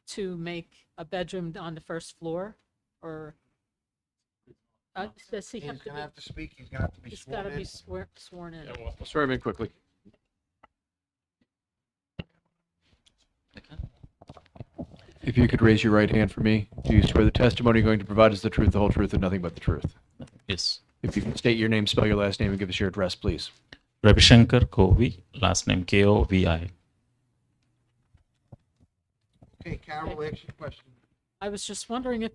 to make a bedroom on the first floor? Or does he He's have to gonna be? have to speak, he's gonna have to be He's sworn got to be in. sworn in. We'll swear him in quickly. If you could raise your right hand for me, do you swear the testimony you're going to provide is the truth, the whole truth, and nothing but the truth? Yes. If you can state your name, spell your last name, and give us your address, please. Ravi Shankar Kovi, last name Kovi. Okay, Carol, ask your question. I was just wondering if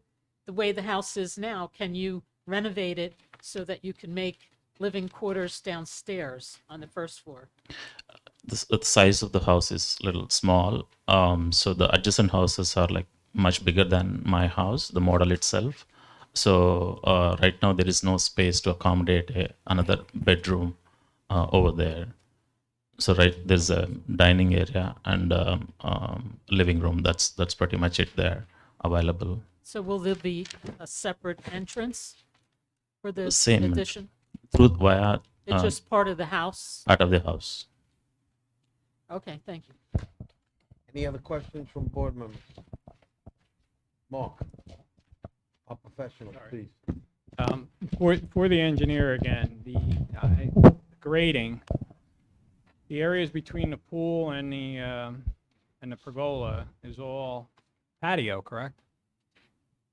the way the house is now, can you renovate it so that you can make living quarters downstairs on the first floor? The size of the house is little small. So the adjacent houses are like much bigger than my house, the model itself. So right now there is no space to accommodate another bedroom over there. So there's a dining area and living room. That's pretty much it there available. So will there be a separate entrance for the Same addition? through via It's just part of the house? part of the house. Okay, thank you. Any other questions from board members? Mark, our professional, please. For the engineer again, the grading, the areas between the pool and the pergola is all patio, correct?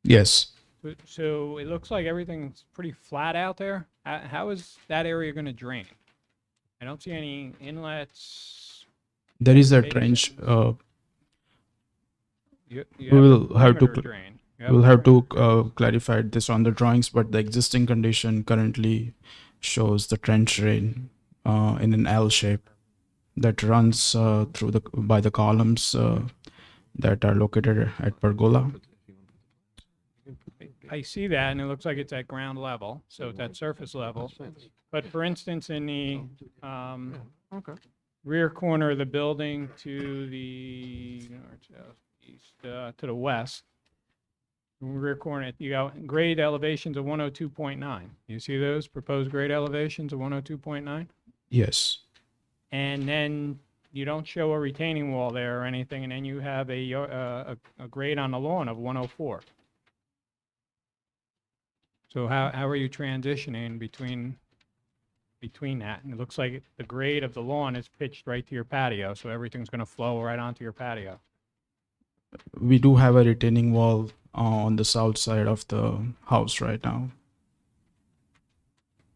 Yes. So it looks like everything's pretty flat out there. How is that area going to drain? I don't see any inlets. There is a Maybe trench. You We have a will have to perimeter drain. You we'll a have to perimeter- clarify this on the drawings, but the existing condition currently shows the trench drain in an L shape that runs through by the columns that are located at pergola. I see that, and it looks like it's at ground level, so it's at surface level. But for instance, in the rear corner of the building to the north, south, east, to the west, rear corner, you got grade elevations of 102.9. You see those proposed grade elevations of 102.9? Yes. And then you don't show a retaining wall there or anything, and then you have a grade on the lawn of 104. So how are you transitioning between that? And it looks like the grade of the lawn is pitched right to your patio, so everything's going to flow right onto your patio. We do have a retaining wall on the south side of the house right now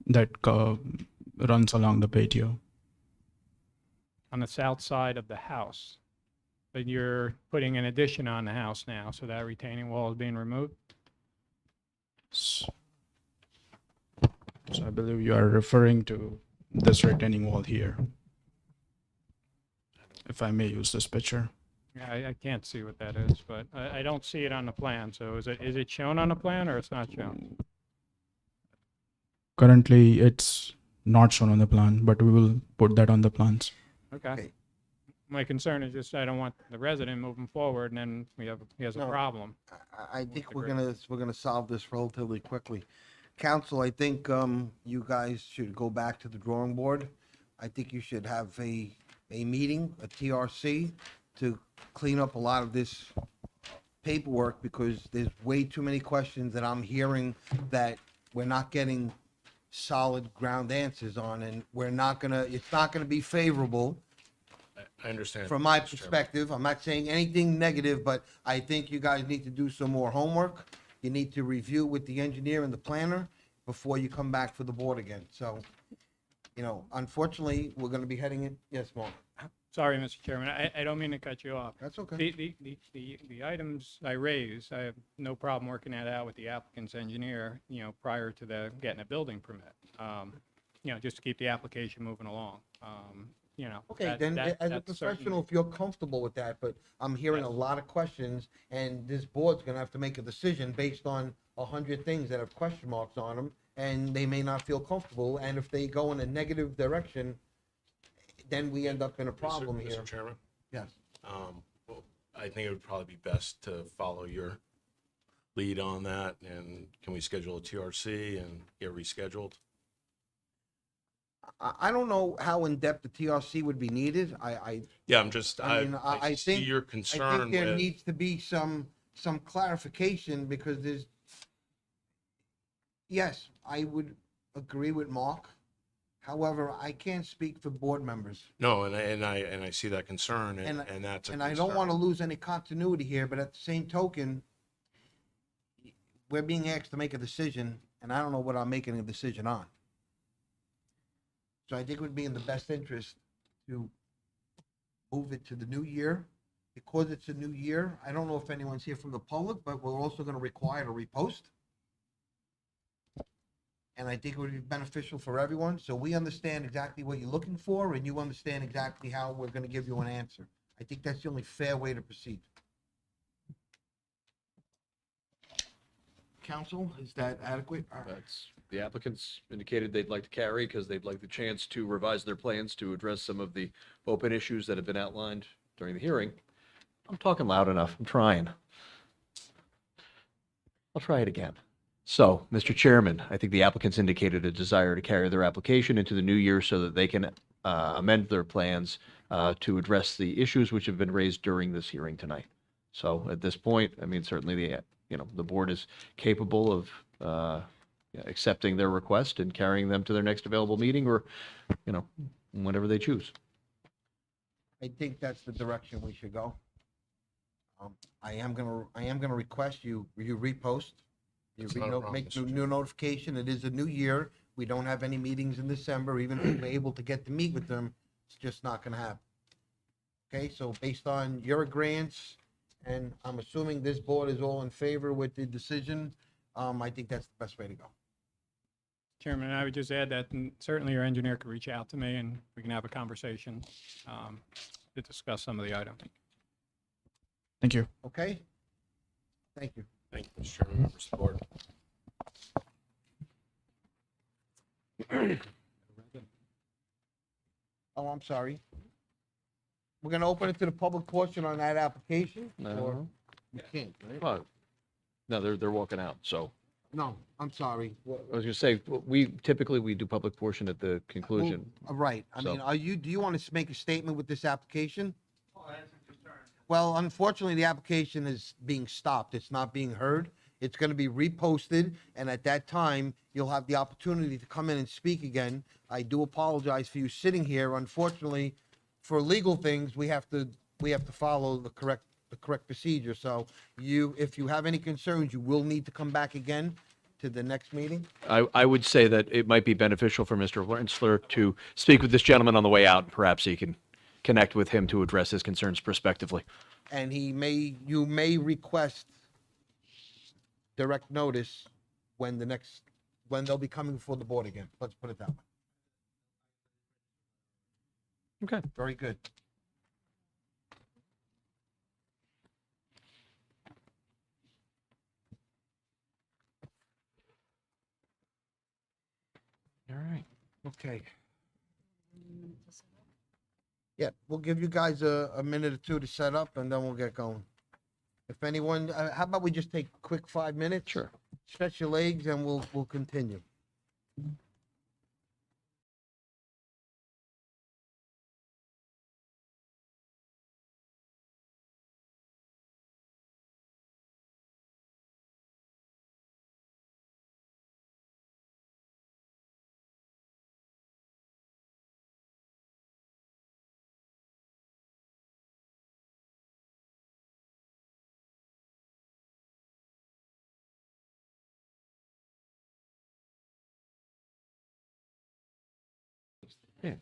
that runs along the patio. On the south side of the house. But you're putting an addition on the house now, so that retaining wall is being removed? So I believe you are referring to this retaining wall here. if I may use this picture. Yeah, I can't see what that is, but I don't see it on the plan. So is it shown on the plan or it's not shown? Currently, it's not shown on the plan, but we will put that on the plans. Okay. My concern is just I don't want the resident moving forward and then he has a No. problem. I think we're gonna solve this relatively quickly. Council, I think, you guys should go back to the drawing board. I think you should have a meeting, a TRC, to clean up a lot of this paperwork, because there's way too many questions that I'm hearing that we're not getting solid ground answers on, and it's not gonna be favorable. I understand. From my Mr. Chairman. perspective, I'm not saying anything negative, but I think you guys need to do some more homework. You need to review with the engineer and the planner before you come back for the board again. So, unfortunately, we're gonna be heading in, yes, Mark? Sorry, Mr. Chairman, I don't mean to cut you off. That's okay. The items I raised, I have no problem working that out with the applicant's engineer, prior to getting a building permit. Just to keep the application moving along. Okay, then, as a that's professional, certainly- if you're comfortable with that, but I'm hearing a lot of questions, and this board's gonna have to make a decision based on 100 things that have question marks on them, and they may not feel comfortable, and if they go in a negative direction, then we end up in a problem here. Mr. Chairman? Yes. Well, I think it would probably be best to follow your lead on that, and can we schedule a TRC and get rescheduled? I don't know how in-depth the TRC would be needed. Yeah, I'm just, I mean, I see think, your I concern think there with, needs to be some clarification, because yes, I would agree with Mark. However, I can't speak for board members. no, and I see that concern, and that's a And I don't concern. want to lose any continuity here, but at the same token, we're being asked to make a decision, and I don't know what I'm making a decision on. So I think it would be in the best interest to move it to the new year. Because it's a new year, I don't know if anyone's here from the public, but we're also going to require a repost. And I think it would be beneficial for everyone, so we understand exactly what you're looking for, and you understand exactly how we're going to give you an answer. I think that's the only fair way to proceed. Council, is that adequate? That's, the applicants indicated they'd like to carry because they'd like the chance to revise their plans to address some of the open issues that have been outlined during the hearing. I'm talking loud enough. I'm trying. I'll try it again. So, Mr. Chairman, I think the applicants indicated a desire to carry their application into the new year so that they can amend their plans to address the issues which have been raised during this hearing tonight. So at this point, I mean, certainly the board is capable of accepting their request and carrying them to their next available meeting, or, whenever they choose. I think that's the direction we should go. I am gonna request you repost. You It's not a problem, make Mr. new notification. It is a new year. We don't have any meetings in December. Even if we're able to get to meet with them, it's just not gonna happen. Okay, so based on your agreements, and I'm assuming this board is all in favor with the decision, I think that's the best way to go. Chairman, I would just add that certainly your engineer could reach out to me and we can have a conversation to discuss some of the items. Thank you. Okay? Thank you. Thank you, Mr. Chairman, members of the board. Oh, I'm sorry. We're gonna open it to the public portion on that application? Or No. we can't, right? Well, no, they're walking out, so. No, I'm sorry. I was gonna say, we do public portion at the conclusion. Right. I mean, So- do you want to make a statement with this application? Well, unfortunately, the application is being stopped. It's not being heard. It's going to be reposted, and at that time, you'll have the opportunity to come in and speak again. I do apologize for you sitting here. Unfortunately, for legal things, we have to follow the correct procedure. So if you have any concerns, you will need to come back again to the next meeting. I would say that it might be beneficial for Mr. Rensler to speak with this gentleman on the way out. Perhaps he can connect with him to address his concerns prospectively. And you may request direct notice when they'll be coming before the board again. Let's put it that way. Okay. Very good. Okay. Yeah, we'll give you guys a minute or two to set up and then we'll get going. If anyone, how about we just take a quick 5 minutes? Sure. Stretch your legs and we'll continue. Yeah.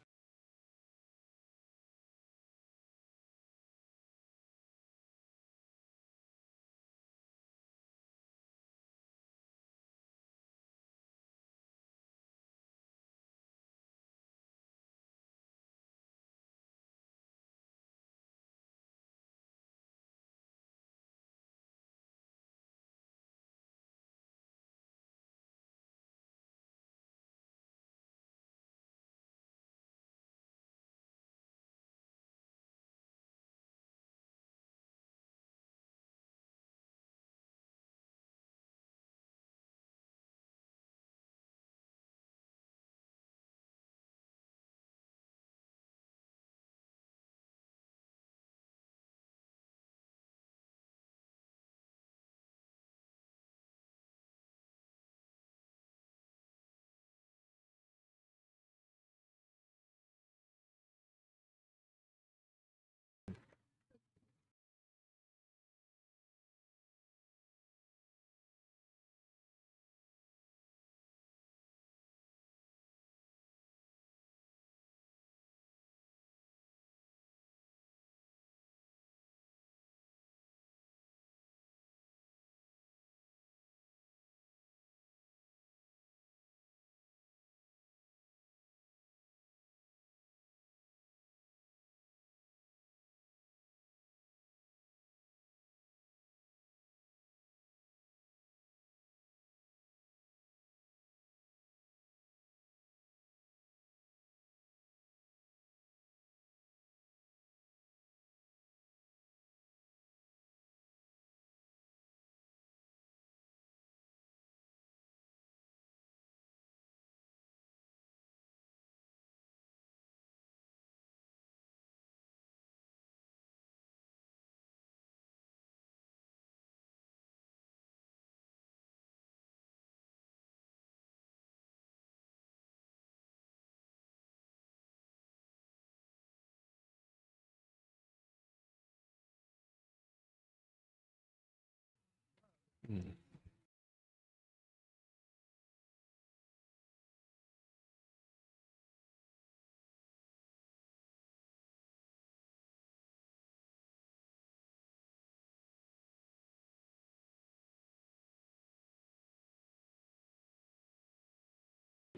Mm.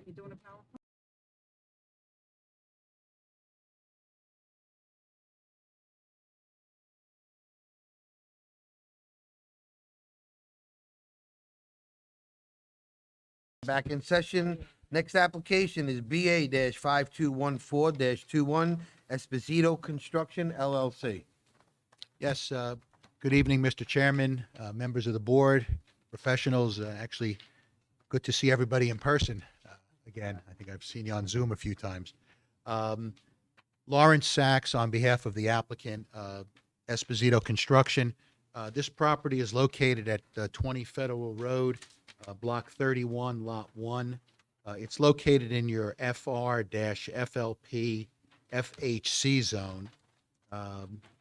You doing a PowerPoint? Back in session. Next application is BA-5214-21 Esposito Construction LLC. Yes, good evening, Mr. Chairman, members of the board, professionals. Actually, good to see everybody in person again. I think I've seen you on Zoom a few times. Lawrence Sachs on behalf of the applicant, Esposito Construction. This property is located at 20 Federal Road, Block 31, Lot 1. It's located in your FR-FLP FHC zone.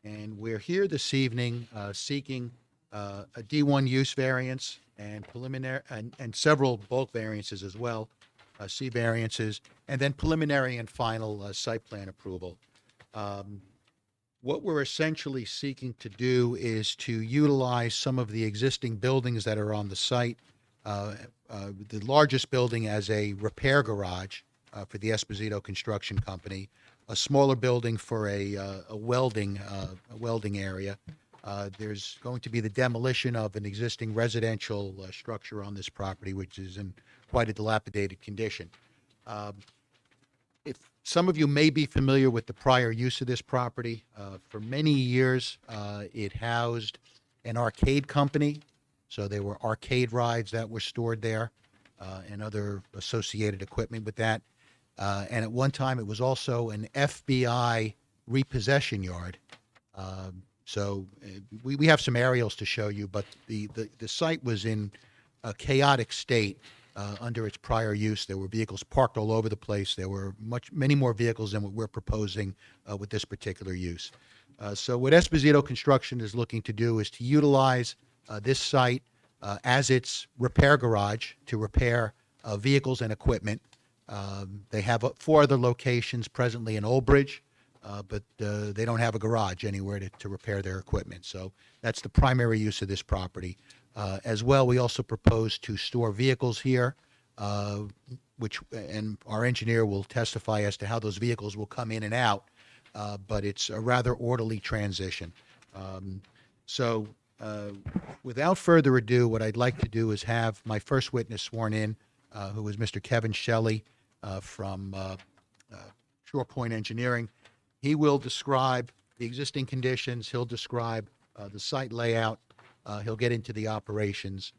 And we're here this evening seeking a D1 use variance and preliminary and several bulk variances as well, C variances, and then preliminary and final site plan approval. What we're essentially seeking to do is to utilize some of the existing buildings that are on the site, the largest building as a repair garage for the Esposito Construction Company, a smaller building for a welding area. There's going to be the demolition of an existing residential structure on this property, which is in quite a dilapidated condition. Some of you may be familiar with the prior use of this property. For many years, it housed an arcade company. So there were arcade rides that were stored there and other associated equipment with that. And at one time, it was also an FBI repossession yard. We have some aerials to show you, but the site was in a chaotic state under its prior use. There were vehicles parked all over the place. There were many more vehicles than what we're proposing with this particular use. So what Esposito Construction is looking to do is to utilize this site as its repair garage to repair vehicles and equipment. They have 4 other locations presently in Old Bridge, but they don't have a garage anywhere to repair their equipment. So that's the primary use of this property. As well, we also propose to store vehicles here, and our engineer will testify as to how those vehicles will come in and out, but it's a rather orderly transition. Without further ado, what I'd like to do is have my first witness sworn in, who is Mr. Kevin Shelley from Shore Point Engineering. He will describe the existing conditions. He'll describe the site layout. He'll get into the operations.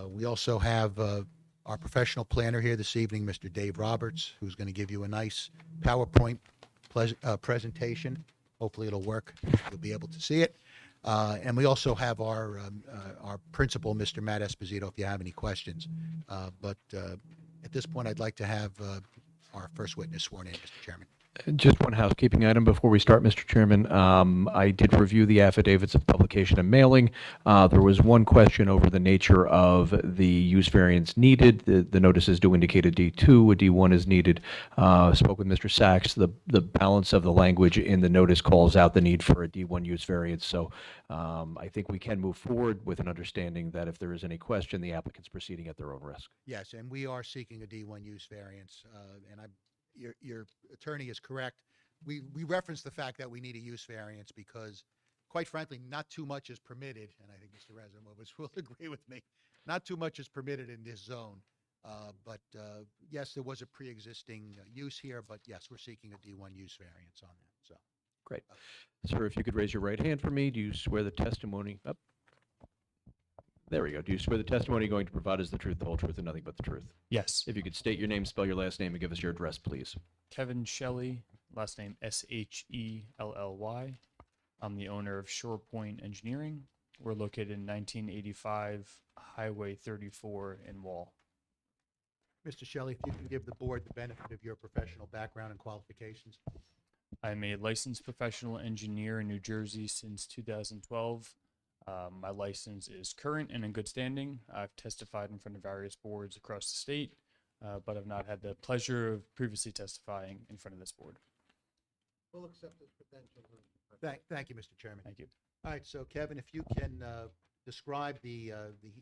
We also have our professional planner here this evening, Mr. Dave Roberts, who's going to give you a nice PowerPoint presentation. Hopefully it'll work. You'll be able to see it. And we also have our principal, Mr. Matt Esposito, if you have any questions. But at this point, I'd like to have our first witness sworn in, Mr. Chairman. Just one housekeeping item before we start, Mr. Chairman. I did review the affidavits of publication and mailing. There was one question over the nature of the use variance needed. The notices do indicate a D2, a D1 is needed. Spoke with Mr. Sachs. The balance of the language in the notice calls out the need for a D1 use variance. So I think we can move forward with an understanding that if there is any question, the applicant's proceeding at their own risk. Yes, and we are seeking a D1 use variance, and your attorney is correct. We reference the fact that we need a use variance because, quite frankly, not too much is permitted, and I think Mr. Razamovich will agree with me. Not too much is permitted in this zone. But yes, there was a pre-existing use here, but yes, we're seeking a D1 use variance on that. So, great. Sir, if you could raise your right hand for me, do you swear the testimony? Oh, there we go. Do you swear the testimony you're going to provide is the truth, the whole truth, and nothing but the truth? Yes. If you could state your name, spell your last name, and give us your address, please. Kevin Shelley, last name Shelley. I'm the owner of Shore Point Engineering. We're located in 1985 Highway 34 in Wall. Mr. Shelley, if you can give the board the benefit of your professional background and qualifications. I'm a licensed professional engineer in New Jersey since 2012. My license is current and in good standing. I've testified in front of various boards across the state, but I've not had the pleasure of previously testifying in front of this board. We'll accept this potential. Thank you, Mr. Chairman. Thank you. All right, so Kevin, if you can describe the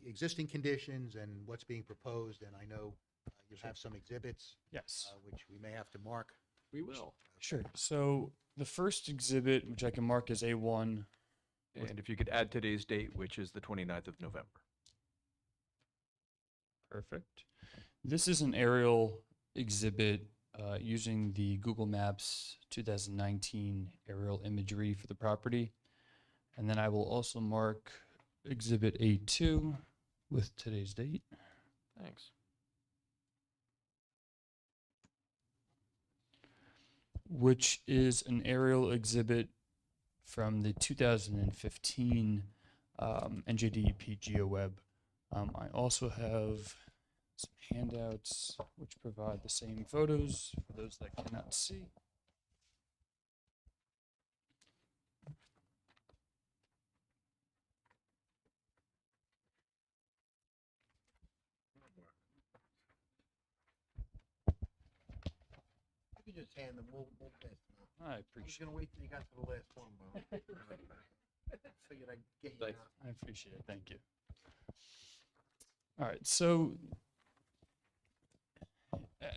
existing conditions and what's being proposed, and I know you have some exhibits. Yes. Which we may have to mark. We will. Sure. So the first exhibit, which I can mark as A1. And if you could add today's date, which is the 29th of November. Perfect. This is an aerial exhibit using the Google Maps 2019 aerial imagery for the property. And then I will also mark exhibit A2 with today's date. Thanks. Which is an aerial exhibit from the 2015 NJDEP GeoWeb. I also have some handouts which provide the same photos for those that cannot see. You can just hand them, we'll pass them out. I I'm just appreciate gonna wait till you got to the last one, Bo. Figured I'd get you Thanks. out. I appreciate it. Thank you. All right. So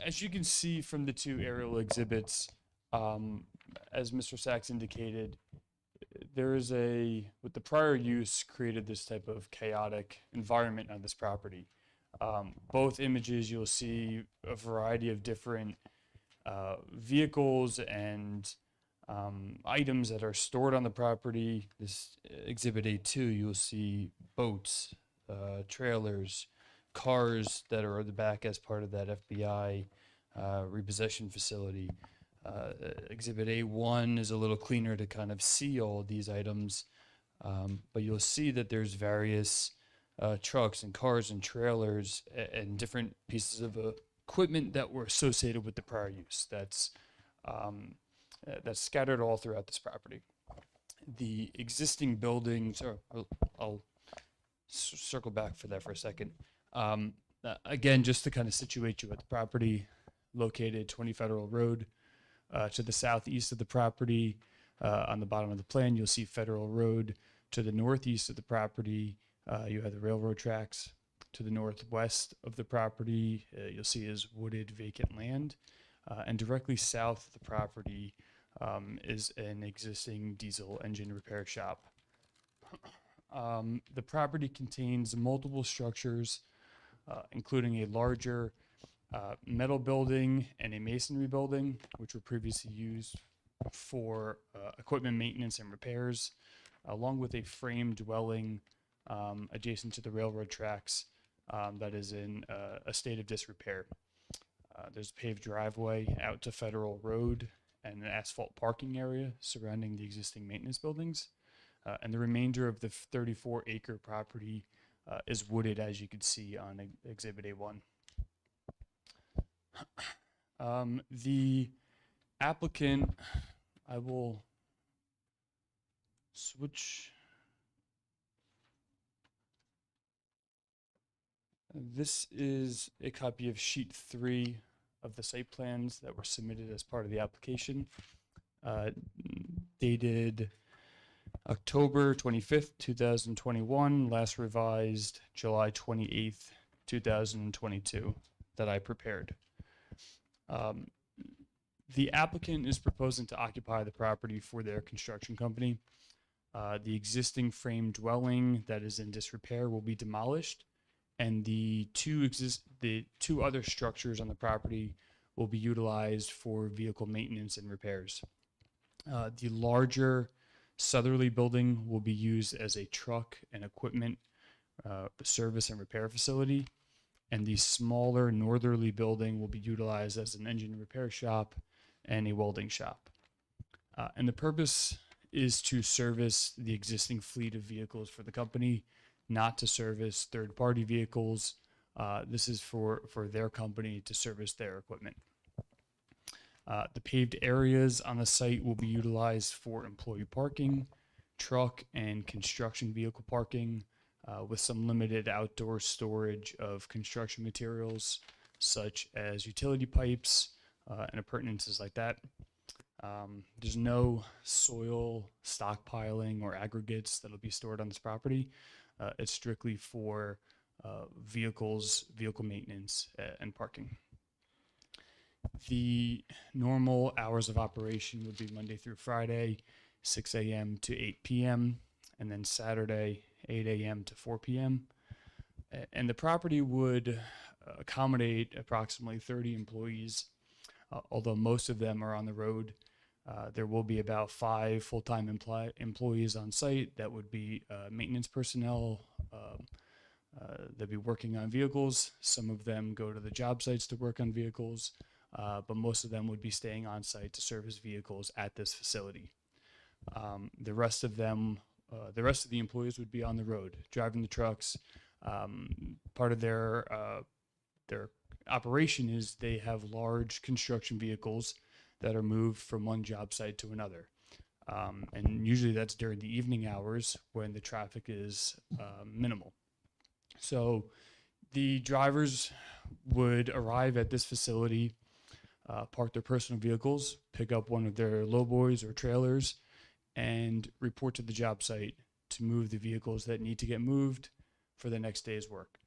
as you can see from the two aerial exhibits, as Mr. Sachs indicated, there is with the prior use created this type of chaotic environment on this property. Both images, you'll see a variety of different vehicles and items that are stored on the property. This Exhibit A2, you'll see boats, trailers, cars that are at the back as part of that FBI repossession facility. Exhibit A1 is a little cleaner to kind of see all these items, but you'll see that there's various trucks and cars and trailers and different pieces of equipment that were associated with the prior use. That's scattered all throughout this property. The existing buildings, or I'll circle back for that for a second. Again, just to kind of situate you at the property, located 20 Federal Road. To the southeast of the property, on the bottom of the plan, you'll see Federal Road. To the northeast of the property, you have the railroad tracks. To the northwest of the property, you'll see is wooded vacant land. And directly south of the property is an existing diesel engine repair shop. The property contains multiple structures, including a larger metal building and a masonry building, which were previously used for equipment maintenance and repairs, along with a frame dwelling adjacent to the railroad tracks that is in a state of disrepair. There's a paved driveway out to Federal Road and an asphalt parking area surrounding the existing maintenance buildings. And the remainder of the 34-acre property is wooded, as you can see on Exhibit A1. The applicant, I will switch. This is a copy of sheet 3 of the site plans that were submitted as part of the application, dated October 25th, 2021, last revised July 28th, 2022, that I prepared. The applicant is proposing to occupy the property for their construction company. The existing frame dwelling that is in disrepair will be demolished, and the two other structures on the property will be utilized for vehicle maintenance and repairs. The larger southerly building will be used as a truck and equipment service and repair facility, and the smaller northerly building will be utilized as an engine repair shop and a welding shop. And the purpose is to service the existing fleet of vehicles for the company, not to service third-party vehicles. This is for their company to service their equipment. The paved areas on the site will be utilized for employee parking, truck and construction vehicle parking, with some limited outdoor storage of construction materials such as utility pipes and appurtenances like that. There's no soil stockpiling or aggregates that will be stored on this property. It's strictly for vehicle maintenance and parking. The normal hours of operation would be Monday through Friday, 6 a.m. to 8 p.m., and then Saturday, 8 a.m. to 4 p.m. And the property would accommodate approximately 30 employees, although most of them are on the road. There will be about 5 full-time employees on site that would be maintenance personnel. They'll be working on vehicles. Some of them go to the job sites to work on vehicles, but most of them would be staying on site to service vehicles at this facility. The rest of the employees would be on the road, driving the trucks. Part of their operation is they have large construction vehicles that are moved from one job site to another. And usually that's during the evening hours when the traffic is minimal. So the drivers would arrive at this facility, park their personal vehicles, pick up one of their lowboys or trailers, and report to the job site to move the vehicles that need to get moved for the next day's work.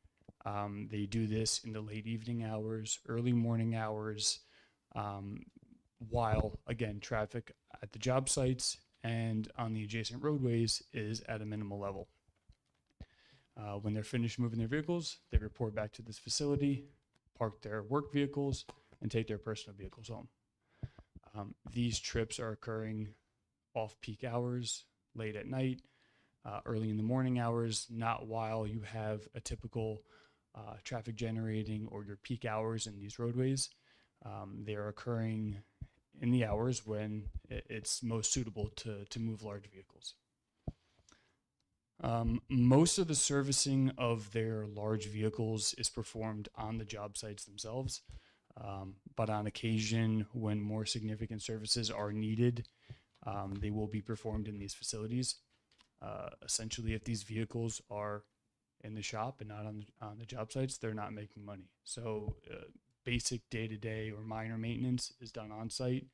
They do this in the late evening hours, early morning hours, while, again, traffic at the job sites and on the adjacent roadways is at a minimal level. When they're finished moving their vehicles, they report back to this facility, park their work vehicles, and take their personal vehicles home. These trips are occurring off-peak hours, late at night, early in the morning hours, not while you have a typical traffic generating or your peak hours in these roadways. They're occurring in the hours when it's most suitable to move large vehicles. Most of the servicing of their large vehicles is performed on the job sites themselves, but on occasion, when more significant services are needed, they will be performed in these facilities. Essentially, if these vehicles are in the shop and not on the job sites, they're not making money. So basic day-to-day or minor maintenance is done on site.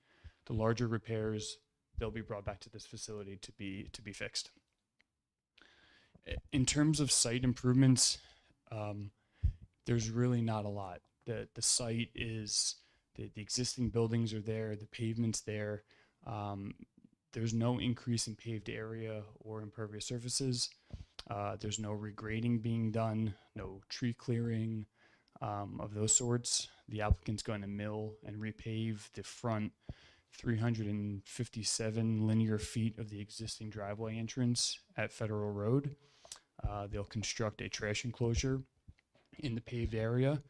The larger repairs, they'll be brought back to this facility to be fixed. In terms of site improvements, there's really not a lot. The site is, the existing buildings are there, the pavement's there. There's no increase in paved area or impervious surfaces. There's no regrading being done, no tree clearing of those sorts. The applicant's going to mill and repave the front 357 linear feet of the existing driveway entrance at Federal Road. They'll construct a trash enclosure in the paved area.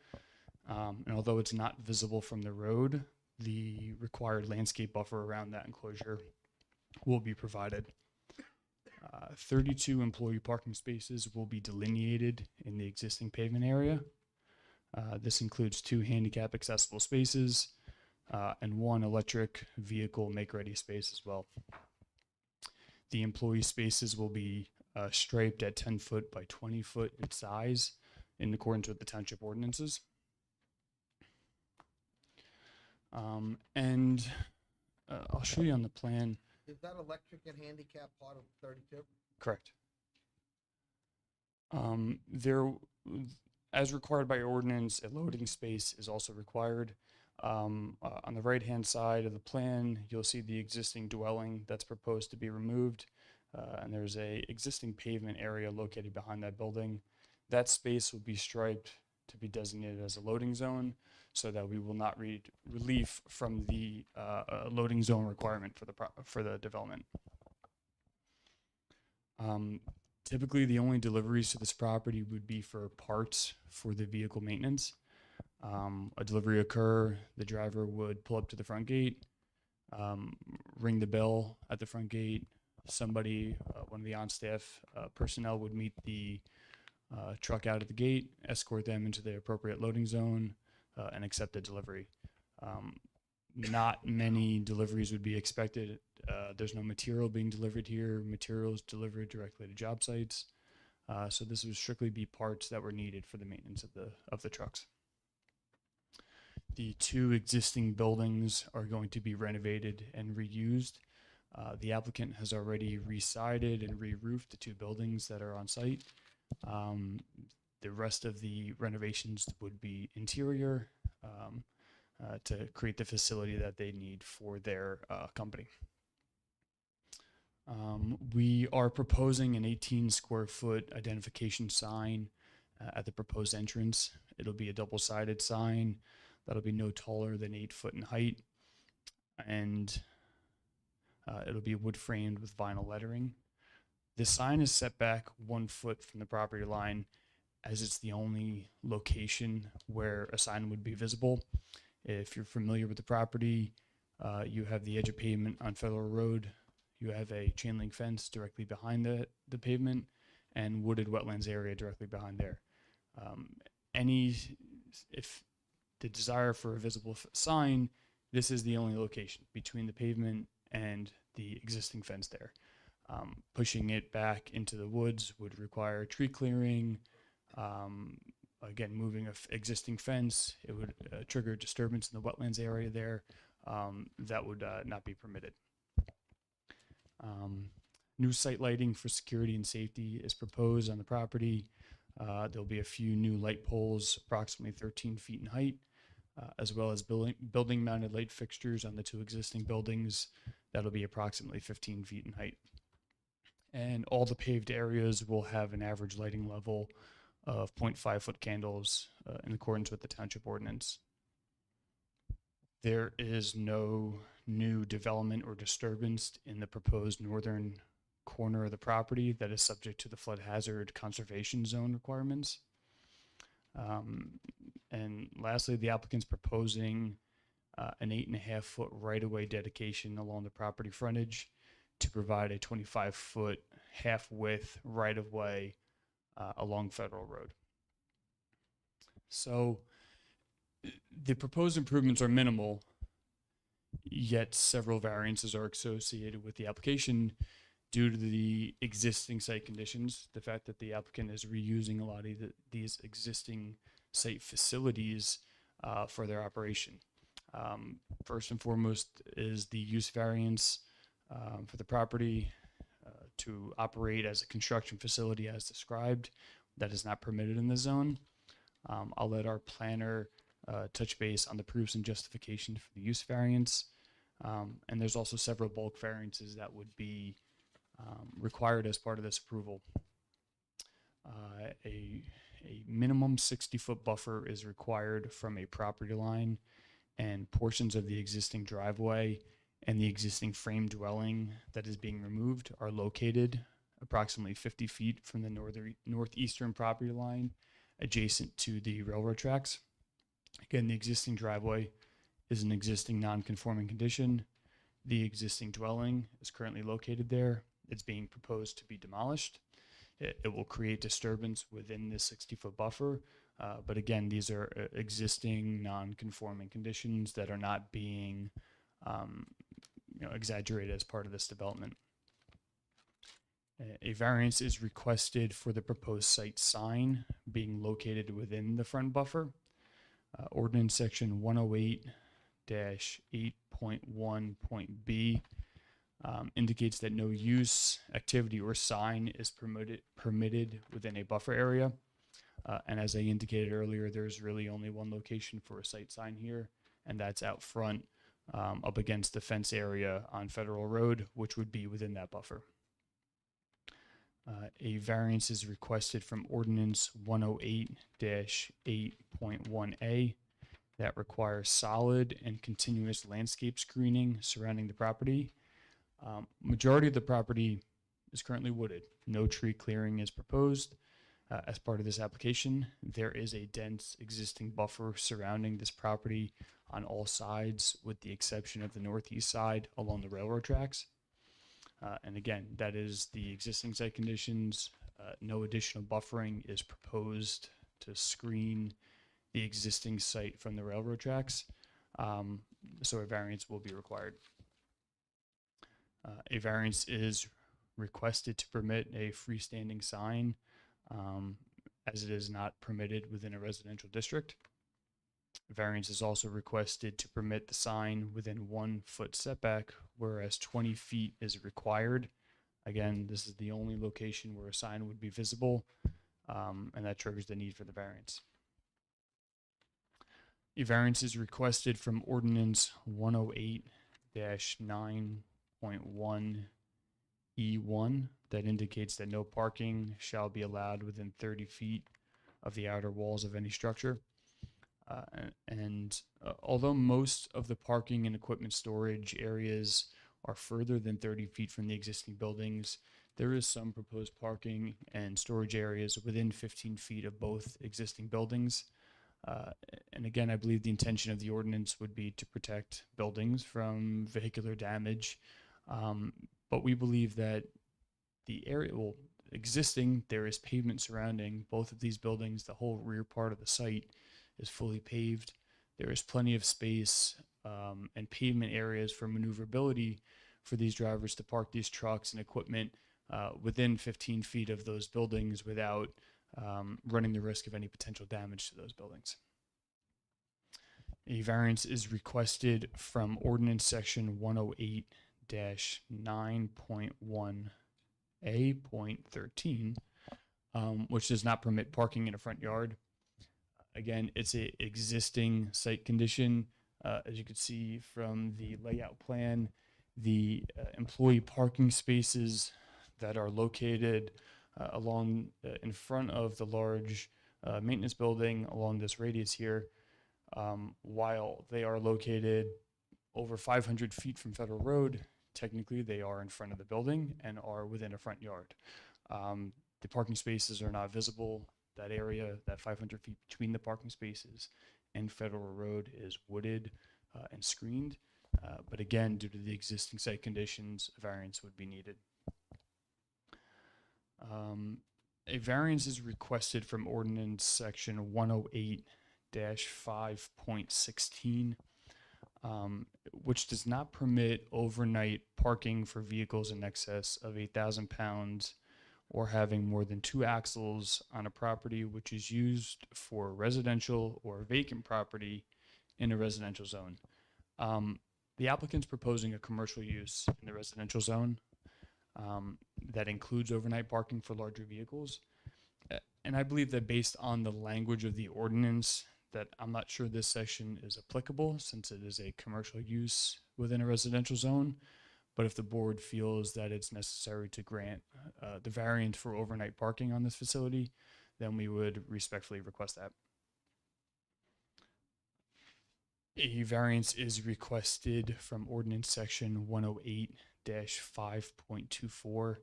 And although it's not visible from the road, the required landscape buffer around that enclosure will be provided. 32 employee parking spaces will be delineated in the existing pavement area. This includes 2 handicap accessible spaces and 1 electric vehicle make-ready space as well. The employee spaces will be striped at 10 foot by 20 foot in size in accordance with the township ordinances. I'll show you on the plan. Is that electric and handicap part of 32? Correct. There, as required by ordinance, a loading space is also required. On the right-hand side of the plan, you'll see the existing dwelling that's proposed to be removed. And there's a existing pavement area located behind that building. That space will be striped to be designated as a loading zone so that we will not read relief from the loading zone requirement for the development. Typically, the only deliveries to this property would be for parts for the vehicle maintenance. A delivery occur, the driver would pull up to the front gate, ring the bell at the front gate. Somebody, one of the on-staff personnel would meet the truck out at the gate, escort them into the appropriate loading zone, and accept the delivery. Not many deliveries would be expected. There's no material being delivered here. Materials delivered directly to job sites. So this would strictly be parts that were needed for the maintenance of the trucks. The 2 existing buildings are going to be renovated and reused. The applicant has already re-sided and re-roofed the 2 buildings that are on site. The rest of the renovations would be interior to create the facility that they need for their company. We are proposing an 18 square foot identification sign at the proposed entrance. It'll be a double-sided sign that'll be no taller than 8 foot in height, and it'll be wood framed with vinyl lettering. The sign is set back 1 foot from the property line, as it's the only location where a sign would be visible. If you're familiar with the property, you have the edge of pavement on Federal Road. You have a chain link fence directly behind the pavement and wooded wetlands area directly behind there. If the desire for a visible sign, this is the only location between the pavement and the existing fence there. Pushing it back into the woods would require tree clearing. Again, moving an existing fence, it would trigger disturbance in the wetlands area there. That would not be permitted. New site lighting for security and safety is proposed on the property. There'll be a few new light poles, approximately 13 feet in height, as well as building mounted light fixtures on the 2 existing buildings. That'll be approximately 15 feet in height. And all the paved areas will have an average lighting level of 0.5 foot candles in accordance with the township ordinance. There is no new development or disturbance in the proposed northern corner of the property that is subject to the flood hazard conservation zone requirements. And lastly, the applicant's proposing an 8.5-foot right-of-way dedication along the property frontage to provide a 25-foot half-width right-of-way along Federal Road. So the proposed improvements are minimal, yet several variances are associated with the application due to the existing site conditions, the fact that the applicant is reusing a lot of these existing site facilities for their operation. First and foremost is the use variance for the property to operate as a construction facility as described. That is not permitted in the zone. I'll let our planner touch base on the proofs and justification for the use variance. And there's also several bulk variances that would be required as part of this approval. A minimum 60-foot buffer is required from a property line, and portions of the existing driveway and the existing frame dwelling that is being removed are located approximately 50 feet from the northeastern property line adjacent to the railroad tracks. Again, the existing driveway is an existing non-conforming condition. The existing dwelling is currently located there. It's being proposed to be demolished. It will create disturbance within the 60-foot buffer. But again, these are existing non-conforming conditions that are not being exaggerated as part of this development. A variance is requested for the proposed site sign being located within the front buffer. Ordinance section 108-8.1.b indicates that no use, activity, or sign is permitted within a buffer area. And as I indicated earlier, there's really only one location for a site sign here, and that's out front up against the fence area on Federal Road, which would be within that buffer. A variance is requested from Ordinance 108-8.1a that requires solid and continuous landscape screening surrounding the property. Majority of the property is currently wooded. No tree clearing is proposed. As part of this application, there is a dense existing buffer surrounding this property on all sides, with the exception of the northeast side along the railroad tracks. And again, that is the existing site conditions. No additional buffering is proposed to screen the existing site from the railroad tracks. So a variance will be required. A variance is requested to permit a freestanding sign as it is not permitted within a residential district. Variance is also requested to permit the sign within 1 foot setback, whereas 20 feet is required. Again, this is the only location where a sign would be visible, and that triggers the need for the variance. A variance is requested from Ordinance 108-9.1E1 that indicates that no parking shall be allowed within 30 feet of the outer walls of any structure. Although most of the parking and equipment storage areas are further than 30 feet from the existing buildings, there is some proposed parking and storage areas within 15 feet of both existing buildings. And again, I believe the intention of the ordinance would be to protect buildings from vehicular damage. But we believe that the area, existing, there is pavement surrounding both of these buildings. The whole rear part of the site is fully paved. There is plenty of space and pavement areas for maneuverability for these drivers to park these trucks and equipment within 15 feet of those buildings without running the risk of any potential damage to those buildings. A variance is requested from Ordinance Section 108-9.1A.13, which does not permit parking in a front yard. Again, it's an existing site condition. As you can see from the layout plan, the employee parking spaces that are located along in front of the large maintenance building along this radius here, while they are located over 500 feet from Federal Road, technically they are in front of the building and are within a front yard. The parking spaces are not visible. That area, that 500 feet between the parking spaces and Federal Road is wooded and screened. But again, due to the existing site conditions, a variance would be needed. A variance is requested from ordinance section 108-5.16, which does not permit overnight parking for vehicles in excess of 8,000 pounds or having more than 2 axles on a property which is used for residential or vacant property in a residential zone. The applicant's proposing a commercial use in the residential zone that includes overnight parking for larger vehicles. And I believe that based on the language of the ordinance, that I'm not sure this section is applicable since it is a commercial use within a residential zone. But if the board feels that it's necessary to grant the variance for overnight parking on this facility, then we would respectfully request that. A variance is requested from ordinance section 108-5.24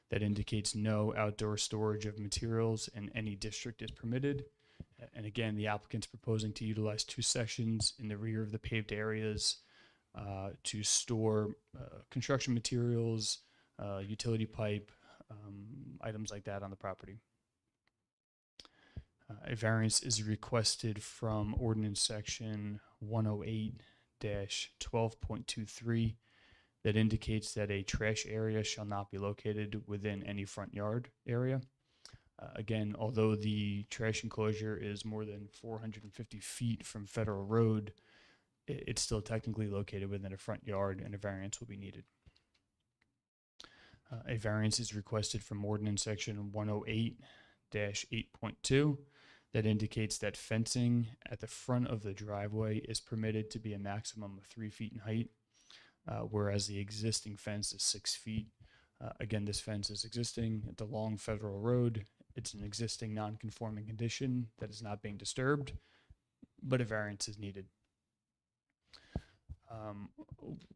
that indicates no outdoor storage of materials in any district is permitted. And again, the applicant's proposing to utilize 2 sections in the rear of the paved areas to store construction materials, utility pipe, items like that on the property. A variance is requested from ordinance section 108-12.23 that indicates that a trash area shall not be located within any front yard area. Again, although the trash enclosure is more than 450 feet from Federal Road, it's still technically located within a front yard, and a variance will be needed. A variance is requested from ordinance section 108-8.2 that indicates that fencing at the front of the driveway is permitted to be a maximum of 3 feet in height, whereas the existing fence is 6 feet. Again, this fence is existing at the long Federal Road. It's an existing non-conforming condition that is not being disturbed, but a variance is needed.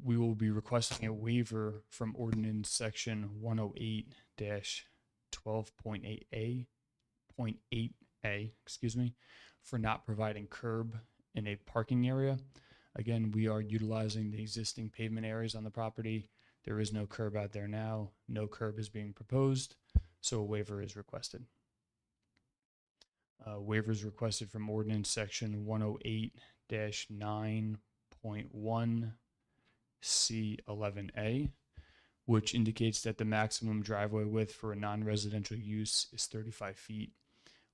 We will be requesting a waiver from ordinance section 108-12.8A, for not providing curb in a parking area. Again, we are utilizing the existing pavement areas on the property. There is no curb out there now. No curb is being proposed, so a waiver is requested. Waiver is requested from ordinance section 108-9.1C11A, which indicates that the maximum driveway width for a non-residential use is 35 feet,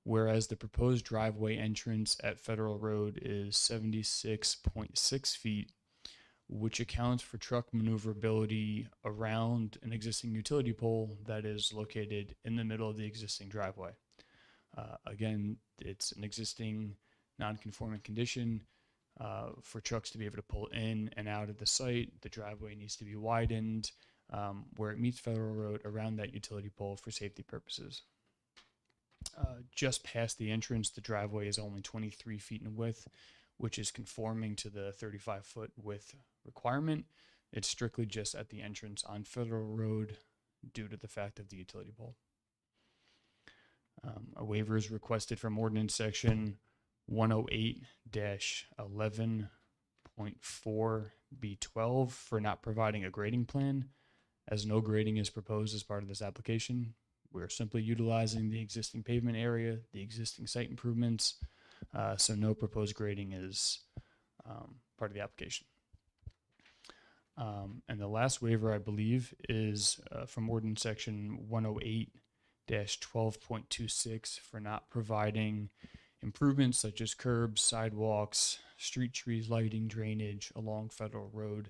whereas the proposed driveway entrance at Federal Road is 76.6 feet, which accounts for truck maneuverability around an existing utility pole that is located in the middle of the existing driveway. Again, it's an existing non-conforming condition. For trucks to be able to pull in and out of the site, the driveway needs to be widened where it meets Federal Road around that utility pole for safety purposes. Just past the entrance, the driveway is only 23 feet in width, which is conforming to the 35-foot width requirement. It's strictly just at the entrance on Federal Road due to the fact of the utility pole. A waiver is requested from ordinance section 108-11.4B12 for not providing a grading plan, as no grading is proposed as part of this application. We're simply utilizing the existing pavement area, the existing site improvements, so no proposed grading is part of the application. And the last waiver, I believe, is from ordinance section 108-12.26 for not providing improvements such as curbs, sidewalks, street trees, lighting, drainage along Federal Road.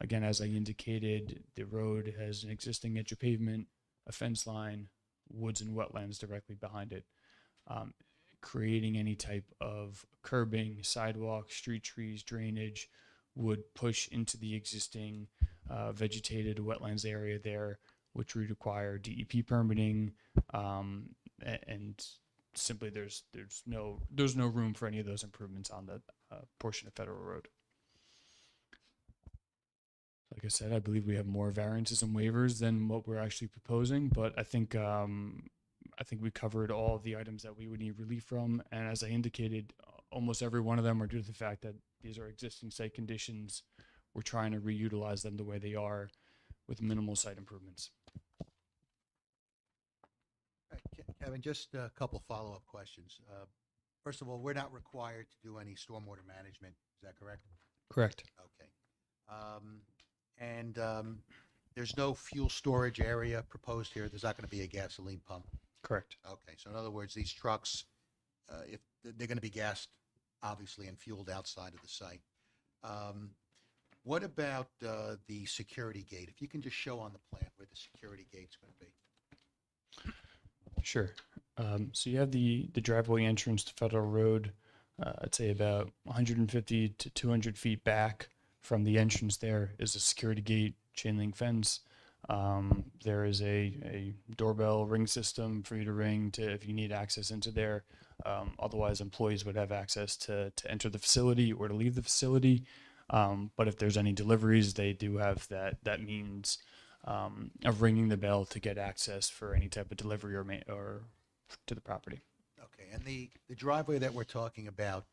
Again, as I indicated, the road has an existing edge of pavement, a fence line, woods and wetlands directly behind it. Creating any type of curbing, sidewalk, street trees, drainage would push into the existing vegetated wetlands area there, which would require DEP permitting, and simply there's no room for any of those improvements on the portion of Federal Road. Like I said, I believe we have more variances and waivers than what we're actually proposing, but I think we covered all of the items that we would need relief from. And as I indicated, almost every one of them are due to the fact that these are existing site conditions. We're trying to reutilize them the way they are with minimal site improvements. Kevin, just a couple follow-up questions. First of all, we're not required to do any stormwater management. Is that correct? Correct. Okay. There's no fuel storage area proposed here. There's not going to be a gasoline pump. Correct. Okay. So in other words, these trucks, if they're going to be gassed, obviously, and fueled outside of the site. What about the security gate? If you can just show on the plan where the security gate's going to be. Sure. So you have the driveway entrance to Federal Road, I'd say about 150 to 200 feet back from the entrance. There is a security gate, chain link fence. There is a doorbell ring system for you to ring if you need access into there. Otherwise, employees would have access to enter the facility or to leave the facility. But if there's any deliveries, they do have that means of ringing the bell to get access for any type of delivery or to the property. Okay. And the driveway that we're talking about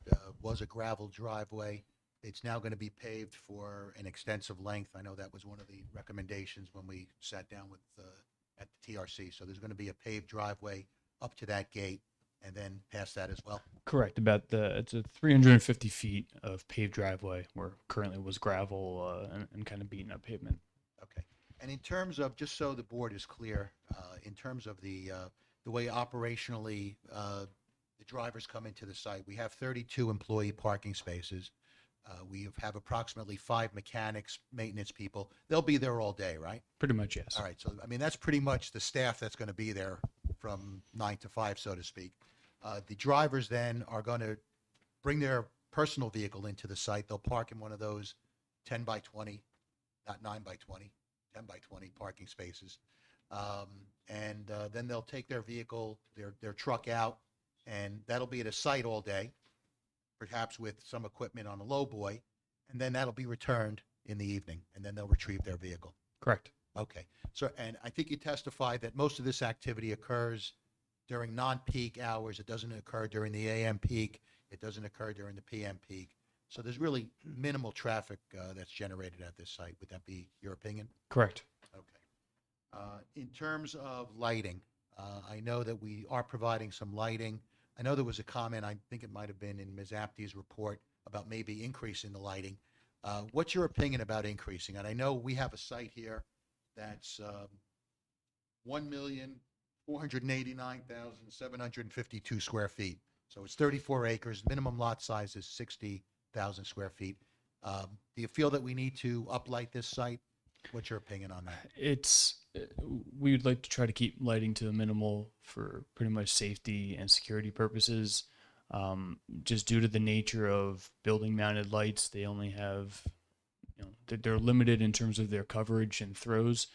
was a gravel driveway. It's now going to be paved for an extensive length. I know that was one of the recommendations when we sat down with at the TRC. So there's going to be a paved driveway up to that gate and then past that as well. Correct. It's a 350 feet of paved driveway where currently was gravel and kind of beaten up pavement. Okay. And in terms of, just so the board is clear, in terms of the way operationally the drivers come into the site, we have 32 employee parking spaces. We have approximately 5 mechanics, maintenance people. They'll be there all day, right? Pretty much, yes. All right. So, I mean, that's pretty much the staff that's going to be there from 9 to 5, so to speak. The drivers then are going to bring their personal vehicle into the site. They'll park in one of those 10 by 20, not 9 by 20, 10 by 20 parking spaces. Then they'll take their vehicle, their truck out, and that'll be at a site all day, perhaps with some equipment on a lowboy, and then that'll be returned in the evening, and then they'll retrieve their vehicle. Correct. Okay. So, and I think you testified that most of this activity occurs during non-peak hours. It doesn't occur during the AM peak. It doesn't occur during the PM peak. So there's really minimal traffic that's generated at this site. Would that be your opinion? Correct. Okay. In terms of lighting, I know that we are providing some lighting. I know there was a comment, I think it might have been in Ms. Apte's report, about maybe increasing the lighting. What's your opinion about increasing? And I know we have a site here that's 1,489,752 square feet. So it's 34 acres. Minimum lot size is 60,000 square feet. Do you feel that we need to uplight this site? What's your opinion on that? We would like to try to keep lighting to a minimal for pretty much safety and security purposes. Just due to the nature of building mounted lights, they only have, they're limited in terms of their coverage and throws.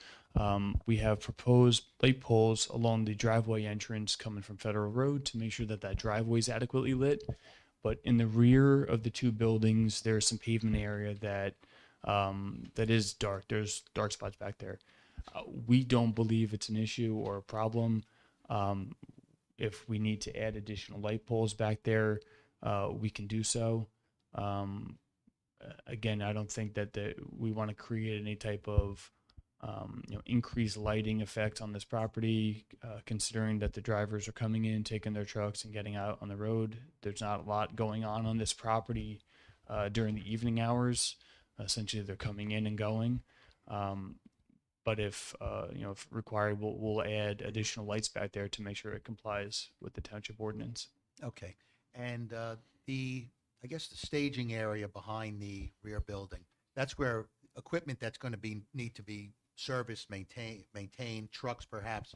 We have proposed light poles along the driveway entrance coming from Federal Road to make sure that driveway is adequately lit. But in the rear of the two buildings, there's some pavement area that is dark. There's dark spots back there. We don't believe it's an issue or a problem. If we need to add additional light poles back there, we can do so. Again, I don't think that we want to create any type of increased lighting effect on this property, considering that the drivers are coming in, taking their trucks and getting out on the road. There's not a lot going on this property during the evening hours. Essentially, they're coming in and going. But if required, we'll add additional lights back there to make sure it complies with the township ordinance. Okay. And I guess the staging area behind the rear building, that's where equipment that's going to need to be serviced, maintained, trucks perhaps.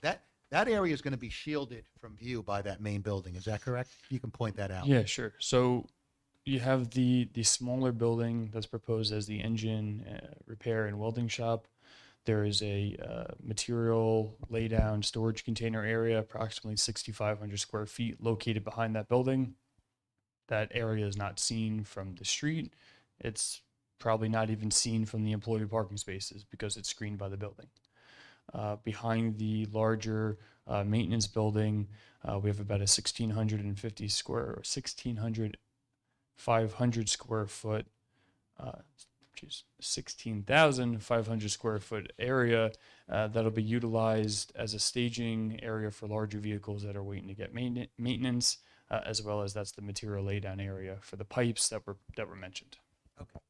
That area is going to be shielded from view by that main building. Is that correct? You can point that out. Yeah, sure. So you have the smaller building that's proposed as the engine repair and welding shop. There is a material laydown storage container area, approximately 6,500 square feet, located behind that building. That area is not seen from the street. It's probably not even seen from the employee parking spaces because it's screened by the building. Behind the larger maintenance building, we have about a 500 square foot, which is 16,500 square foot area that'll be utilized as a staging area for larger vehicles that are waiting to get maintenance, as well as that's the material laydown area for the pipes that were mentioned. Okay.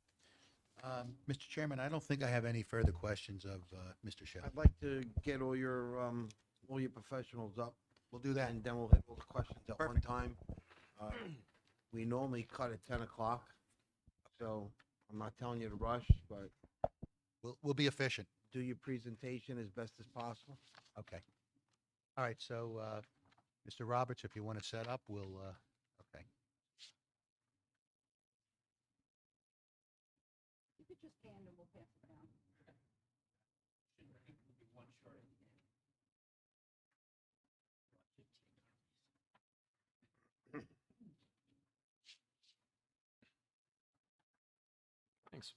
Mr. Chairman, I don't think I have any further questions of Mr. Shelley. I'd like to get all your professionals up. We'll do that. And then we'll hit all the questions at one time. We normally cut at 10 o'clock, so I'm not telling you to rush, but We'll be efficient. do your presentation as best as possible. Okay. All right, so, Mr. Roberts, if you want to set up, we'll, okay. You could just hand and we'll pass it around. Thanks.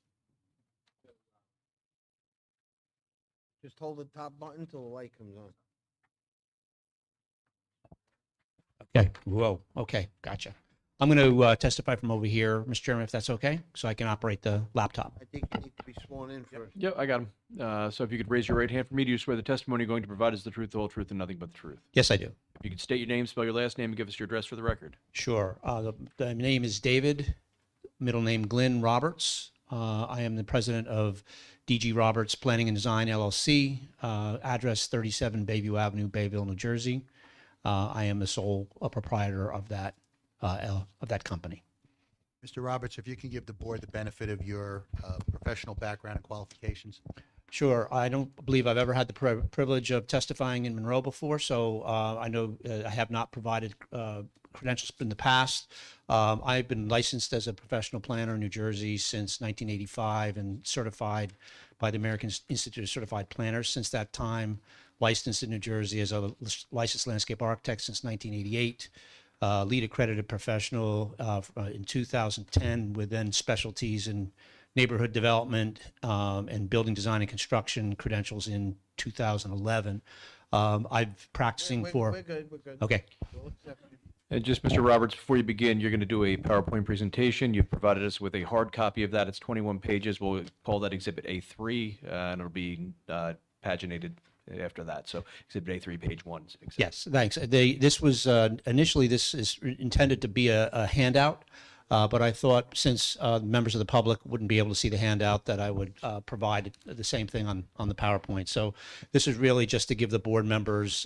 Just hold the top button till the light comes on. Okay, whoa, okay, gotcha. I'm going to testify from over here, Mr. Chairman, if that's okay, so I can operate the laptop. I think you need to be sworn in first. Yep, I got him. So if you could raise your right hand for me, do you swear the testimony you're going to provide is the truth, the whole truth, and nothing but the truth? Yes, I do. If you could state your name, spell your last name, and give us your address for the record. Sure. The name is David, middle name Glenn Roberts. I am the president of DG Roberts Planning and Design LLC, address 37 Bayview Avenue, Bayville, New Jersey. I am the sole proprietor of that company. Mr. Roberts, if you can give the board the benefit of your professional background and qualifications. Sure. I don't believe I've ever had the privilege of testifying in Monroe before, so I know I have not provided credentials in the past. I've been licensed as a professional planner in New Jersey since 1985 and certified by the American Institute of Certified Planners since that time, licensed in New Jersey as a licensed landscape architect since 1988. Lead accredited professional in 2010 with then specialties in neighborhood development and building design and construction credentials in 2011. I've practicing for. We're good. Okay. We'll accept you. And just, Mr. Roberts, before you begin, you're going to do a PowerPoint presentation. You've provided us with a hard copy of that. It's 21 pages. We'll call that Exhibit A3, and it'll be paginated after that. So Exhibit A3, page 1. Yes, thanks. This was initially this is intended to be a handout, but I thought since members of the public wouldn't be able to see the handout that I would provide the same thing on the PowerPoint. So this is really just to give the board members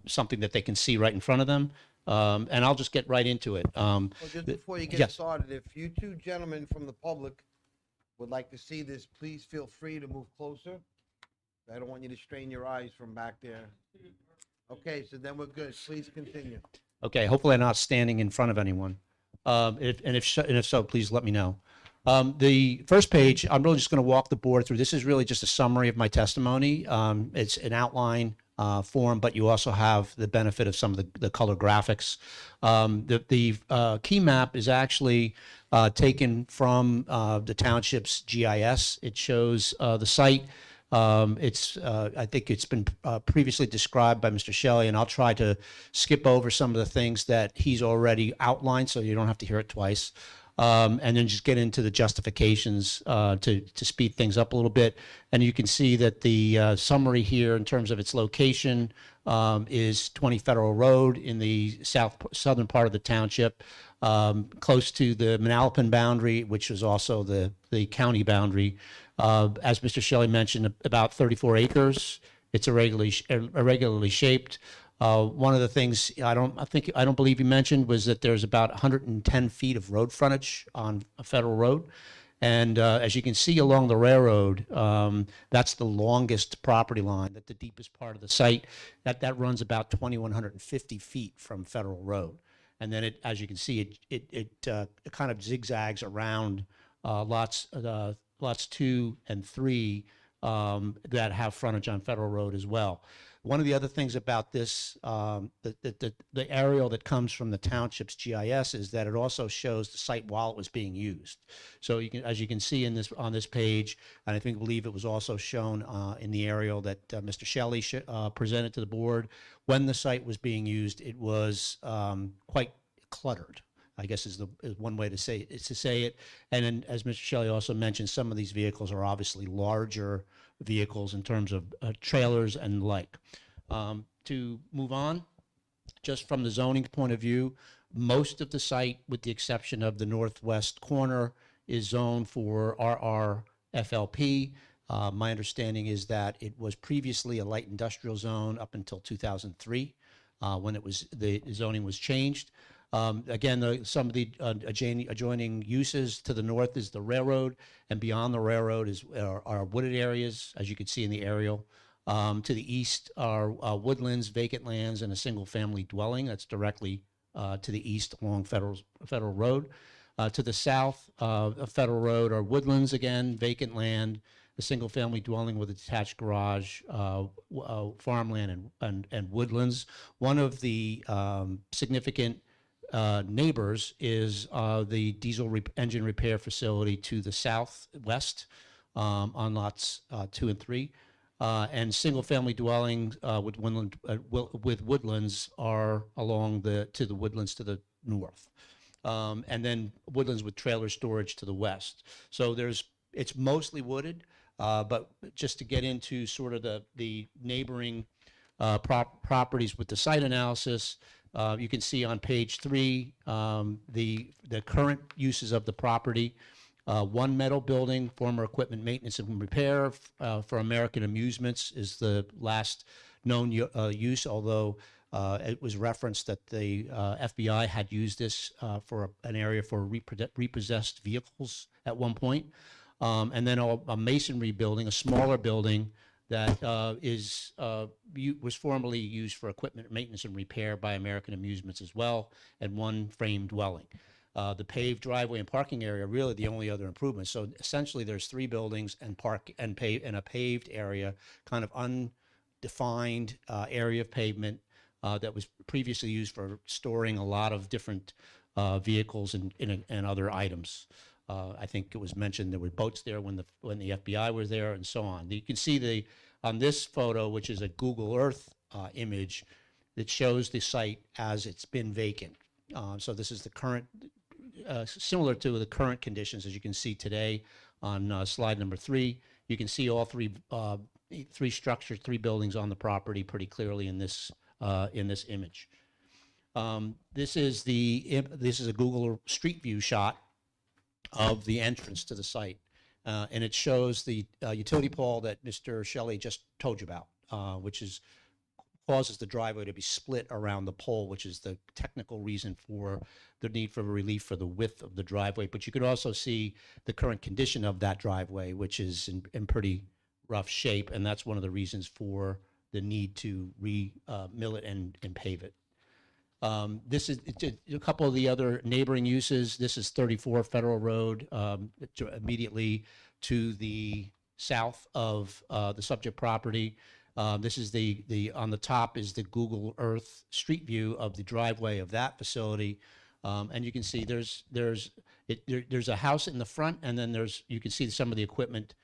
something that they can see right in front of them. And I'll just get right into it. Well, just before you get yes. started, if you two gentlemen from the public would like to see this, please feel free to move closer. I don't want you to strain your eyes from back there. Okay, so then we're good. Please continue. Okay, hopefully I'm not standing in front of anyone. If so, please let me know. The first page, I'm really just going to walk the board through. This is really just a summary of my testimony. It's an outline form, but you also have the benefit of some of the color graphics. The key map is actually taken from the township's GIS. It shows the site. I think it's been previously described by Mr. Shelley, and I'll try to skip over some of the things that he's already outlined so you don't have to hear it twice. And then just get into the justifications to speed things up a little bit. And you can see that the summary here in terms of its location is 20 Federal Road in the southern part of the township, close to the Manalapan boundary, which is also the county boundary. As Mr. Shelley mentioned, about 34 acres. It's irregularly shaped. One of the things I don't believe you mentioned was that there's about 110 feet of road frontage on a federal road. And as you can see along the railroad, that's the longest property line, that the deepest part of the site, that runs about 2,150 feet from Federal Road. And then as you can see, it kind of zigzags around lots 2 and 3 that have frontage on Federal Road as well. One of the other things about this, the aerial that comes from the township's GIS is that it also shows the site while it was being used. So you can, as you can see in this on this page, and I believe it was also shown in the aerial that Mr. Shelley presented to the board, when the site was being used, it was quite cluttered, I guess is one way to say it. And then, as Mr. Shelley also mentioned, some of these vehicles are obviously larger vehicles in terms of trailers and the like. To move on, just from the zoning point of view, most of the site, with the exception of the northwest corner, is zoned for RRFLP. My understanding is that it was previously a light industrial zone up until 2003, when the zoning was changed. Again, some of the adjoining uses to the north is the railroad, and beyond the railroad are wooded areas, as you can see in the aerial. To the east are woodlands, vacant lands, and a single-family dwelling that's directly to the east along Federal Road. To the south of Federal Road are woodlands again, vacant land, a single-family dwelling with a detached garage, farmland, and woodlands. One of the significant neighbors is the diesel engine repair facility to the southwest on lots 2 and 3. And single-family dwellings with woodlands are along to the woodlands to the north. And then woodlands with trailer storage to the west. So it's mostly wooded, but just to get into sort of the neighboring properties with the site analysis, you can see on page 3 the current uses of the property. One metal building, former equipment maintenance and repair for American Amusements is the last known use, although it was referenced that the FBI had used this for an area for repossessed vehicles at one point. And then a masonry building, a smaller building that was formerly used for equipment maintenance and repair by American Amusements as well, and one frame dwelling. The paved driveway and parking area are really the only other improvements. So essentially, there's 3 buildings and a paved area, kind of undefined area of pavement that was previously used for storing a lot of different vehicles and other items. I think it was mentioned there were boats there when the FBI was there, and so on. You can see on this photo, which is a Google Earth image, that shows the site as it's been vacant. So this is the current, similar to the current conditions as you can see today on slide number 3. You can see all three structures, 3 buildings on the property pretty clearly in this image. This is a Google Street View shot of the entrance to the site, and it shows the utility pole that Mr. Shelley just told you about, which causes the driveway to be split around the pole, which is the technical reason for the need for relief for the width of the driveway. But you could also see the current condition of that driveway, which is in pretty rough shape, and that's one of the reasons for the need to mill it and pave it. This is a couple of the other neighboring uses. This is 34 Federal Road, immediately to the south of the subject property. This is on the top is the Google Earth Street View of the driveway of that facility, and you can see there's a house in the front, and then you can see some of the equipment,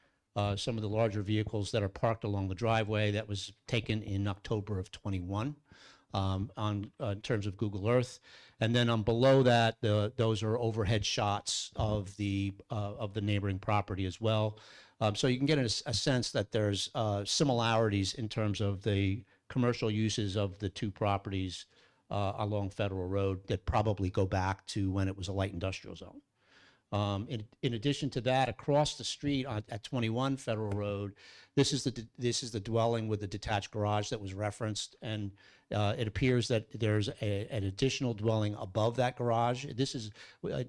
some of the larger vehicles that are parked along the driveway. That was taken in October of 21. In terms of Google Earth, and then below that, those are overhead shots of the neighboring property as well. So you can get a sense that there's similarities in terms of the commercial uses of the 2 properties along Federal Road that probably go back to when it was a light industrial zone. In addition to that, across the street at 21 Federal Road, this is the dwelling with the detached garage that was referenced, and it appears that there's an additional dwelling above that garage. This is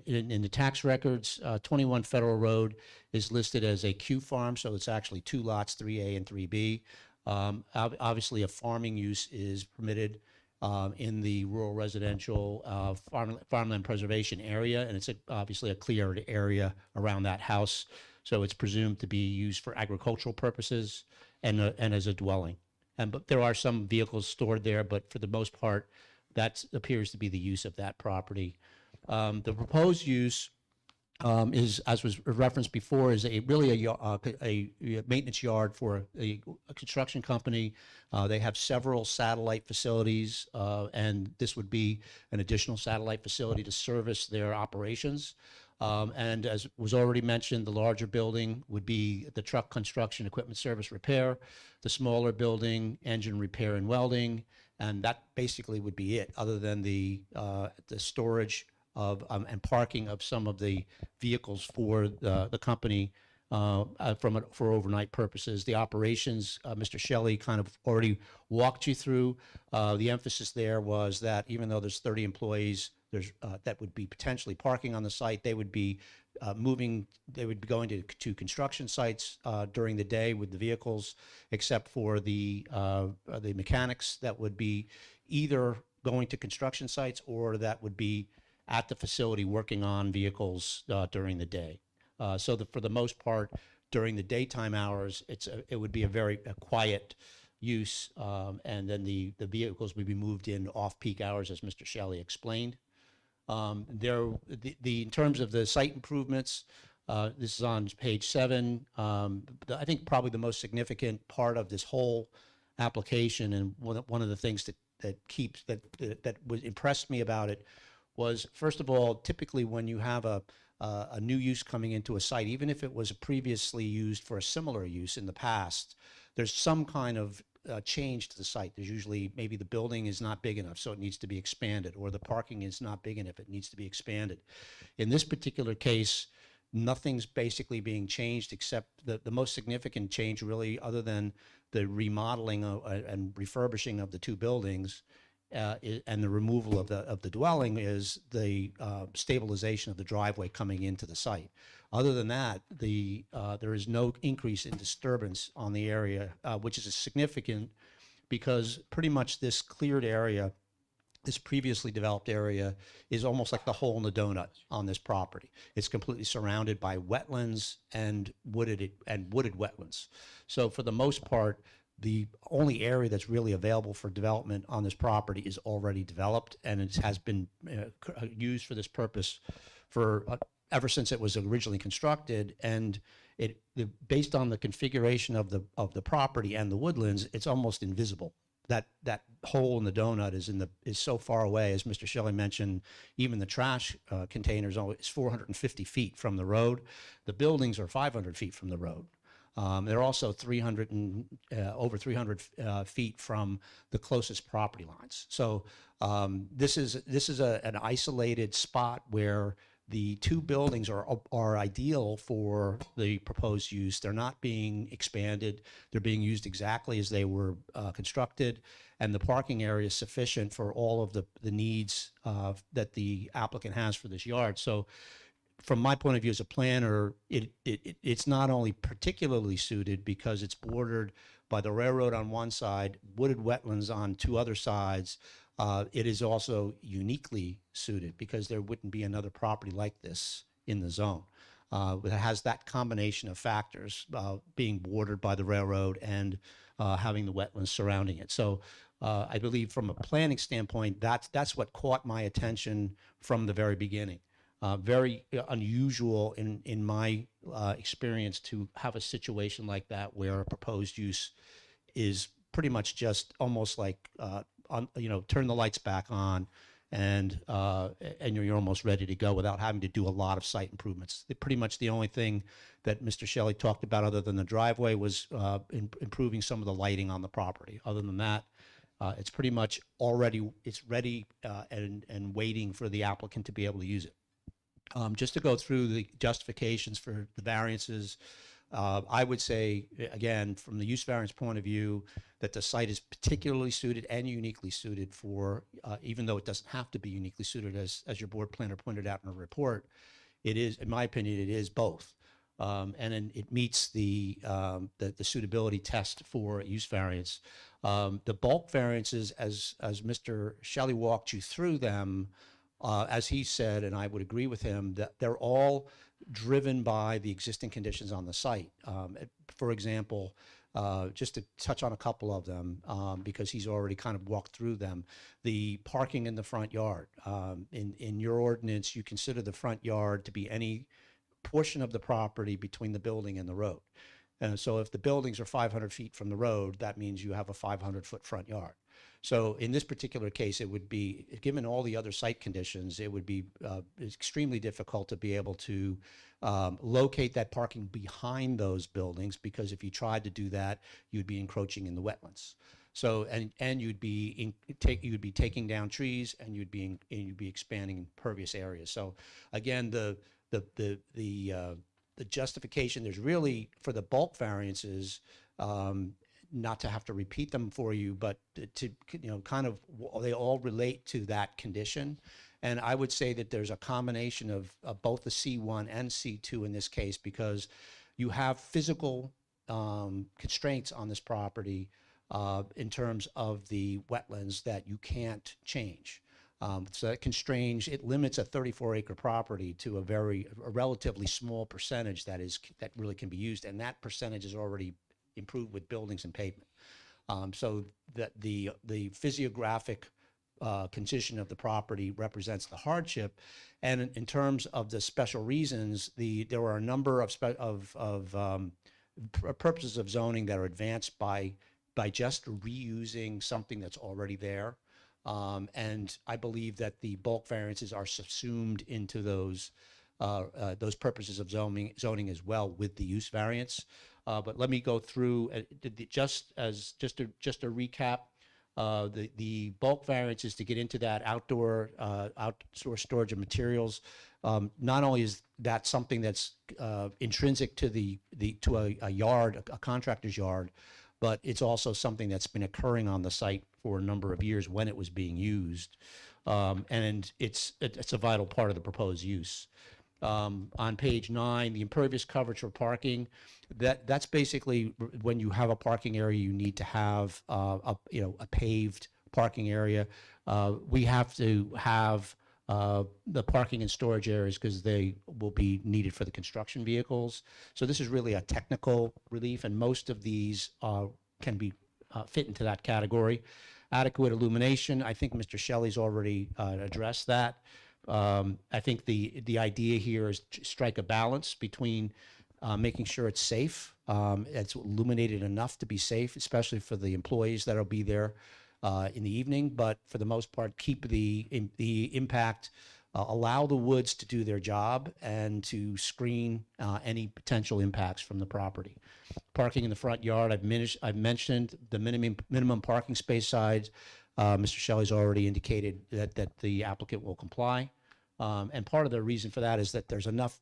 in the tax records. 21 Federal Road is listed as a Q farm, so it's actually 2 lots, 3A and 3B. Obviously, a farming use is permitted in the rural residential farmland preservation area, and it's obviously a cleared area around that house. So it's presumed to be used for agricultural purposes and as a dwelling. But there are some vehicles stored there, but for the most part, that appears to be the use of that property. The proposed use is, as was referenced before, is a maintenance yard for a construction company. They have several satellite facilities, and this would be an additional satellite facility to service their operations. And as was already mentioned, the larger building would be the truck construction equipment service repair, the smaller building, engine repair and welding, and that basically would be it, other than the storage of and parking of some of the vehicles for the company for overnight purposes. The operations, Mr. Shelley kind of already walked you through. The emphasis there was that even though there's 30 employees, there's that would be potentially parking on the site. They would be they would be going to construction sites during the day with the vehicles, except for the mechanics that would be either going to construction sites or that would be at the facility working on vehicles during the day. For the most part, during the daytime hours, it would be a very quiet use, and then the vehicles would be moved in off-peak hours, as Mr. Shelley explained. In terms of the site improvements, this is on page 7. I think probably the most significant part of this whole application, and one of the things that impressed me about it was, first of all, typically when you have a new use coming into a site, even if it was previously used for a similar use in the past, there's some kind of change to the site. There's usually maybe the building is not big enough, so it needs to be expanded, or the parking is not big enough, it needs to be expanded. In this particular case, nothing's basically being changed except the most significant change, really, other than the remodeling and refurbishing of the two buildings, and the removal of the dwelling, is the stabilization of the driveway coming into the site. Other than that, there is no increase in disturbance on the area, which is significant because pretty much this cleared area, this previously developed area, is almost like the hole in the donut on this property. It's completely surrounded by wetlands and wooded wetlands. So for the most part, the only area that's really available for development on this property is already developed, and it has been used for this purpose for ever since it was originally constructed. And based on the configuration of the property and the woodlands, it's almost invisible. That hole in the donut is so far away, as Mr. Shelley mentioned. Even the trash containers is 450 feet from the road. The buildings are 500 feet from the road. They're also over 300 feet from the closest property lines. So this is an isolated spot where the two buildings are ideal for the proposed use. They're not being expanded. They're being used exactly as they were constructed, and the parking area is sufficient for all of the needs that the applicant has for this yard. So from my point of view as a planner, it's not only particularly suited because it's bordered by the railroad on one side, wooded wetlands on two other sides. It is also uniquely suited because there wouldn't be another property like this in the zone. It has that combination of factors, being bordered by the railroad and having the wetlands surrounding it. So I believe from a planning standpoint, that's what caught my attention from the very beginning. Very unusual in my experience to have a situation like that where a proposed use is pretty much just almost like turn the lights back on and you're almost ready to go without having to do a lot of site improvements. Pretty much the only thing that Mr. Shelley talked about other than the driveway was improving some of the lighting on the property. Other than that, it's pretty much ready and waiting for the applicant to be able to use it. Just to go through the justifications for the variances, I would say, again, from the use variance point of view, that the site is particularly suited and uniquely suited for, even though it doesn't have to be uniquely suited, as your board planner pointed out in a report, it is, in my opinion, it is both. And it meets the suitability test for use variance. The bulk variances, as Mr. Shelley walked you through them, as he said, and I would agree with him, that they're all driven by the existing conditions on the site. For example, just to touch on a couple of them, because he's already kind of walked through them. The parking in the front yard. In your ordinance, you consider the front yard to be any portion of the property between the building and the road. And so if the buildings are 500 feet from the road, that means you have a 500-foot front yard. So in this particular case, it would be, given all the other site conditions, it would be extremely difficult to be able to locate that parking behind those buildings, because if you tried to do that, you'd be encroaching in the wetlands. So and you'd be taking down trees, and you'd be expanding impervious areas. So again, the justification, there's really, for the bulk variances, not to have to repeat them for you, but to, kind of, they all relate to that condition. And I would say that there's a combination of both the C1 and C2 in this case, because you have physical constraints on this property in terms of the wetlands that you can't change. So that constrains, it limits a 34-acre property to a relatively small percentage that really can be used, and that percentage is already improved with buildings and pavement. So that the physiographic condition of the property represents the hardship, and in terms of the special reasons, there are a number of purposes of zoning that are advanced by just reusing something that's already there. And I believe that the bulk variances are subsumed into those purposes of zoning as well with the use variance. But let me go through just to recap. The bulk variances to get into that outdoor storage of materials. Not only is that something that's intrinsic to a yard, a contractor's yard, but it's also something that's been occurring on the site for a number of years when it was being used, and it's a vital part of the proposed use. On page 9, the impervious coverage for parking, that's basically when you have a parking area, you need to have a paved parking area. We have to have the parking and storage areas because they will be needed for the construction vehicles. So this is really a technical relief, and most of these can be fit into that category. Adequate illumination, I think Mr. Shelley's already addressed that. I think the idea here is to strike a balance between making sure it's safe, it's illuminated enough to be safe, especially for the employees that'll be there in the evening, but for the most part, keep the impact, allow the woods to do their job and to screen any potential impacts from the property. Parking in the front yard, I've mentioned the minimum parking space size. Mr. Shelley's already indicated that the applicant will comply. And part of the reason for that is that there's enough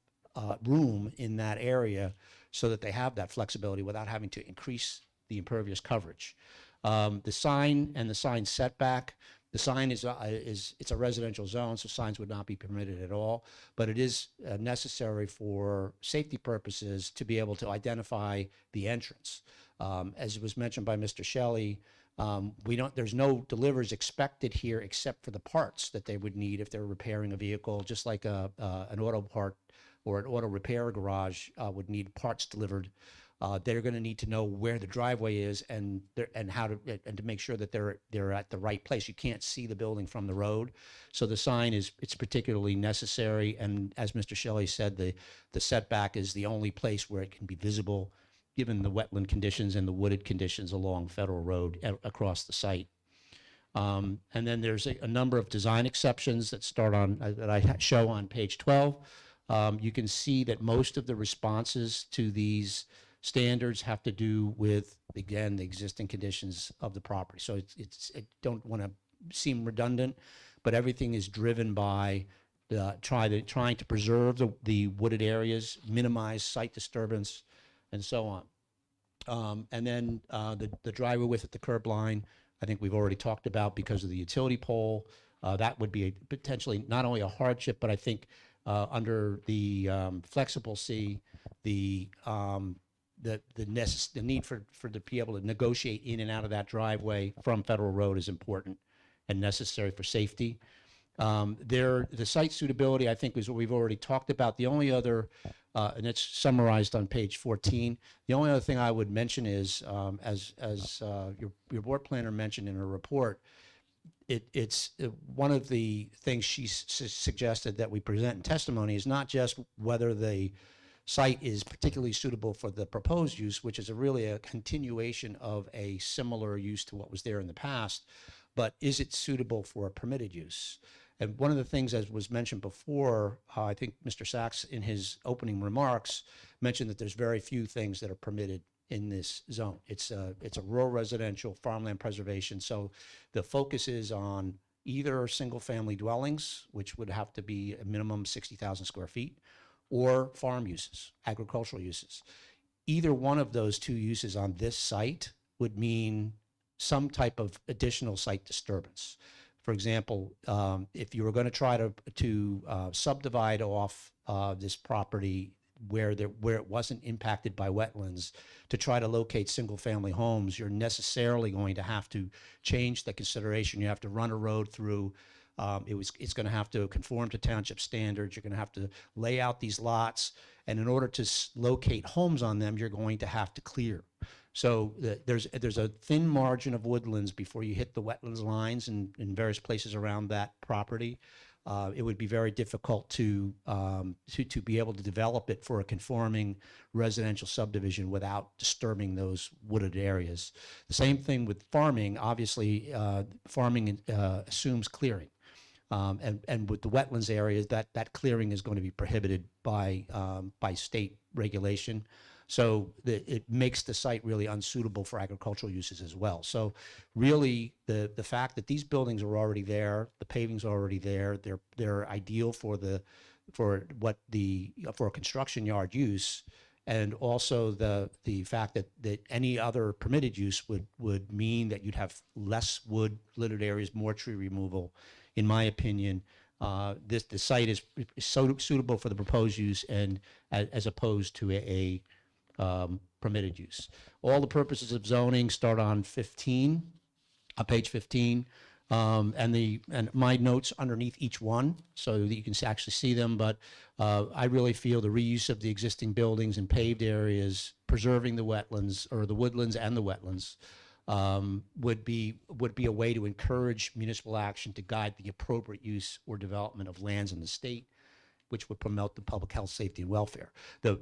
room in that area so that they have that flexibility without having to increase the impervious coverage. The sign and the sign setback, the sign it's a residential zone, so signs would not be permitted at all, but it is necessary for safety purposes to be able to identify the entrance. As was mentioned by Mr. Shelley, there's no deliveries expected here except for the parts that they would need if they're repairing a vehicle, just like an auto part or an auto repair garage would need parts delivered. They're going to need to know where the driveway is and to make sure that they're at the right place. You can't see the building from the road, so the sign it's particularly necessary. And as Mr. Shelley said, the setback is the only place where it can be visible, given the wetland conditions and the wooded conditions along Federal Road across the site. And then there's a number of design exceptions that that I show on page 12. You can see that most of the responses to these standards have to do with, again, the existing conditions of the property. So I don't want to seem redundant, but everything is driven by trying to preserve the wooded areas, minimize site disturbance, and so on. And then the driveway width at the curb line, I think we've already talked about because of the utility pole. That would be potentially not only a hardship, but I think under the flexible C, the need for to be able to negotiate in and out of that driveway from Federal Road is important and necessary for safety. The site suitability, I think, is what we've already talked about. The only other, and it's summarized on page 14. The only other thing I would mention is, as your board planner mentioned in her report, it's one of the things she suggested that we present in testimony is not just whether the site is particularly suitable for the proposed use, which is really a continuation of a similar use to what was there in the past, but is it suitable for a permitted use? And one of the things, as was mentioned before, I think Mr. Sachs in his opening remarks mentioned that there's very few things that are permitted in this zone. It's a rural residential farmland preservation, so the focus is on either single-family dwellings, which would have to be a minimum 60,000 square feet, or farm uses, agricultural uses. Either one of those two uses on this site would mean some type of additional site disturbance. For example, if you were going to try to subdivide off this property where it wasn't impacted by wetlands to try to locate single-family homes, you're necessarily going to have to change the consideration. You have to run a road through. It's going to have to conform to township standards. You're going to have to lay out these lots, and in order to locate homes on them, you're going to have to clear. So there's a thin margin of woodlands before you hit the wetlands lines in various places around that property. It would be very difficult to be able to develop it for a conforming residential subdivision without disturbing those wooded areas. The same thing with farming. Obviously, farming assumes clearing. And with the wetlands areas, that clearing is going to be prohibited by state regulation. So it makes the site really unsuitable for agricultural uses as well. So really, the fact that these buildings are already there, the paving's already there, they're ideal for a construction yard use, and also the fact that any other permitted use would mean that you'd have less wood littered areas, more tree removal. In my opinion, the site is so suitable for the proposed use, and as opposed to a permitted use. All the purposes of zoning start on page 15, and my notes underneath each one so that you can actually see them. But I really feel the reuse of the existing buildings and paved areas, preserving the wetlands or the woodlands and the wetlands, would be a way to encourage municipal action to guide the appropriate use or development of lands in the state, which would promote the public health, safety, and welfare.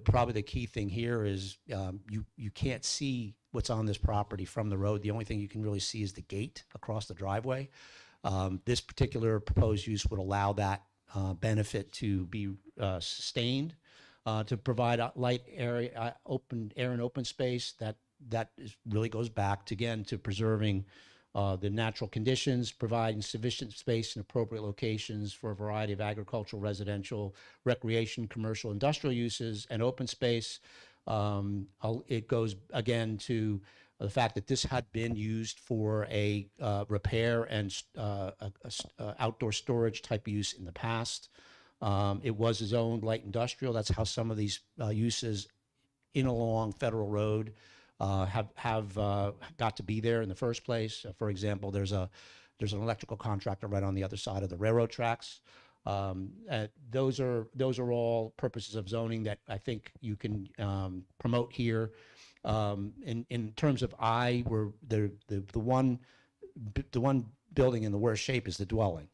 Probably the key thing here is you can't see what's on this property from the road. The only thing you can really see is the gate across the driveway. This particular proposed use would allow that benefit to be sustained, to provide a light area, open air and open space. Really goes back to preserving the natural conditions, providing sufficient space in appropriate locations for a variety of agricultural, residential, recreation, commercial, industrial uses, and open space. It goes again to the fact that this had been used for a repair and outdoor storage type use in the past. It was zoned light industrial. That's how some of these uses in along Federal Road have got to be there in the first place. For example, there's an electrical contractor right on the other side of the railroad tracks. Those are all purposes of zoning that I think you can promote here. In terms of the one building in the worst shape is the dwelling.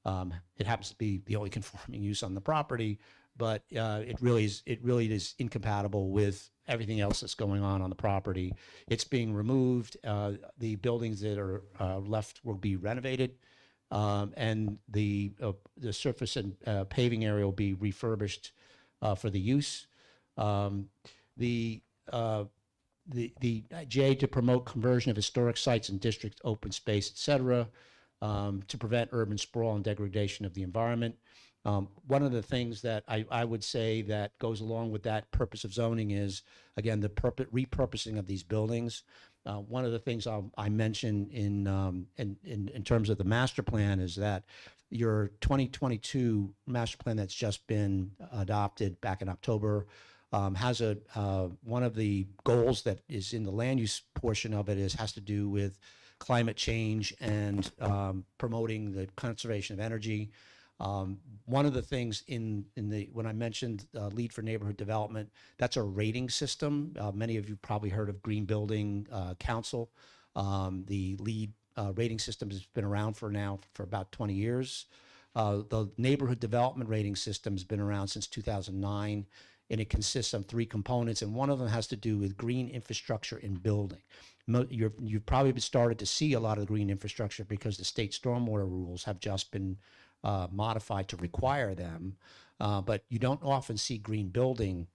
It happens to be the only conforming use on the property, but it really is incompatible with everything else that's going on the property. It's being removed. The buildings that are left will be renovated, and the surface and paving area will be refurbished for the use. The J, to promote conversion of historic sites and district open space, etc., to prevent urban sprawl and degradation of the environment. One of the things that I would say that goes along with that purpose of zoning is, again, the repurposing of these buildings. One of the things I mentioned in terms of the master plan is that your 2022 master plan that's just been adopted back in October has one of the goals that is in the land use portion of it has to do with climate change and promoting the conservation of energy. One of the things when I mentioned LEED for neighborhood development, that's a rating system. Many of you probably heard of Green Building Council. The LEED rating system has been around for about 20 years. The neighborhood development rating system has been around since 2009, and it consists of 3 components, and one of them has to do with green infrastructure in building. You've probably started to see a lot of the green infrastructure because the state stormwater rules have just been modified to require them, but you don't often see green building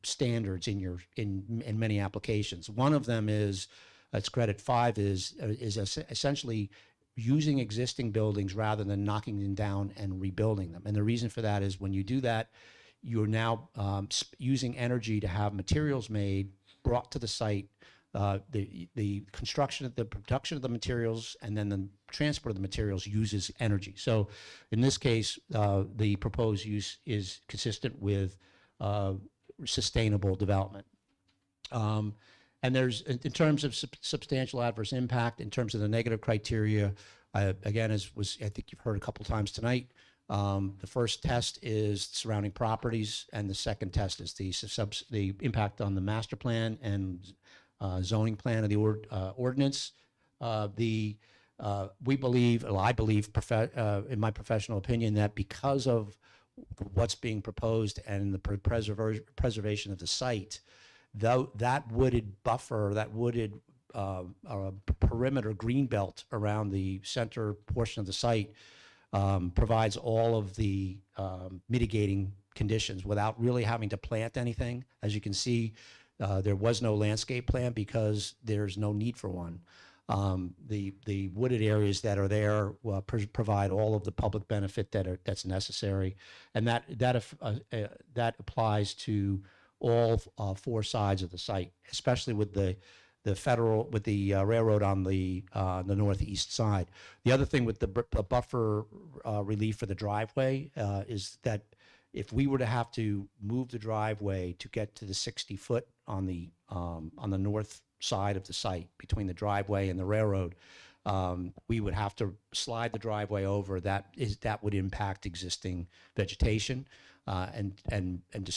standards in many applications. One of them is, it's credit 5, is essentially using existing buildings rather than knocking them down and rebuilding them. And the reason for that is when you do that, you're now using energy to have materials made, brought to the site, the construction, the production of the materials, and then the transport of the materials uses energy. So in this case, the proposed use is consistent with sustainable development. And there's, in terms of substantial adverse impact, in terms of the negative criteria, again, I think you've heard a couple times tonight, the first test is surrounding properties, and the second test is the impact on the master plan and zoning plan of the ordinance. We believe, well, I believe, in my professional opinion, that because of what's being proposed and the preservation of the site, that wooded buffer, that wooded perimeter green belt around the center portion of the site provides all of the mitigating conditions without really having to plant anything. As you can see, there was no landscape plan because there's no need for one. The wooded areas that are there provide all of the public benefit that's necessary, and that applies to all 4 sides of the site, especially with the railroad on the northeast side. The other thing with the buffer relief for the driveway is that if we were to have to move the driveway to get to the 60-foot on the north side of the site between the driveway and the railroad, we would have to slide the driveway over. That would impact existing vegetation and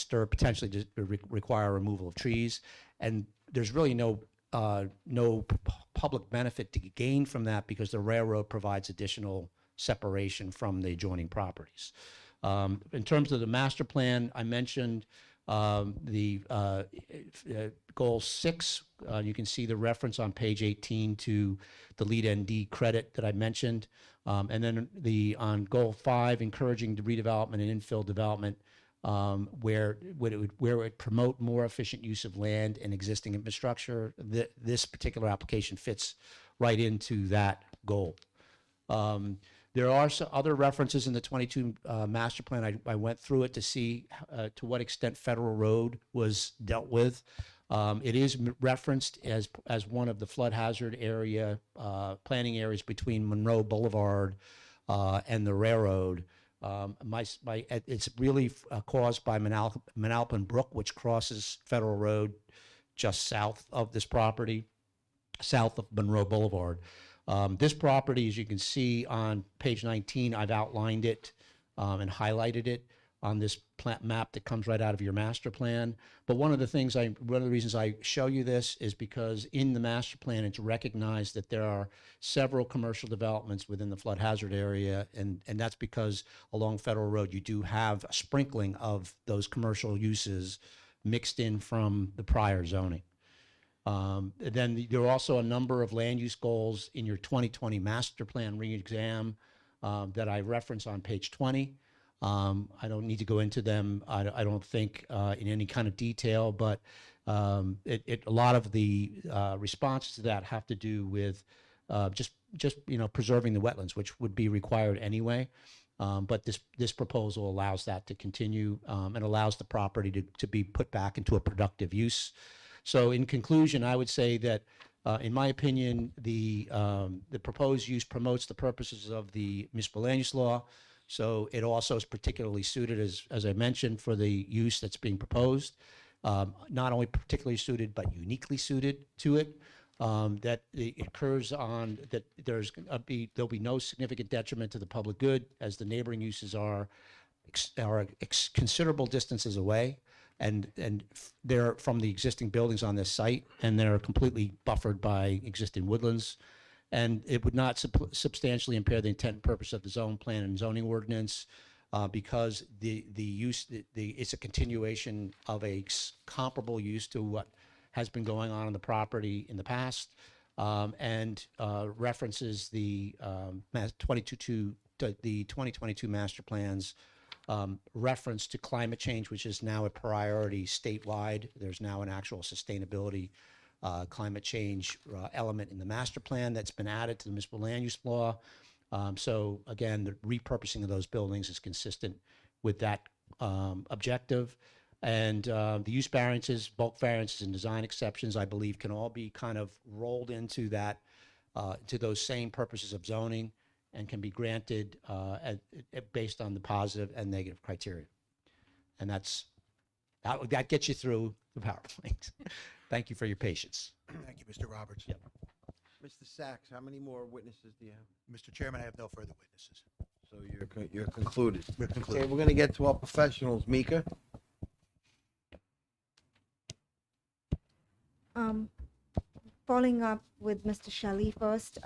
potentially require removal of trees. And there's really no public benefit to gain from that because the railroad provides additional separation from the adjoining properties. In terms of the master plan, I mentioned the goal 6. You can see the reference on page 18 to the LEED ND credit that I mentioned. And then on goal 5, encouraging the redevelopment and infill development, where it would promote more efficient use of land and existing infrastructure. This particular application fits right into that goal. There are some other references in the 22 master plan. I went through it to see to what extent Federal Road was dealt with. It is referenced as one of the flood hazard area planning areas between Monroe Boulevard and the railroad. It's really caused by Manalapan Brook, which crosses Federal Road just south of this property, south of Monroe Boulevard. This property, as you can see on page 19, I've outlined it and highlighted it on this map that comes right out of your master plan. But one of the reasons I show you this is because in the master plan, it's recognized that there are several commercial developments within the flood hazard area, and that's because along Federal Road, you do have a sprinkling of those commercial uses mixed in from the prior zoning. Then there are also a number of land use goals in your 2020 master plan re-exam that I reference on page 20. I don't need to go into them, I don't think, in any kind of detail, but a lot of the responses to that have to do with just preserving the wetlands, which would be required anyway. But this proposal allows that to continue and allows the property to be put back into a productive use. So in conclusion, I would say that, in my opinion, the proposed use promotes the purposes of the municipal land use law. So it also is particularly suited, as I mentioned, for the use that's being proposed. Not only particularly suited, but uniquely suited to it. that it occurs on, that there'll be no significant detriment to the public good, as the neighboring uses are considerable distances away, and they're from the existing buildings on this site, and they're completely buffered by existing woodlands. And it would not substantially impair the intent and purpose of the zone plan and zoning ordinance, because it's a continuation of a comparable use to what has been going on the property in the past, and references the 2022 master plans reference to climate change, which is now a priority statewide. There's now an actual sustainability climate change element in the master plan that's been added to the municipal land use law. So again, the repurposing of those buildings is consistent with that objective. And the use variances, bulk variances, and design exceptions, I believe, can all be kind of rolled into that, to those same purposes of zoning, and can be granted based on the positive and negative criteria. And that gets you through the PowerPoint. Thank you for your patience. Thank you, Mr. Roberts. Yep. Mr. Sachs, how many more witnesses do you have? Mr. Chairman, I have no further witnesses. So you're concluded. We're Okay, concluded. we're gonna get to our professionals. Mika? Following up with Mr. Shelley first,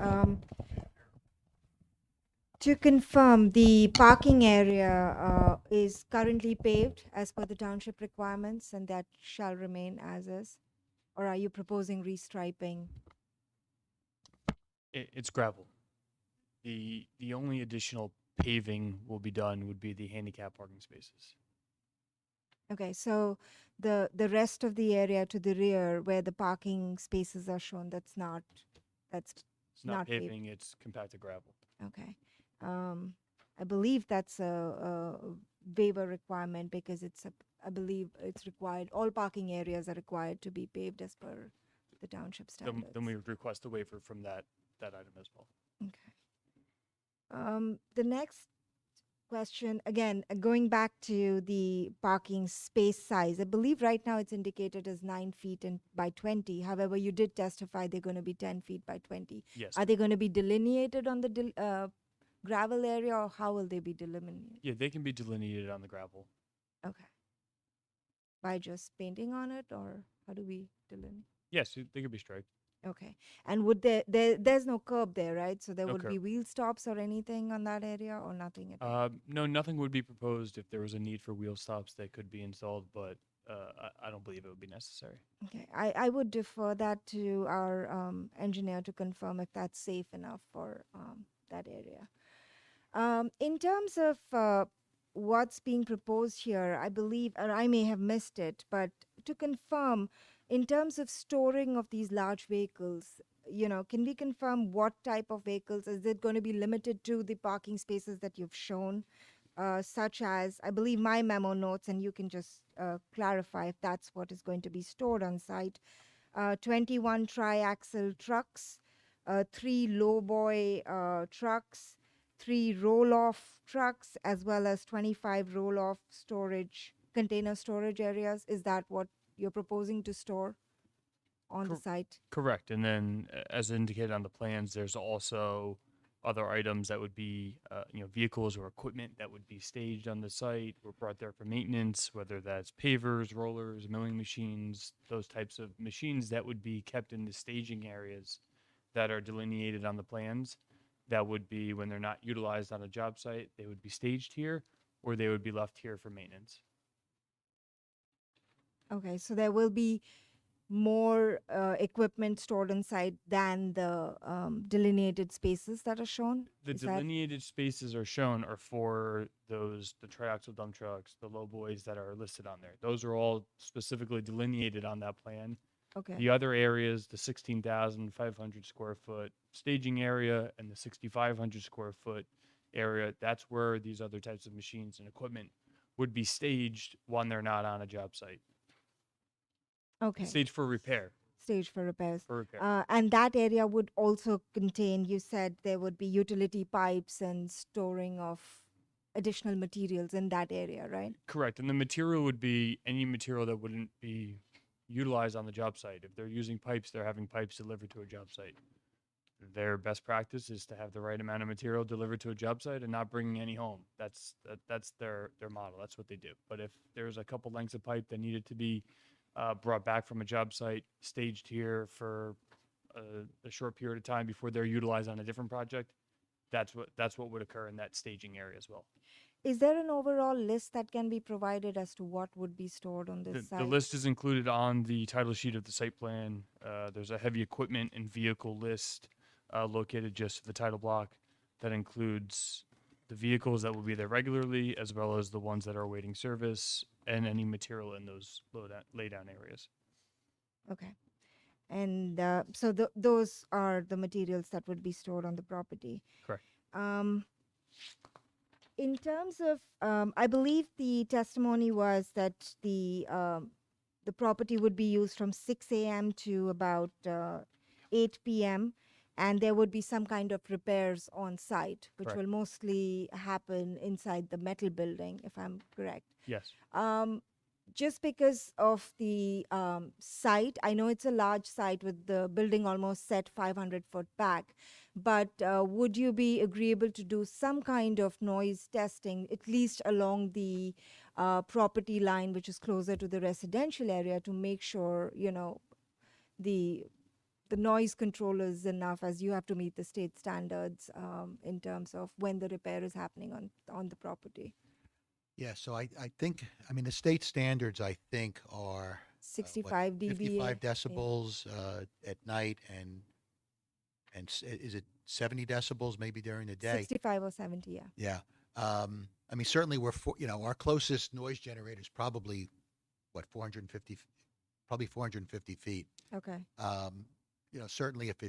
to confirm, the parking area is currently paved as per the township requirements, and that shall remain as is? Or are you proposing restriping? It's gravel. The only additional paving will be done would be the handicap parking spaces. Okay, so the rest of the area to the rear where the parking spaces are shown, that's It's not paved. paving, it's compacted gravel. Okay. I believe that's a waiver requirement because I believe it's required, all parking areas are required to be paved as per the township standards. Then we would request a waiver from that item as well. Okay. The next question, again, going back to the parking space size, I believe right now it's indicated as 9 feet and by 20. However, you did testify they're going to be 10 feet by 20. Yes. Are they going to be delineated on the gravel area, or how will they be delineated? Yeah, they can be delineated on the gravel. Okay. By just painting on it, or how do we delineate? Yes, they could be striped. Okay. And would there's no curb there, right? So there No would be curb. wheel stops or anything on that area, or nothing at all? No, nothing would be proposed. If there was a need for wheel stops, they could be installed, but I don't believe it would be necessary. Okay. I would defer that to our engineer to confirm if that's safe enough for that area. In terms of what's being proposed here, I believe, or I may have missed it, but to confirm, in terms of storing of these large vehicles, can we confirm what type of vehicles? Is it going to be limited to the parking spaces that you've shown, such as, I believe my memo notes, and you can just clarify if that's what is going to be stored on site, 21 tri-axle trucks, 3 lowboy trucks, 3 roll-off trucks, as well as 25 roll-off container storage areas. Is that what you're proposing to store on the site? Correct. And then, as indicated on the plans, there's also other items that would be, vehicles or equipment that would be staged on the site or brought there for maintenance, whether that's pavers, rollers, milling machines, those types of machines that would be kept in the staging areas that are delineated on the plans. That would be, when they're not utilized on a job site, they would be staged here, or they would be left here for maintenance. Okay, so there will be more equipment stored on site than the delineated spaces that are shown? The Is that- delineated spaces are shown are for the triaxle dump trucks, the low boys that are listed on there. Those are all specifically delineated on that plan. Okay. The other areas, the 16,500 square foot staging area and the 6,500 square foot area, that's where these other types of machines and equipment would be staged when they're not on a job site. Okay. Staged for repair. Stage for repairs. For repair. And that area would also contain, you said there would be utility pipes and storing of additional materials in that area, right? Correct. And the material would be any material that wouldn't be utilized on the job site. If they're using pipes, they're having pipes delivered to a job site. Their best practice is to have the right amount of material delivered to a job site and not bringing any home. That's their model. That's what they do. But if there's a couple lengths of pipe that needed to be brought back from a job site, staged here for a short period of time before they're utilized on a different project, that's what would occur in that staging area as well. Is there an overall list that can be provided as to what would be stored on this site? The list is included on the title sheet of the site plan. There's a heavy equipment and vehicle list located just to the title block that includes the vehicles that will be there regularly, as well as the ones that are awaiting service and any material in those laydown areas. Okay. And so those are the materials that would be stored on the property. Correct. In terms of, I believe the testimony was that the property would be used from 6 a.m. to about 8 p.m. and there would be some kind of repairs on site, which Correct. will mostly happen inside the metal building, if I'm correct. Yes. Just because of the site, I know it's a large site with the building almost set 500 foot back, but would you be agreeable to do some kind of noise testing, at least along the property line, which is closer to the residential area, to make sure, you know, the noise control is enough, as you have to meet the state standards in terms of when the repair is happening on the property? Yeah, so I think, I mean, the state standards, I think, are 65 dB. 55 decibels at night and is it 70 decibels maybe during the day? 65 or 70, yeah. Yeah. I mean, certainly our closest noise generator is probably, what, 450, probably 450 feet. Okay. You know, certainly if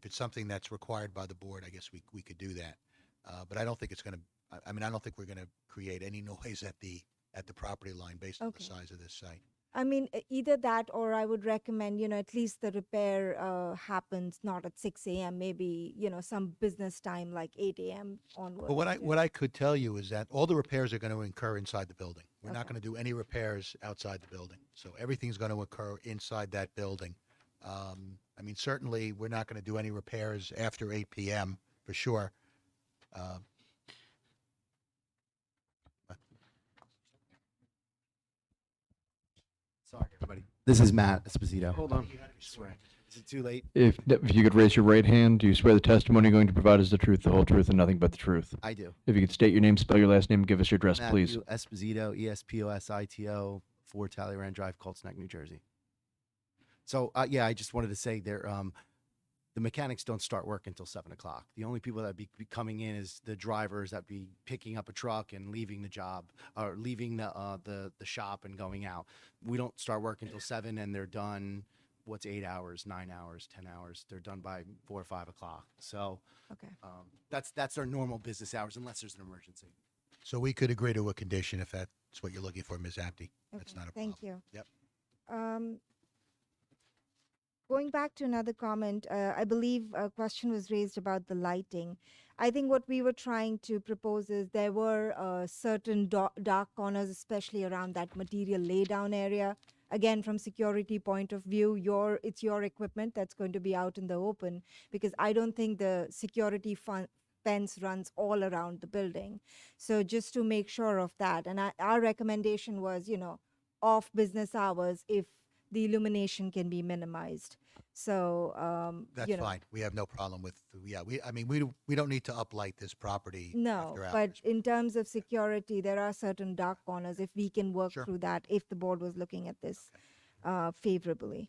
it's something that's required by the board, I guess we could do that. But I don't think it's going to, I mean, I don't think we're going to create any noise at the property line based on the size of this site. I mean, either that, or I would recommend, you know, at least the repair happens not at 6 a.m., maybe, you know, some business time like 8 a.m. onwards. But what I could tell you is that all the repairs are going to occur inside the building. We're not going to do any repairs outside the building. So everything's going to occur inside that building. I mean, certainly we're not going to do any repairs after 8 p.m. for sure. Sorry, everybody. This is Matt Esposito. Hold on. Swear. Is it too late? If you could raise your right hand, do you swear the testimony you're going to provide is the truth, the whole truth, and nothing but the truth? I do. If you could state your name, spell your last name, give us your address, please. Matthew Esposito, ESPOSITO, 4 Talleyrand Drive, Colts Neck, New Jersey. So, yeah, I just wanted to say there, the mechanics don't start work until 7 o'clock. The only people that be coming in is the drivers that be picking up a truck and leaving the job, or leaving the shop and going out. We don't start work until 7, and they're done, 8 hours, 9 hours, 10 hours. They're done by 4 or 5 o'clock. So okay. That's our normal business hours, unless there's an emergency. So we could agree to a condition if that's what you're looking for, Ms. Apte. That's not a problem. Thank you. Yep. Going back to another comment, I believe a question was raised about the lighting. I think what we were trying to propose is there were certain dark corners, especially around that material laydown area. Again, from security point of view, it's your equipment that's going to be out in the open, because I don't think the security fence runs all around the building. So just to make sure of that, and our recommendation was, you know, off business hours if the illumination can be minimized. So That's you know, fine. We have no problem with, I mean, we don't need to uplight this property no, after hours. but in terms of security, there are certain dark corners. If we can work through that, if the board was looking at this favorably.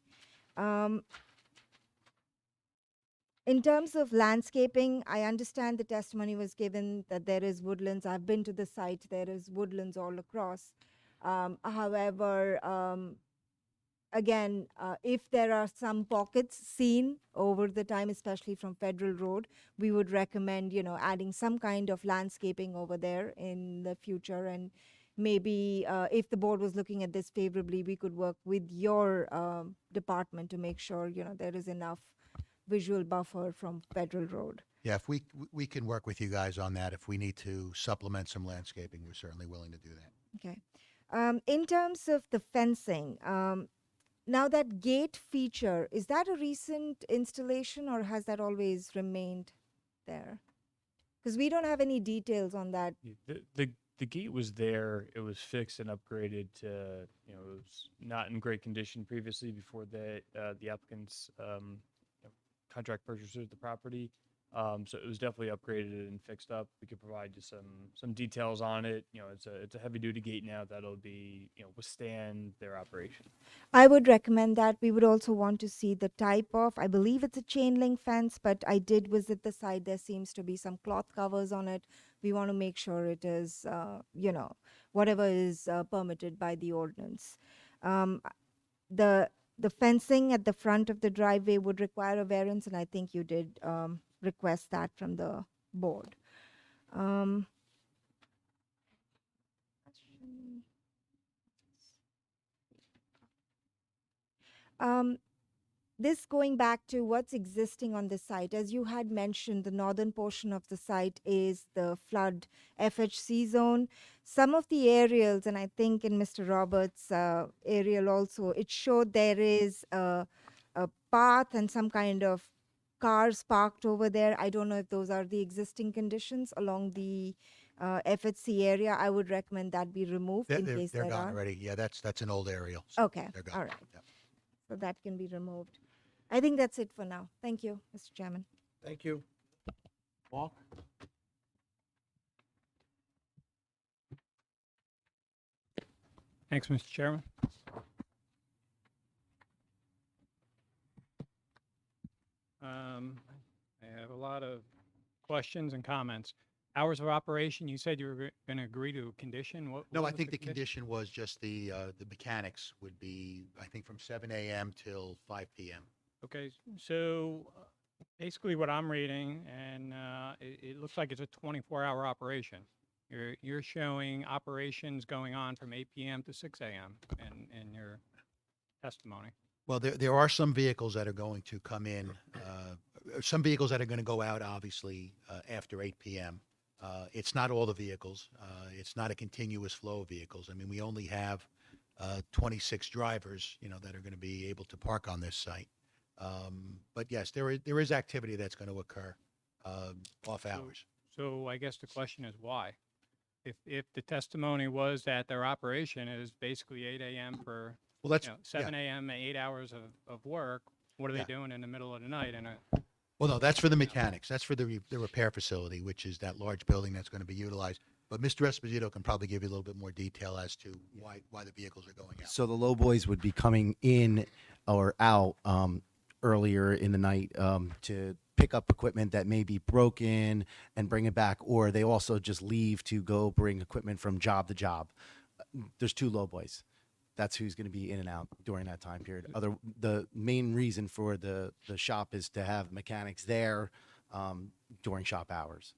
In terms of landscaping, I understand the testimony was given that there is woodlands. I've been to the site. There is woodlands all across. However, again, if there are some pockets seen over the time, especially from Federal Road, we would recommend, you know, adding some kind of landscaping over there in the future. And maybe if the board was looking at this favorably, we could work with your department to make sure, you know, there is enough visual buffer from Federal Road. Yeah, if we can work with you guys on that. If we need to supplement some landscaping, we're certainly willing to do that. Okay. In terms of the fencing, Now that gate feature, is that a recent installation or has that always remained there? Because we don't have any details on that. The gate was there. It was fixed and upgraded to, you know, it was not in great condition previously before the applicant's contract purchaser of the property. So it was definitely upgraded and fixed up. We could provide you some details on it. You know, it's a heavy duty gate now that'll be, you know, withstand their operation. I would recommend that. We would also want to see the type of, I believe it's a chain link fence, but I did visit the site. There seems to be some cloth covers on it. We want to make sure it is, you know, whatever is permitted by the ordinance. The fencing at the front of the driveway would require a variance, and I think you did request that from the board. This going back to what's existing on the site, as you had mentioned, the northern portion of the site is the flood FHC zone. Some of the aerials, and I think in Mr. Roberts' aerial also, it showed there is a path and some kind of cars parked over there. I don't know if those are the existing conditions along the FHC area. I would recommend that be removed in case They're there gone are. already. Yeah, that's an old aerial. So Okay, they're gone. all right. Yeah. So that can be removed. I think that's it for now. Thank you, Mr. Chairman. Thank you. Mark? Thanks, Mr. Chairman. I have a lot of questions and comments. Hours of operation, you said you were going to agree to a condition. No, what I was think the condition was just the mechanics would be, I think, from 7 a.m. till 5 p.m. Okay, so basically what I'm reading, and it looks like it's a 24-hour operation. You're showing operations going on from 8 p.m. to 6 a.m. in your testimony. Well, there are some vehicles that are going to come in, some vehicles that are going to go out, obviously, after 8 p.m. It's not all the vehicles. It's not a continuous flow of vehicles. I mean, we only have 26 drivers, you know, that are going to be able to park on this site. But yes, there is activity that's going to occur off hours. So I guess the question is why? If the testimony was that their operation is basically 8 a.m. for Well, that's 7 a.m. 8 hours of work, what are they doing in the middle of the night? Well, no, that's for the mechanics. That's for the repair facility, which is that large building that's going to be utilized. But Mr. Esposito can probably give you a little bit more detail as to why the vehicles are going out. So the low boys would be coming in or out earlier in the night to pick up equipment that may be broken and bring it back, or they also just leave to go bring equipment from job to job. There's two low boys. That's who's going to be in and out during that time period. The main reason for the shop is to have mechanics there during shop hours.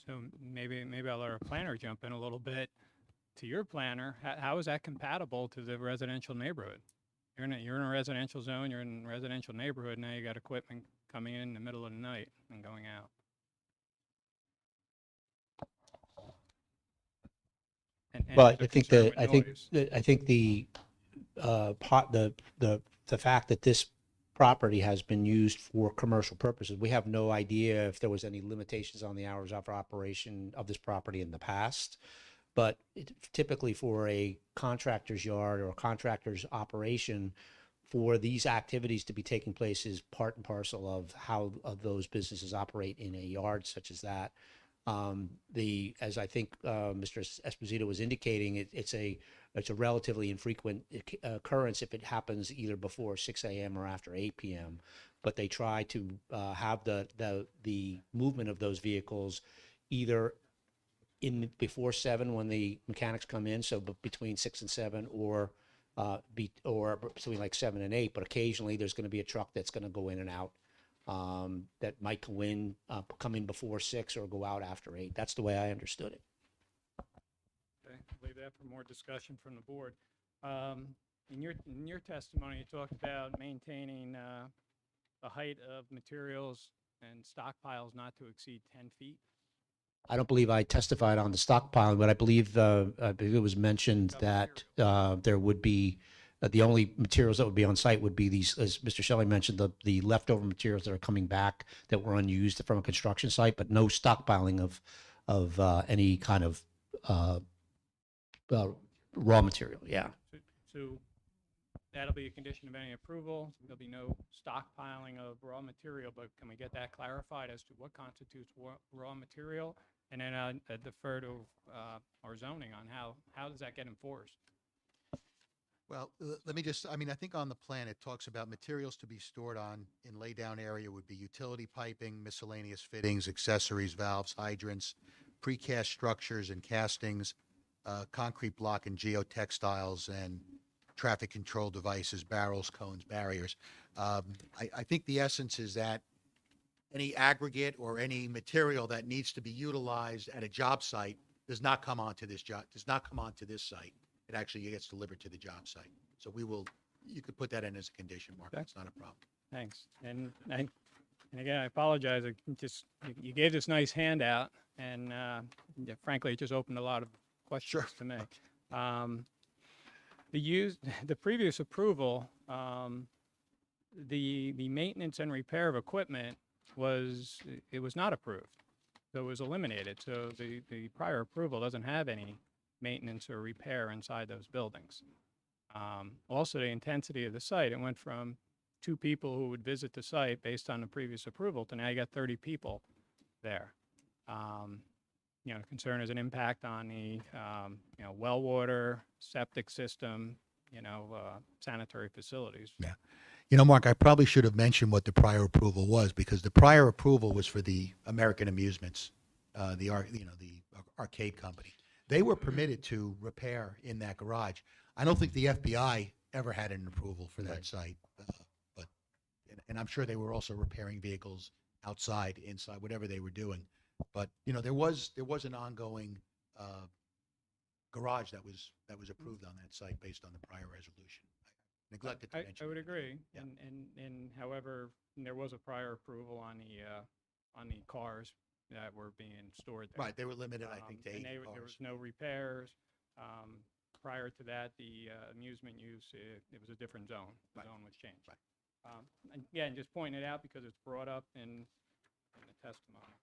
So maybe I'll let our planner jump in a little bit. To your planner, how is that compatible to the residential neighborhood? You're in a residential zone, you're in a residential neighborhood, now you got equipment coming in the middle of the night and going out. But there's a I think concern that with I think the the fact that this property has been used for commercial purposes, we have no idea if there was any limitations on the hours of operation of this property in the past. But typically for a contractor's yard or a contractor's operation, for these activities to be taking place is part and parcel of how those businesses operate in a yard such as that. As I think Mr. Esposito was indicating, it's a relatively infrequent occurrence if it happens either before 6 a.m. or after 8 p.m. But they try to have the movement of those vehicles either in before 7 when the mechanics come in, so between 6 and 7, or between like 7 and 8. But occasionally there's going to be a truck that's going to go in and out. That might come in before 6 or go out after 8. That's the way I understood it. Okay, leave that for more discussion from the board. In your testimony, you talked about maintaining the height of materials and stockpiles not to exceed 10 feet. I don't believe I testified on the stockpiling, but I believe it was mentioned that there would be the only materials that would be on site would be these, as Mr. Shelley mentioned, the leftover materials that are coming back that were unused from a construction site, but no stockpiling of any kind of raw material. Yeah. So that'll be a condition of any approval. There'll be no stockpiling of raw material, but can we get that clarified as to what constitutes raw material? And then I defer to our zoning on how does that get enforced? Well, let me just, I mean, I think on the plan, it talks about materials to be stored on in laydown area would be utility piping, miscellaneous fittings, accessories, valves, hydrants, precast structures and castings, concrete block and geotextiles, and traffic control devices, barrels, cones, barriers. I think the essence is that any aggregate or any material that needs to be utilized at a job site does not come onto this site. It actually gets delivered to the job site. So you could put that in as a condition, Mark. That's not a problem. Thanks. And again, I apologize. You gave this nice handout, and frankly, it just opened a lot of questions to me. The previous approval, the maintenance and repair of equipment was not approved, so it was eliminated. So the prior approval doesn't have any maintenance or repair inside those buildings. Also, the intensity of the site, it went from 2 people who would visit the site based on the previous approval to now you got 30 people there. The concern is an impact on the, well water, septic system, sanitary facilities. Yeah. Mark, I probably should have mentioned what the prior approval was, because the prior approval was for the American Amusements, the arcade company. They were permitted to repair in that garage. I don't think the FBI ever had an approval for that site, and I'm sure they were also repairing vehicles outside, inside, whatever they were doing. But there was an ongoing garage that was approved on that site based on the prior resolution. I neglected to mention. I would agree. Yeah. And however, there was a prior approval on the cars that were being stored there. Right, they were limited, I think, to 8 there cars. was no repairs. Prior to that, the amusement use, it was a different zone. The zone was changed. Right. And again, just pointing it out because it's brought up in the testimony.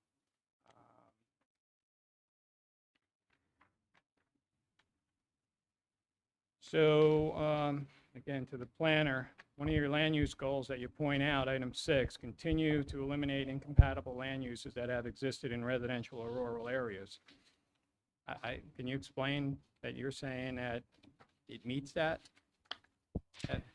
So again, to the planner, one of your land use goals that you point out, item 6, continue to eliminate incompatible land uses that have existed in residential or rural areas. Can you explain that you're saying that it meets that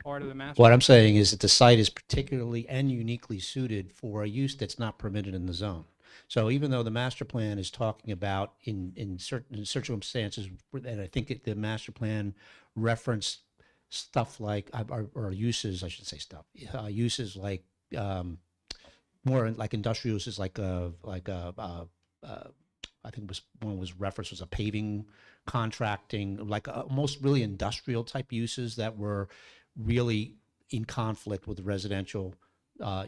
part of the master? What I'm saying is that the site is particularly and uniquely suited for a use that's not permitted in the zone. So even though the master plan is talking about in certain circumstances, and I think the master plan referenced stuff like, or uses, I should say stuff, uses like more like industrial uses, like I think one was referenced was a paving, contracting, like most really industrial type uses that were really in conflict with residential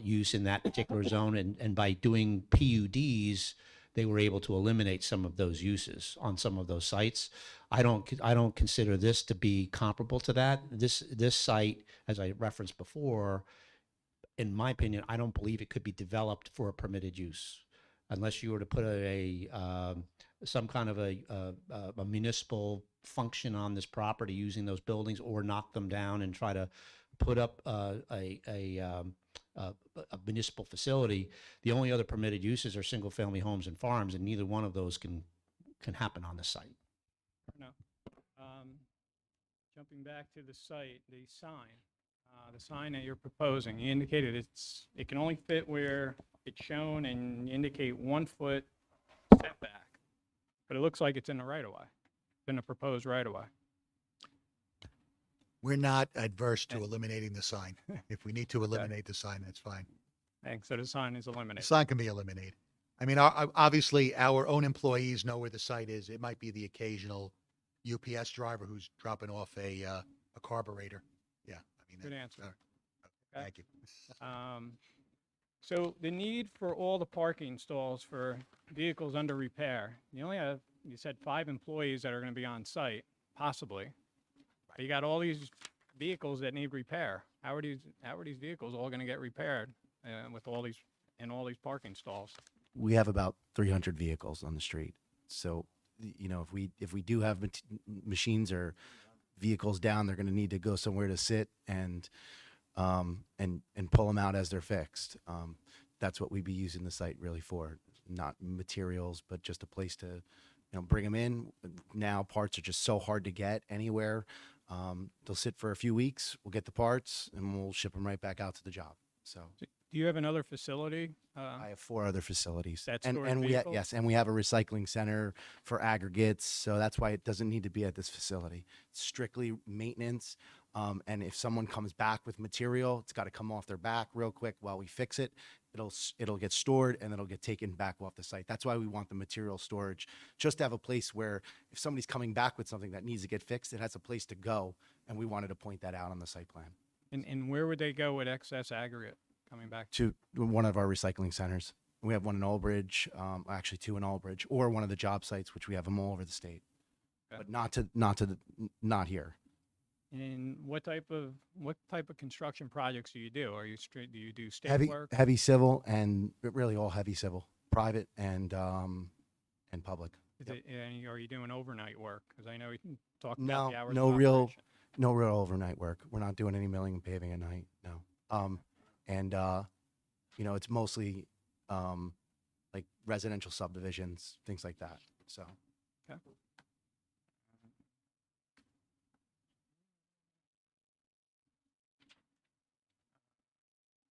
use in that particular zone. And by doing PUDs, they were able to eliminate some of those uses on some of those sites. I don't consider this to be comparable to that. This site, as I referenced before, in my opinion, I don't believe it could be developed for a permitted use unless you were to put some kind of a municipal function on this property using those buildings, or knock them down and try to put up a municipal facility. The only other permitted uses are single-family homes and farms, and neither one of those can happen on the site. No. Jumping back to the site, the sign that you're proposing, you indicated it can only fit where it's shown, and you indicate 1 foot setback, but it looks like it's in the right-of-way, in the proposed right-of-way. We're not adverse to eliminating the sign. If we need to eliminate the sign, that's fine. Thanks. So the sign is The eliminated. sign can be eliminated. I mean, obviously, our own employees know where the site is. It might be the occasional UPS driver who's dropping off a carburetor. Yeah, I mean, Good answer. Thank you. So the need for all the parking stalls for vehicles under repair, you only have, you said 5 employees that are going to be on site, possibly. But you got all these vehicles that need repair. How are these vehicles all going to get repaired with all these parking stalls? We have about 300 vehicles on the street. So, you know, if we do have machines or vehicles down, they're going to need to go somewhere to sit and pull them out as they're fixed. That's what we'd be using the site really for, not materials, but just a place to, you know, bring them in. Now parts are just so hard to get anywhere. They'll sit for a few weeks. We'll get the parts and we'll ship them right back out to the job. So Do you have another facility? I have 4 other facilities. That and stores we vehicles? yes, and we have a recycling center for aggregates. So that's why it doesn't need to be at this facility. It's strictly maintenance. And if someone comes back with material, it's got to come off their back real quick while we fix it. It'll get stored and it'll get taken back off the site. That's why we want the material storage, just to have a place where if somebody's coming back with something that needs to get fixed, it has a place to go. And we wanted to point that out on the site plan. And where would they go with excess aggregate coming back? To one of our recycling centers. We have one in Aldbridge, actually 2 in Aldbridge, or one of the job sites, which we have them all over the state, Okay. but not here. And what type of construction projects do you do? Are you do you do state Heavy work? heavy civil and really all heavy civil, private and public. Is it, and are you doing overnight work? Because I know you talked about No, the hours. no of real, operation. no real overnight work. We're not doing any milling and paving at night. No. You know, it's mostly like residential subdivisions, things like that. So. Okay.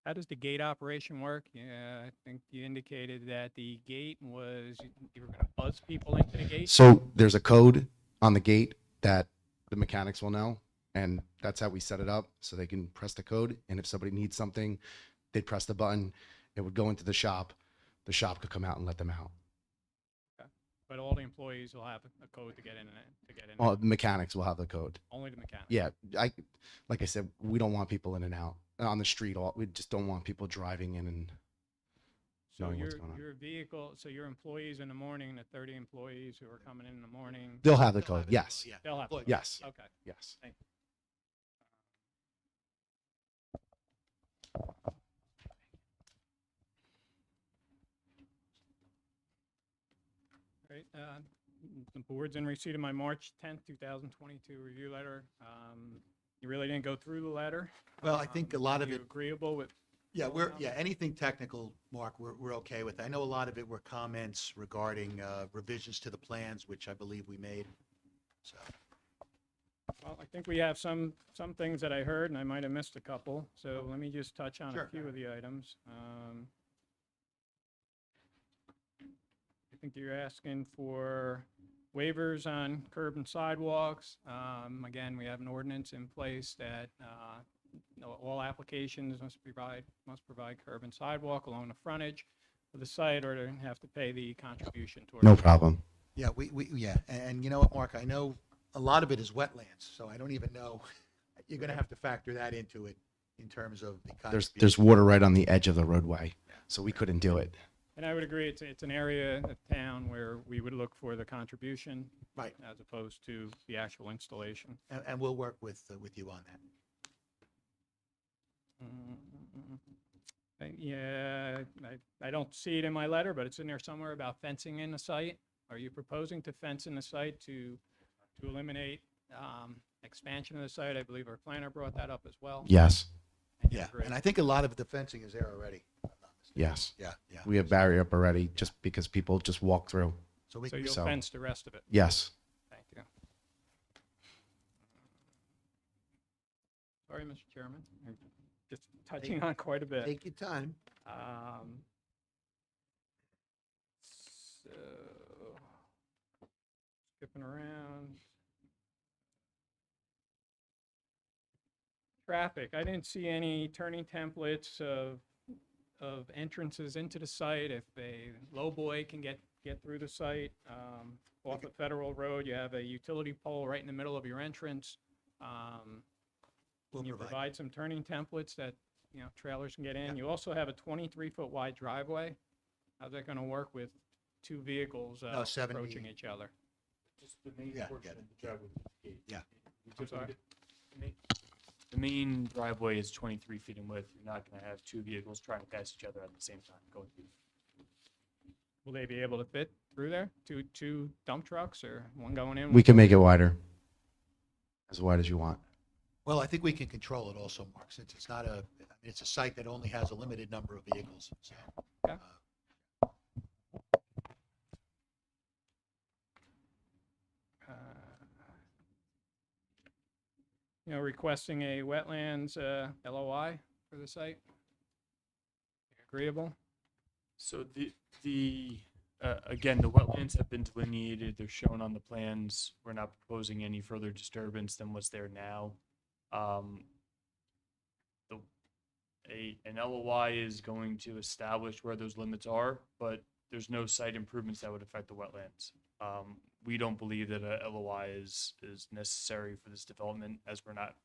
How does the gate operation work? Yeah, I think you indicated that the gate was, you were going to buzz people into the gate? So there's a code on the gate that the mechanics will know, and that's how we set it up so they can press the code. And if somebody needs something, they'd press the button, it would go into the shop could come out and let them out. Okay. But all the employees will have a code to get in. All the mechanics will have the code. Only the mechanics. Yeah, like I said, we don't want people in and out on the street. We just don't want people driving in and So knowing your what's going on. your vehicle, so your employees in the morning, the 30 employees who are coming in the morning. They'll have the code. Yes. They'll have. the code. Yes. Okay. Yes. Thank you. Right, the board's in receipt of my March 10th, 2022 review letter. You really didn't go through the letter? Well, I think a lot of You it, agreeable with? yeah, anything technical, Mark, we're okay with. I know a lot of it were comments regarding revisions to the plans, which I believe we made. So, Well, I think we have some things that I heard, and I might have missed a couple, so let me just touch on a Sure. few of the items. I think you're asking for waivers on curb and sidewalks. Again, we have an ordinance in place that all applications must provide curb and sidewalk along the frontage of the site, or they have to pay the contribution towards. No problem. yeah, yeah. And you know what, Mark, I know a lot of it is wetlands, so I don't even know, you're going to have to factor that into it in terms of the There's contribution. water right on the edge of the roadway, so we couldn't do it. And I would agree, it's an area of town where we would look for the contribution. Right. As opposed to the actual installation. And we'll work with you on that. Yeah, I don't see it in my letter, but it's in there somewhere about fencing in the site. Are you proposing to fence in the site to eliminate expansion of the site? I believe our planner brought that up as well. Yes. And you Yeah, agree. and I think a lot of the fencing is there already. Yes. Yeah. We have barrier up already just because people just walk through. So we So you'll fence the rest of it? Yes. Thank you. Sorry, Mr. Chairman, I'm just touching on quite a bit. Take your time. So, skipping around. Traffic, I didn't see any turning templates of entrances into the site. If a lowboy can get through the site, off of Federal Road, you have a utility pole right in the middle of your entrance. We'll Can you provide. provide some turning templates that, trailers can get in. You also have a 23-foot wide driveway. How's that going to work with two vehicles No, 70. approaching each other? Just the main Yeah, portion get of the driveway. Yeah. I'm sorry? The main driveway is 23 feet in width. You're not going to have two vehicles trying to pass each other at the same time going through. Will they be able to fit through there? Two dump trucks or one going in? We one can going make it out? wider, as wide as you want. Well, I think we can control it also, Mark, since it's not it's a site that only has a limited number of vehicles, so. Okay. Requesting a wetlands LOI for the site. Agreeable? So again, the wetlands have been delineated. They're shown on the plans. We're not proposing any further disturbance than what's there now. An LOI is going to establish where those limits are, but there's no site improvements that would affect the wetlands. We don't believe that a LOI is necessary for this development, as we're not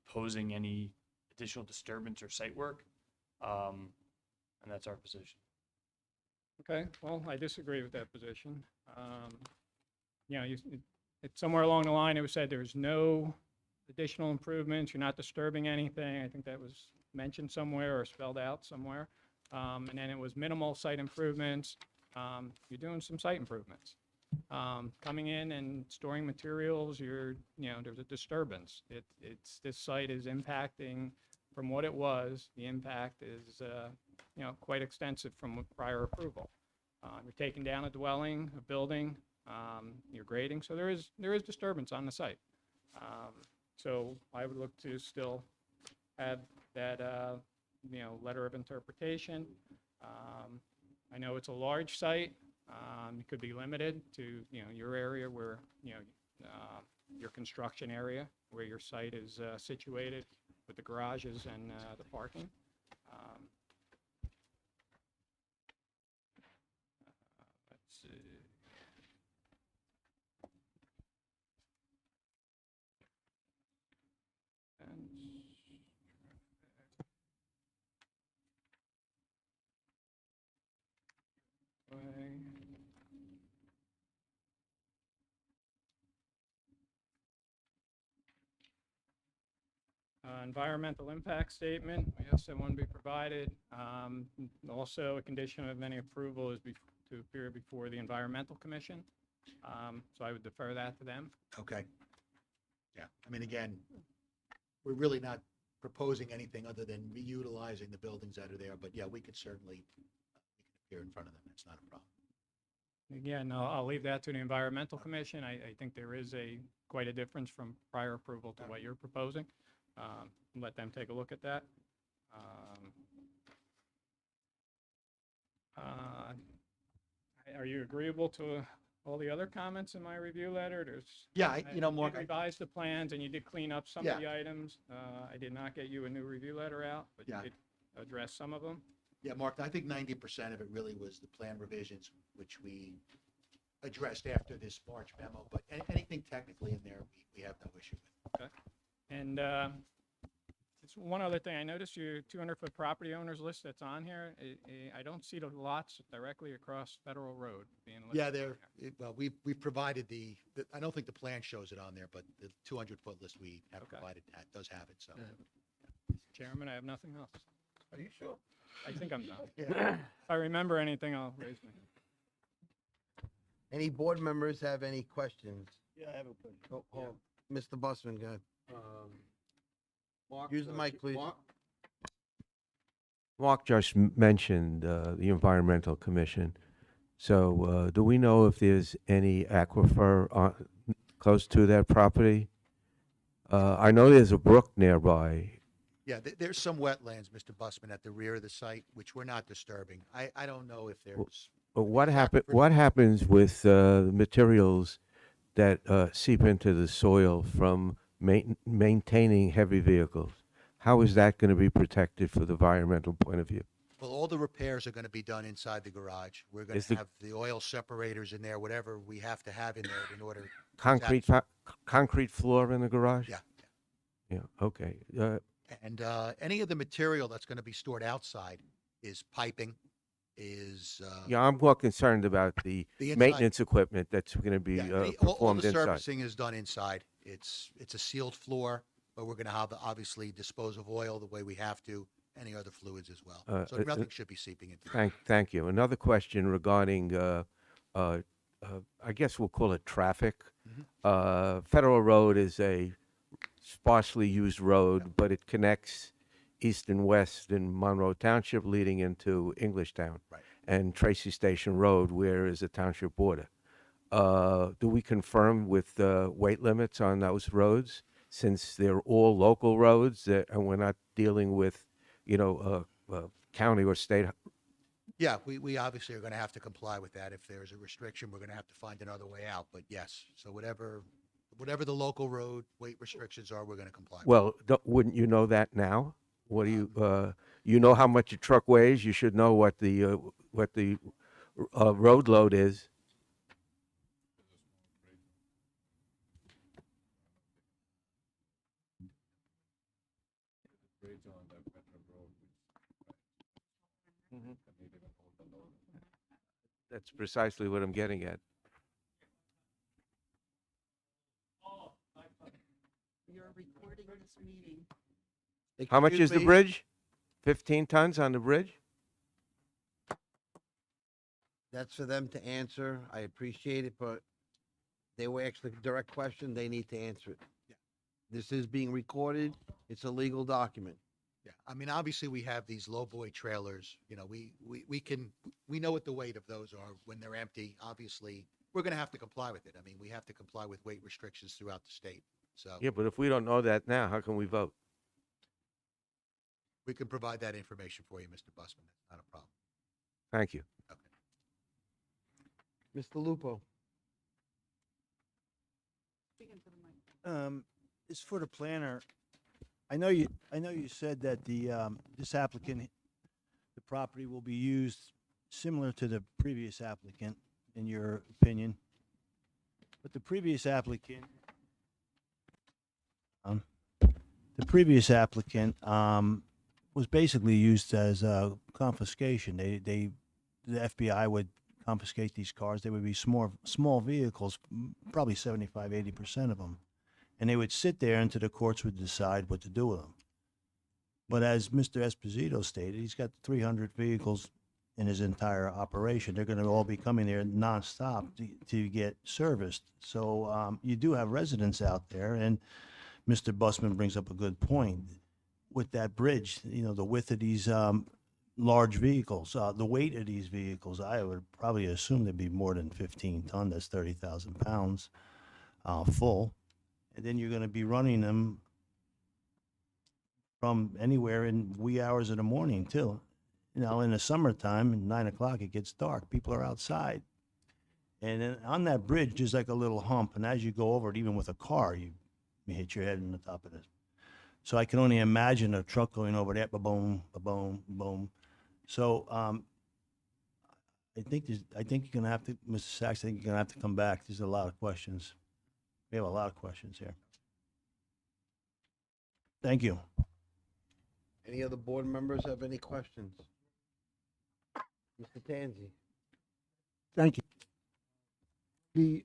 posing any additional disturbance or site work. And that's our position. Okay, well, I disagree with that position. It's somewhere along the line, it was said there's no additional improvements, you're not disturbing anything. I think that was mentioned somewhere or spelled out somewhere. And then it was minimal site improvements. You're doing some site improvements. Coming in and storing materials, there's a disturbance. This site is impacting from what it was. The impact is, quite extensive from prior approval. You're taking down a dwelling, a building, you're grading, so there is disturbance on the site. So I would look to still have that, letter of interpretation. I know it's a large site. It could be limited to, your area where, your construction area, where your site is situated with the garages and the parking. Let's see. Environmental impact statement, we asked that one be provided. Also, a condition of any approval is to appear before the Environmental Commission. So I would defer that to them. Okay. Yeah, I mean, again, we're really not proposing anything other than reutilizing the buildings that are there, but yeah, we could certainly appear in front of them. That's not a problem. Again, I'll leave that to the Environmental Commission. I think there is quite a difference from prior approval to what you're proposing. Let them take a look at that. Are you agreeable to all the other comments in my review letter? Yeah, Mark, You revised the plans and you did clean up some of the items. I did not get you a new review letter out, but you did address some of them. Yeah, Mark, I think 90% of it really was the plan revisions, which we addressed after this March memo, but anything technically in there, we have no issue with. Okay. And it's one other thing. I noticed your 200-foot property owners list that's on here. I don't see the lots directly across Federal Road being listed. Yeah, well, we've provided I don't think the plan shows it on there, but the 200-foot list we have provided does have it, so. Chairman, I have nothing else. Are you sure? I think I'm done. Yeah. If I remember anything, I'll raise my hand. Any board members have any questions? Yeah, I have a question. Oh, hold on. Mr. Busman, go ahead. Mark, Use the mic, please. Mark just mentioned the Environmental Commission. So do we know if there's any aquifer close to that property? I know there's a brook nearby. Yeah, there's some wetlands, Mr. Busman, at the rear of the site, which we're not disturbing. I don't know if there's. But what happens with the materials that seep into the soil from maintaining heavy vehicles? How is that going to be protected from the environmental point of view? Well, all the repairs are going to be done inside the garage. We're going to have the oil separators in there, whatever we have to have in there in order. Concrete floor in the garage? Yeah. Yeah, okay. And any of the material that's going to be stored outside is piping, is Yeah, I'm more concerned about the the inside. maintenance equipment that's going to be Yeah, all performed the inside. servicing is done inside. It's a sealed floor, but we're going to have to obviously dispose of oil the way we have to, any other fluids as well. So nothing should be seeping into. Thank you. Another question regarding, I guess we'll call it traffic. Federal Road is a sparsely used road, but it connects east and west in Monroe Township leading into Englishtown. Right. And Tracy Station Road, where is the township border. Do we confirm with weight limits on those roads, since they're all local roads, and we're not dealing with, county or state? Yeah, we obviously are going to have to comply with that. If there's a restriction, we're going to have to find another way out. But yes, so whatever the local road weight restrictions are, we're going to comply. Well, wouldn't you know that now? What do you know how much a truck weighs? You should know what the road load is. That's precisely what I'm getting at. You're recording this meeting. How much Excuse is the me? bridge? 15 tons on the bridge? That's for them to answer. I appreciate it, but they were actually a direct question. They need to answer it. This is being recorded. It's a legal document. Yeah, I mean, obviously we have these lowboy trailers. We know what the weight of those are when they're empty. Obviously, we're going to have to comply with it. I mean, we have to comply with weight restrictions throughout the state. So Yeah, but if we don't know that now, how can we vote? we can provide that information for you, Mr. Busman. That's not a problem. Thank you. Mr. Lupo. Speaking to the mic. It's for the planner. I know you said that this applicant, the property will be used similar to the previous applicant, in your opinion. But the previous applicant, was basically used as confiscation. The FBI would confiscate these cars. They would be small vehicles, probably 75-80% of them. And they would sit there until the courts would decide what to do with them. But as Mr. Esposito stated, he's got 300 vehicles in his entire operation. They're going to all be coming there nonstop to get serviced. So you do have residents out there, and Mr. Busman brings up a good point. With that bridge, the width of these large vehicles, the weight of these vehicles, I would probably assume they'd be more than 15 ton. That's 30,000 pounds full. And then you're going to be running them from anywhere in wee hours of the morning too. In the summertime, at 9 o'clock, it gets dark. People are outside. And then on that bridge, there's like a little hump. And as you go over it, even with a car, you hit your head on the top of it. So I can only imagine a truck going over there, ba-boom, ba-boom, boom. So I think you're going to have to, Mr. Sachs, I think you're going to have to come back. There's a lot of questions. We have a lot of questions here. Thank you. Any other board members have any questions? Mr. Tanzi. Thank you.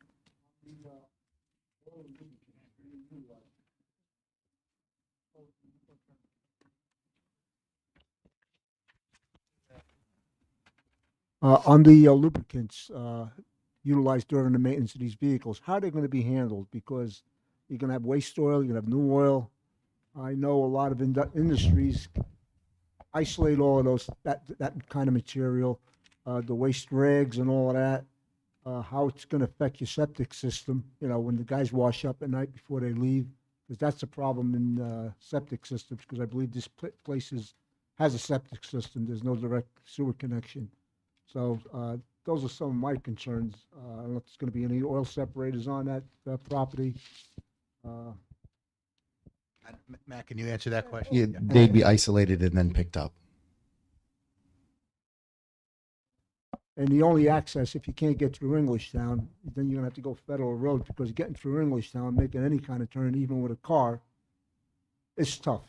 On the lubricants utilized during the maintenance of these vehicles, how are they going to be handled? Because you're going to have waste oil, you're going to have new oil. I know a lot of industries isolate all of those, that kind of material, the waste rags and all of that, how it's going to affect your septic system, when the guys wash up at night before they leave, because that's a problem in septic systems, because I believe this place has a septic system. There's no direct sewer connection. So those are some of my concerns. I don't know if there's going to be any oil separators on that property. Matt, can you answer that question? Yeah, they'd be isolated and then picked up. And the only access, if you can't get through Englishtown, then you're going to have to go Federal Road, because getting through Englishtown, making any kind of turn, even with a car, it's tough.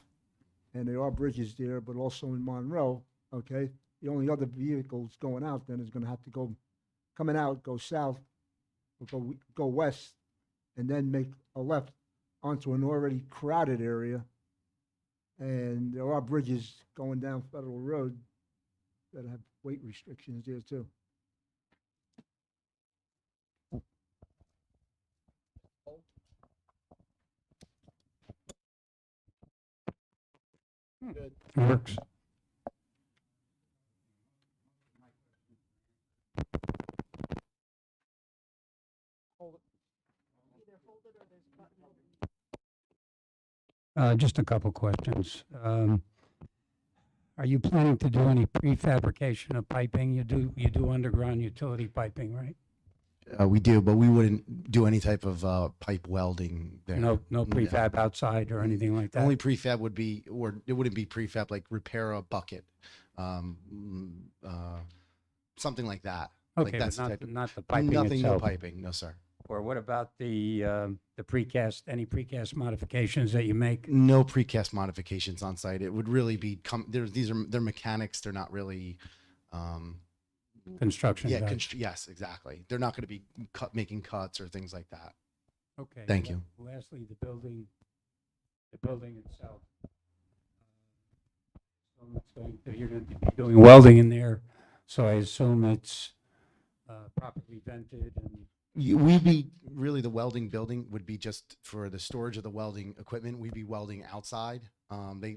and there are bridges there, but also in Monroe, okay? The only other vehicles going out then is gonna have to go, coming out, go south, or go west, and then make a left onto an already crowded area. And there are bridges going down Federal Road that have weight restrictions there too. Works. Just a couple questions. Are you planning to do any prefabrication of piping? You do underground utility piping, right? We do, but we wouldn't do any type of pipe welding there. No prefab outside or anything like that? Only prefab would be, or it wouldn't be prefab, like repair a bucket, something like that. Okay, Like but that's not the piping Nothing, no itself. piping, no sir. Or what about the precast, any precast modifications that you make? No precast modifications on site. It would really be, they're mechanics, they're not really, Construction Yeah, guys. yes, exactly. They're not going to be making cuts or things like that. Okay. Thank you. Lastly, the building itself. You're going to be doing welding in there, so I assume it's properly vented and. We'd be, really the welding building would be just for the storage of the welding equipment. We'd be welding outside. They're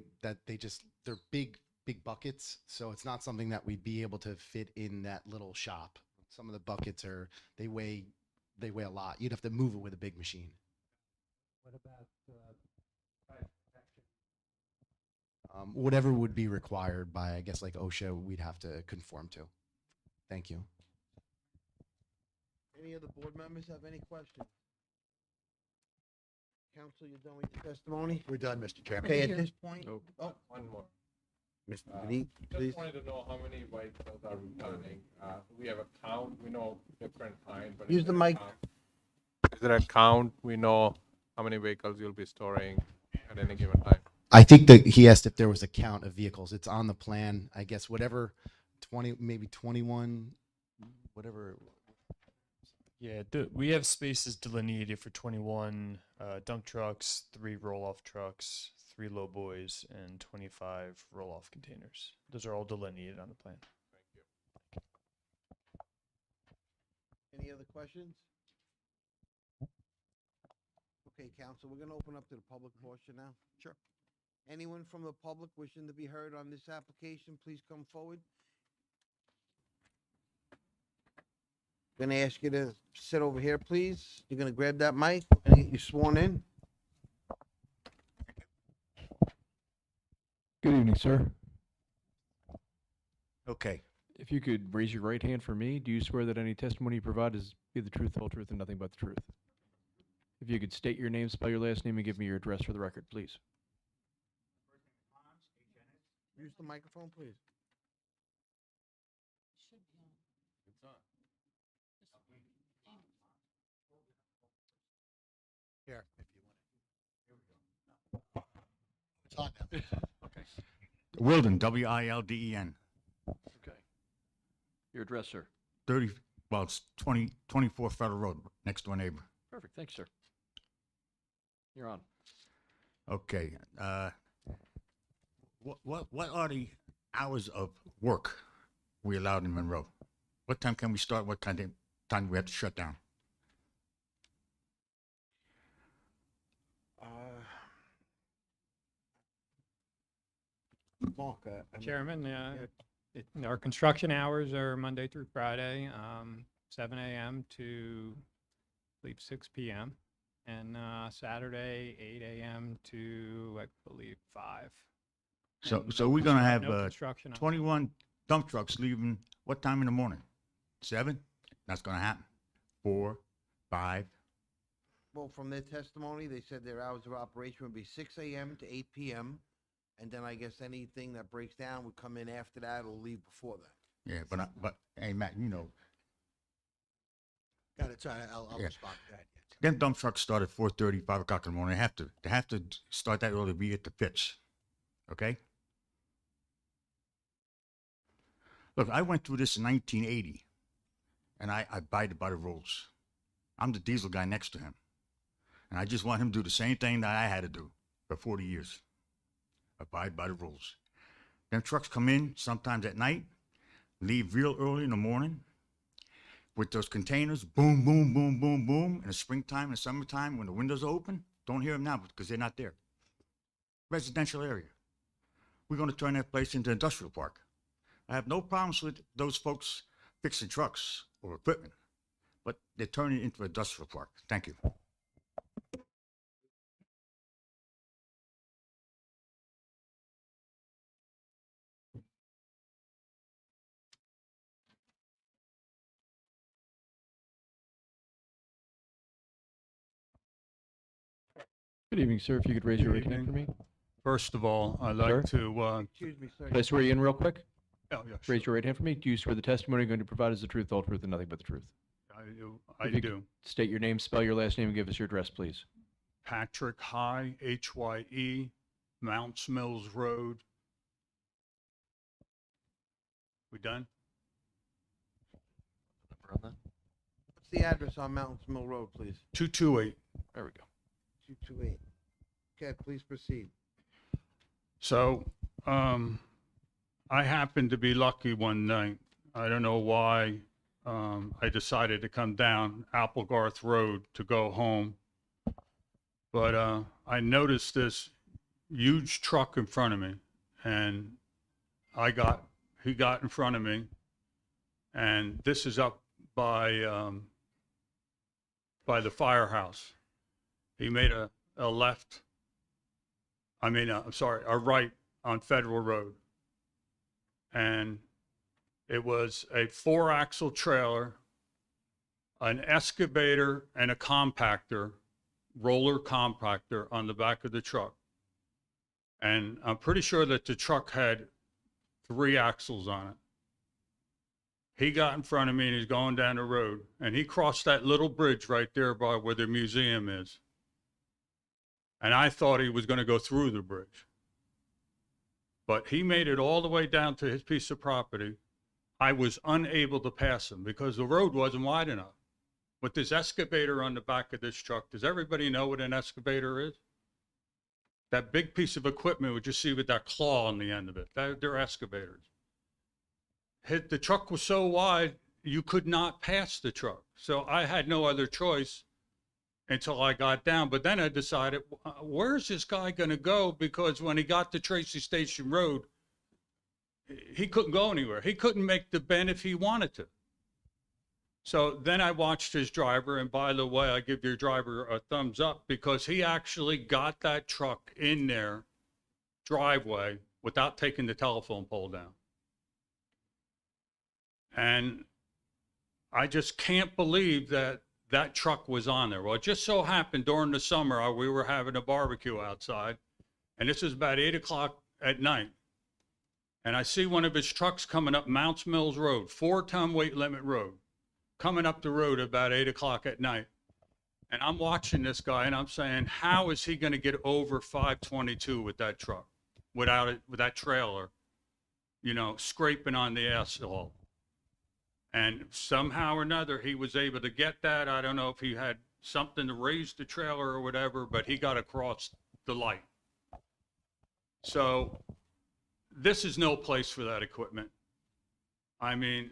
big buckets. So it's not something that we'd be able to fit in that little shop. Some of the buckets they weigh a lot. You'd have to move it with a big machine. What about Whatever would be required by, I guess, like OSHA, we'd have to conform to. Thank you. Any other board members have any questions? Counsel, you're done with your testimony? We're done, Mr. Chairman. Okay, at this point, One more. Mr. Benit, please. Just wanted to know how many vehicles are returning. We have a count, we know different kind, but. Use is the there a mic. count? Is there a count? We know how many vehicles you'll be storing at any given time? I think that he asked if there was a count of vehicles. It's on the plan. I guess whatever, 20, maybe 21, whatever. Yeah, we have spaces delineated for 21 dump trucks, 3 roll-off trucks, 3 low boys, and 25 roll-off containers. Those are all delineated on the plan. Any other questions? Okay, counsel, we're gonna open up to the public portion now. Sure. Anyone from the public wishing to be heard on this application, please come forward. Gonna ask you to sit over here, please. You're gonna grab that mic and get you sworn in. Good evening, sir. Okay. If you could raise your right hand for me, do you swear that any testimony you provide is be the truth, the whole truth, and nothing but the truth? If you could state your name, spell your last name, and give me your address for the record, please. Use the microphone, please. Here, if you want. It's on now. Okay. Wilden, W-I-L-D-E-N. Okay. Your address, sir. 30, well, it's 24 Federal Road, next door neighbor. Perfect. Thanks, sir. You're on. Okay. What are the hours of work we allowed in Monroe? What time can we start? What time do we have to shut down? Mark, Chairman, our construction hours are Monday through Friday, 7 a.m. to, I believe, 6 p.m. And Saturday, 8 a.m. to, I believe, 5. So And we're gonna have no construction on- 21 dump trucks leaving what time in the morning? 7? That's gonna happen. 4, 5. Well, from their testimony, they said their hours of operation would be 6 a.m. to 8 p.m. And then I guess anything that breaks down would come in after that or leave before that. Yeah, but hey, Matt, you know, Got it, sorry, I'll Yeah. respond to that. them dump trucks start at 4:30, 5 o'clock in the morning. They have to start that early to be at the pitch. Okay? Look, I went through this in 1980, and I abided by the rules. I'm the diesel guy next to him, and I just want him to do the same thing that I had to do for 40 years. Abide by the rules. Them trucks come in sometimes at night, leave real early in the morning with those containers, boom, boom, boom, boom, boom. In the springtime and summertime, when the windows are open, don't hear them now because they're not there. Residential area. We're going to turn that place into industrial park. I have no problems with those folks fixing trucks or equipment, but they're turning it into an industrial park. Thank you. Good evening, sir. If you could raise your right hand for me. First of all, I'd Sir? like to, Excuse me, sir. Can I swear you in real quick? oh, yeah, Raise your right hand for me. Do you swear the testimony you're going to provide is the truth, the whole truth, and nothing but the truth? I If you do. could State your name, spell your last name, and give us your address, please. Patrick High, Hye, Mounts Mills Road. We done? What's the address on Mountains Mill Road, please? 228. There we go. 228. Okay, please proceed. So, I happened to be lucky one night. I don't know why. I decided to come down Applegarth Road to go home. But I noticed this huge truck in front of me, and he got in front of me, and this is up by the firehouse. He made a left. I'm sorry, a right on Federal Road. And it was a 4-axle trailer, an excavator, and a compactor, roller compactor on the back of the truck. And I'm pretty sure that the truck had 3 axles on it. He got in front of me and he's going down the road, and he crossed that little bridge right there by where the museum is. And I thought he was going to go through the bridge. But he made it all the way down to his piece of property. I was unable to pass him because the road wasn't wide enough. With this excavator on the back of this truck, does everybody know what an excavator is? That big piece of equipment which you see with that claw on the end of it, they're excavators. The truck was so wide, you could not pass the truck. So I had no other choice until I got down. But then I decided, where's this guy going to go? Because when he got to Tracy Station Road, he couldn't go anywhere. He couldn't make the bend if he wanted to. So then I watched his driver, and by the way, I give your driver a thumbs up because he actually got that truck in their driveway without taking the telephone pole down. And I just can't believe that that truck was on there. Well, it just so happened during the summer, we were having a barbecue outside, and this is about 8 o'clock at night. And I see one of his trucks coming up Mounts Mills Road, 4-ton weight limit road, coming up the road about 8 o'clock at night. And I'm watching this guy and I'm saying, how is he going to get over 522 with that truck, with that trailer, scraping on the asphalt? And somehow or another, he was able to get that. I don't know if he had something to raise the trailer or whatever, but he got across the light. So this is no place for that equipment. I mean,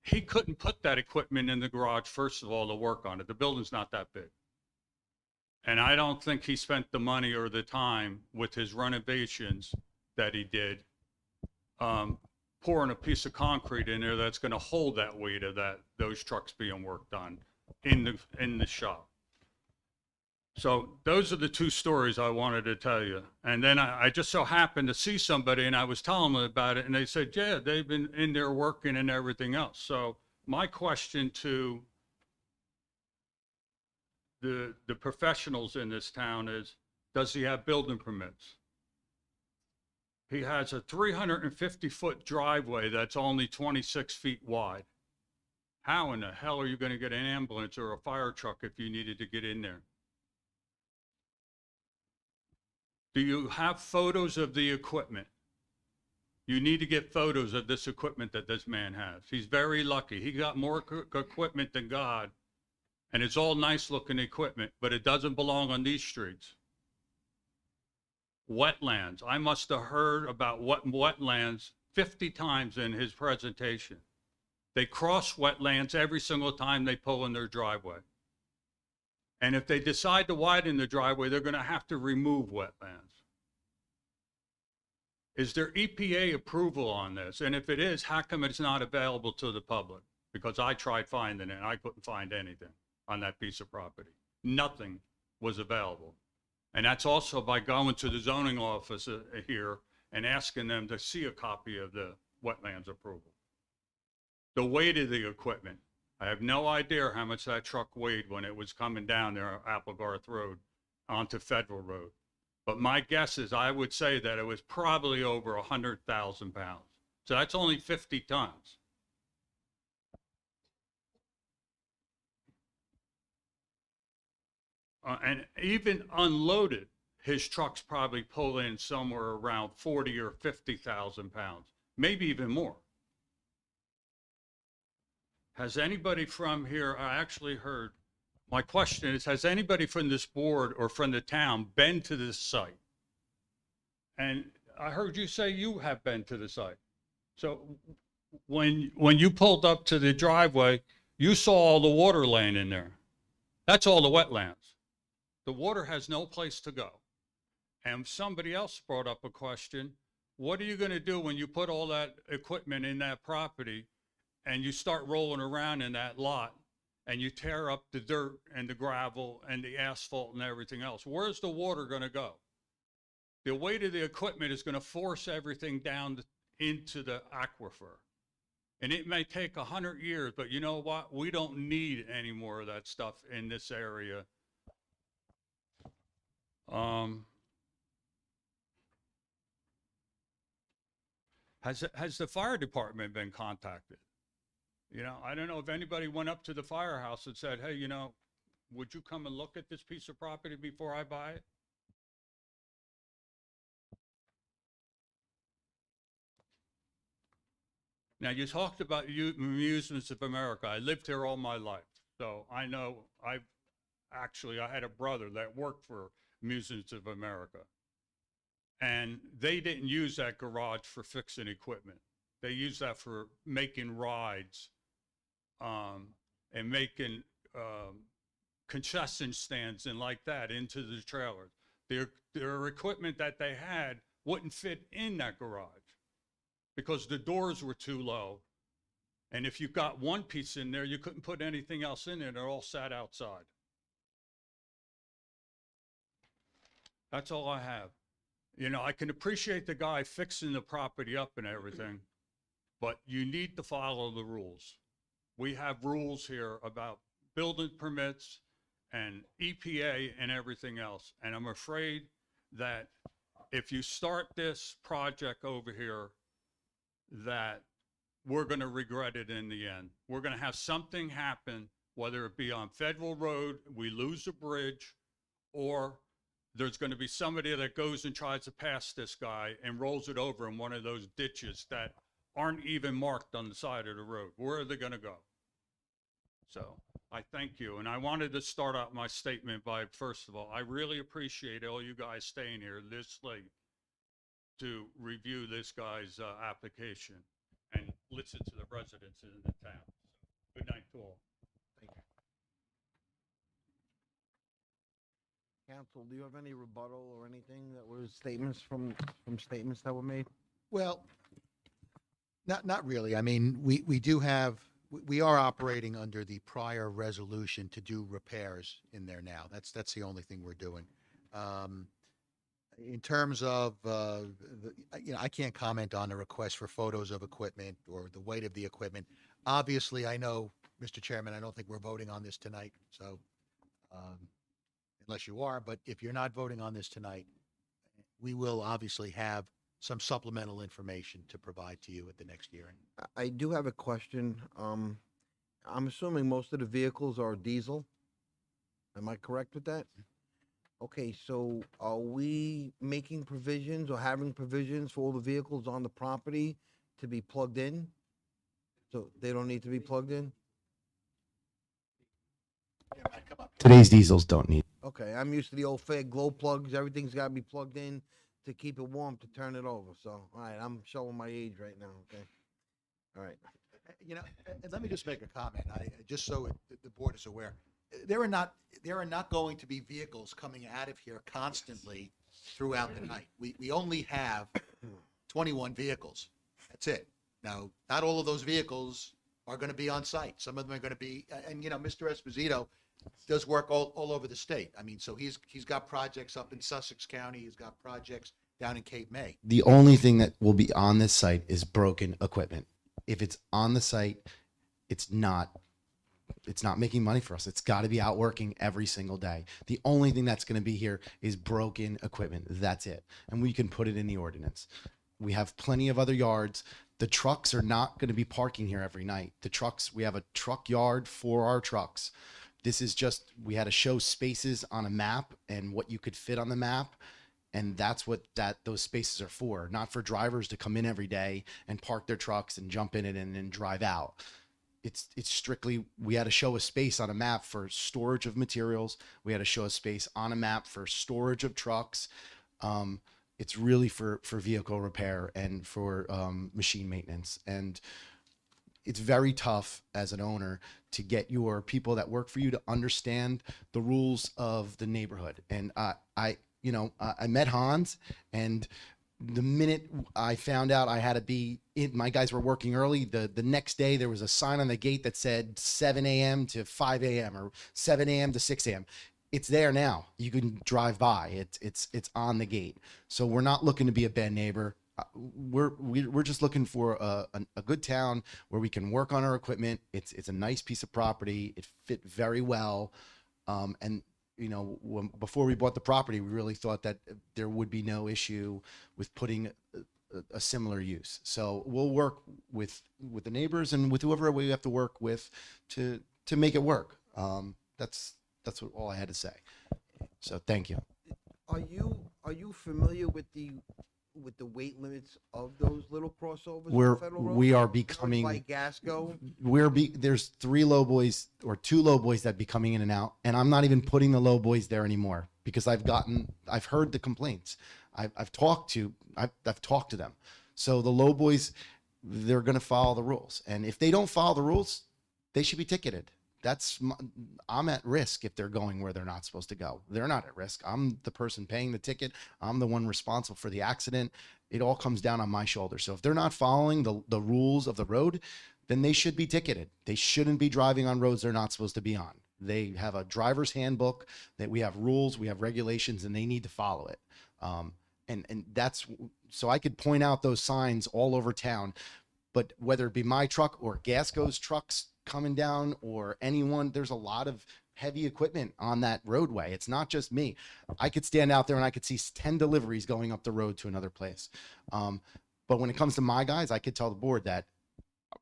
he couldn't put that equipment in the garage, first of all, to work on it. The building's not that big. And I don't think he spent the money or the time with his renovations that he did, pouring a piece of concrete in there that's going to hold that weight of those trucks being worked on in the shop. So those are the 2 stories I wanted to tell you. And then I just so happened to see somebody, and I was telling them about it, and they said, yeah, they've been in there working and everything else. So my question to the professionals in this town is, does he have building permits? He has a 350-foot driveway that's only 26 feet wide. How in the hell are you going to get an ambulance or a fire truck if you needed to get in there? Do you have photos of the equipment? You need to get photos of this equipment that this man has. He's very lucky. He got more equipment than God, and it's all nice looking equipment, but it doesn't belong on these streets. Wetlands. I must have heard about what wetlands 50 times in his presentation. They cross wetlands every single time they pull in their driveway. And if they decide to widen the driveway, they're going to have to remove wetlands. Is there EPA approval on this? And if it is, how come it's not available to the public? Because I tried finding it and I couldn't find anything on that piece of property. Nothing was available. And that's also by going to the zoning office here and asking them to see a copy of the wetlands approval. The weight of the equipment. I have no idea how much that truck weighed when it was coming down there Applegarth Road onto Federal Road. But my guess is I would say that it was probably over 100,000 pounds. So that's only 50 tons. And even unloaded, his trucks probably pull in somewhere around 40 or 50,000 pounds, maybe even more. Has anybody from here, I actually heard, my question is, has anybody from this board or from the town been to this site? And I heard you say you have been to the site. So when you pulled up to the driveway, you saw all the water laying in there. That's all the wetlands. The water has no place to go. And somebody else brought up a question. What are you going to do when you put all that equipment in that property and you start rolling around in that lot and you tear up the dirt and the gravel and the asphalt and everything else? Where's the water going to go? The weight of the equipment is going to force everything down into the aquifer. And it may take 100 years, but you know what? We don't need any more of that stuff in this area. Has the fire department been contacted? You know, I don't know if anybody went up to the firehouse and said, hey, you know, would you come and look at this piece of property before I buy it? Now, you talked about Amusements of America. I lived here all my life, so I know I had a brother that worked for Amusements of America. And they didn't use that garage for fixing equipment. They used that for making rides and making concession stands and like that into the trailers. Their equipment that they had wouldn't fit in that garage because the doors were too low. And if you got one piece in there, you couldn't put anything else in there. They're all sat outside. That's all I have. You know, I can appreciate the guy fixing the property up and everything, but you need to follow the rules. We have rules here about building permits and EPA and everything else. And I'm afraid that if you start this project over here, that we're going to regret it in the end. We're going to have something happen, whether it be on Federal Road, we lose a bridge, or there's going to be somebody that goes and tries to pass this guy and rolls it over in one of those ditches that aren't even marked on the side of the road. Where are they going to go? So I thank you. And I wanted to start out my statement by, first of all, I really appreciate all you guys staying here this late to review this guy's application and listen to the residents in the town. So, good night to all. Thank you. Council, do you have any rebuttal or anything that was statements from statements that were made? Well, not really. I mean, we do have, we are operating under the prior resolution to do repairs in there now. That's the only thing we're doing. In terms of, you know, I can't comment on a request for photos of equipment or the weight of the equipment. Obviously, I know, Mr. Chairman, I don't think we're voting on this tonight. So, unless you are, but if you're not voting on this tonight, we will obviously have some supplemental information to provide to you at the next hearing. I do have a question. I'm assuming most of the vehicles are diesel. Am I correct with that? Okay, so are we making provisions or having provisions for all the vehicles on the property to be plugged in? So they don't need to be plugged in? Today's diesels don't need. Okay, I'm used to the old fad glow plugs. Everything's got to be plugged in to keep it warm to turn it over. So, all right, I'm showing my age right now. Okay. All right. You know, and let me just make a comment, just so the board is aware. There are not going to be vehicles coming out of here constantly throughout the night. We only have 21 vehicles. That's it. Now, not all of those vehicles are going to be on site. Some of them are going to be, and you know, Mr. Esposito does work all over the state. I mean, so he's got projects up in Sussex County. He's got projects down in Cape May. The only thing that will be on this site is broken equipment. If it's on the site, it's not making money for us. It's got to be out working every single day. The only thing that's going to be here is broken equipment. That's it. And we can put it in the ordinance. We have plenty of other yards. The trucks are not going to be parking here every night. The trucks, we have a truck yard for our trucks. This is just, we had to show spaces on a map and what you could fit on the map. And that's what those spaces are for, not for drivers to come in every day and park their trucks and jump in it and then drive out. It's strictly, we had to show a space on a map for storage of materials. We had to show a space on a map for storage of trucks. It's really for vehicle repair and for machine maintenance. And it's very tough as an owner to get your people that work for you to understand the rules of the neighborhood. And I met Hans, and the minute I found out I had to be in, my guys were working early. The next day there was a sign on the gate that said 7 a.m. to 5 a.m. or 7 a.m. to 6 a.m. It's there now. You can drive by. It's on the gate. So we're not looking to be a bad neighbor. We're just looking for a good town where we can work on our equipment. It's a nice piece of property. It fit very well, and you know, before we bought the property, we really thought that there would be no issue with putting a similar use. So we'll work with the neighbors and with whoever we have to work with to make it work. That's all I had to say. So thank you. Are you familiar with the weight limits of those little crossovers on Federal Road? We are By becoming. Gasco? There's 3 low boys or 2 low boys that be coming in and out, and I'm not even putting the low boys there anymore because I've heard the complaints. I've talked to them. So the low boys, they're going to follow the rules, and if they don't follow the rules, they should be ticketed. I'm at risk if they're going where they're not supposed to go. They're not at risk. I'm the person paying the ticket. I'm the one responsible for the accident. It all comes down on my shoulder. So if they're not following the rules of the road, then they should be ticketed. They shouldn't be driving on roads they're not supposed to be on. They have a driver's handbook that we have rules, we have regulations, and they need to follow it. And that's, so I could point out those signs all over town, but whether it be my truck or Gasco's trucks coming down or anyone, there's a lot of heavy equipment on that roadway. It's not just me. I could stand out there and I could see 10 deliveries going up the road to another place. But when it comes to my guys, I could tell the board that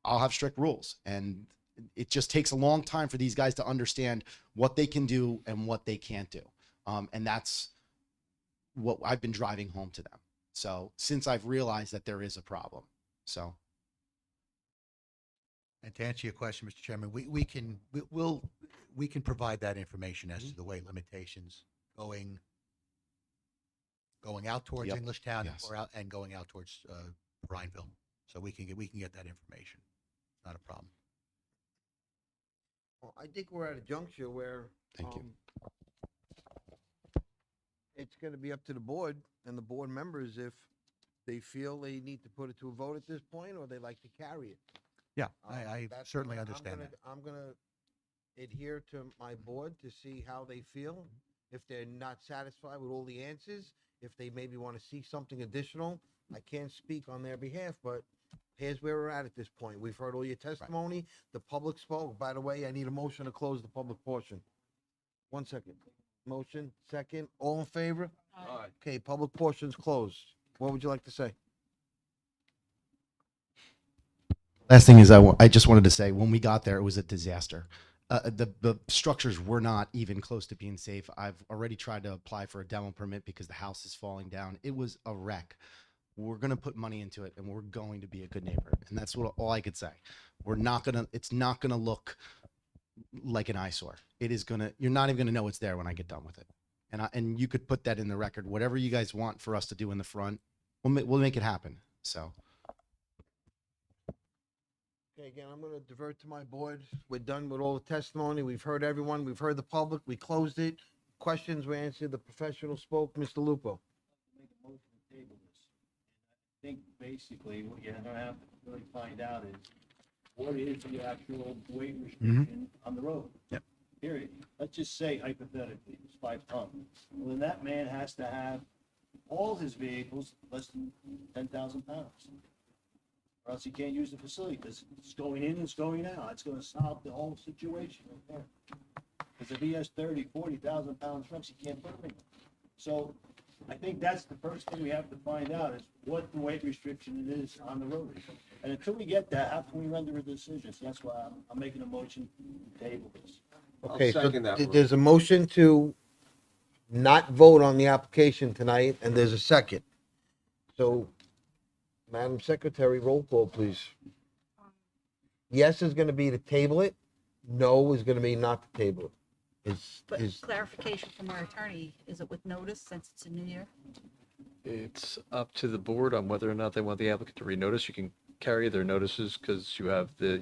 I'll have strict rules, and it just takes a long time for these guys to understand what they can do and what they can't do. And that's what I've been driving home to them. So since I've realized that there is a problem, so. And to answer your question, Mr. Chairman, we can provide that information as to the weight limitations going out towards Yep. Englishtown Yes. or out and going out towards Brineville. So we can get that information. It's not a problem. Well, I think we're at a juncture where Thank you. It's going to be up to the board and the board members if they feel they need to put it to a vote at this point or they like to carry it. Yeah, I That's certainly gonna- understand that. I'm gonna adhere to my board to see how they feel. If they're not satisfied with all the answers, if they maybe want to see something additional, I can't speak on their behalf, but here's where we're at this point. We've heard all your testimony. The public spoke. By the way, I need a motion to close the public portion. 1 second. Motion, second. All in favor? Aye. Okay, public portion's closed. What would you like to say? Last thing is I just wanted to say, when we got there, it was a disaster. the structures were not even close to being safe. I've already tried to apply for a demo permit because the house is falling down. It was a wreck. We're going to put money into it, and we're going to be a good neighbor. And that's all I could say. It's not going to look like an eyesore. You're not even going to know it's there when I get done with it. And you could put that in the record. Whatever you guys want for us to do in the front, we'll make it happen. So. Okay, again, I'm gonna divert to my board. We're done with all the testimony. We've heard everyone. We've heard the public. We closed it. Questions were answered. The professional spoke. Mr. Lupo. Make a motion to table this. I think basically what you're gonna have to really find out is what is the actual weight restriction on the road? Yep. Period. Let's just say hypothetically, it's 5 tons. Well, then that man has to have all his vehicles less than 10,000 pounds. Or else he can't use the facility, because it's going in, it's going out. It's gonna solve the whole situation right there. Because if he has 30, 40,000 pound trucks, he can't put them in. So I think that's the first thing we have to find out is what the weight restriction it is on the road. And until we get that, how can we render a decision? So that's why I'm making a motion to table this. Okay, so there's a motion to not vote on the application tonight, and there's a second. So, Madam Secretary, roll call, please. Yes is gonna be to table it. No is gonna be not to table it. But Is clarification from our attorney, is it with notice since it's a new year? It's up to the board on whether or not they want the applicant to renotice. You can carry their notices because you have the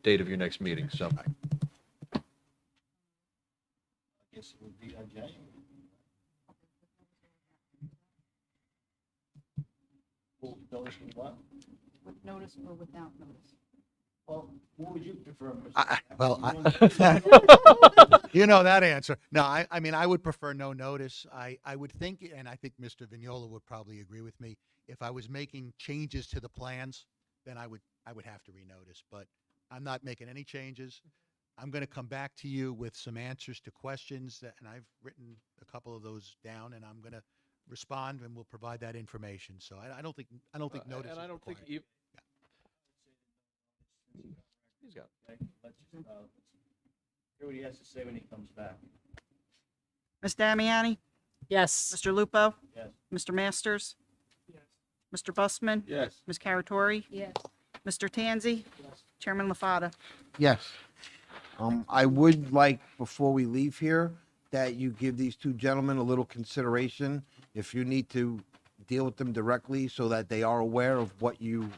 date of your next meeting, so. I guess it would be on January. Full notice with what? With notice or without notice? Well, what would you prefer? You know that answer. No, I mean, I would prefer no notice. I would think, and I think Mr. Vignola would probably agree with me, if I was making changes to the plans, then I would have to renotice, but I'm not making any changes. I'm going to come back to you with some answers to questions and I've written a couple of those down, and I'm going to respond, and we'll provide that information. So I don't think notice. And I don't think you. He's got. Okay, let's just, hear what he has to say when he comes back. Ms. Damiani? Yes. Mr. Lupo? Yes. Mr. Masters? Yes. Mr. Busman? Yes. Ms. Caratori? Yes. Mr. Tanzi? Chairman LaFada? yes. I would like, before we leave here, that you give these two gentlemen a little consideration. If you need to deal with them directly so that they are aware of what your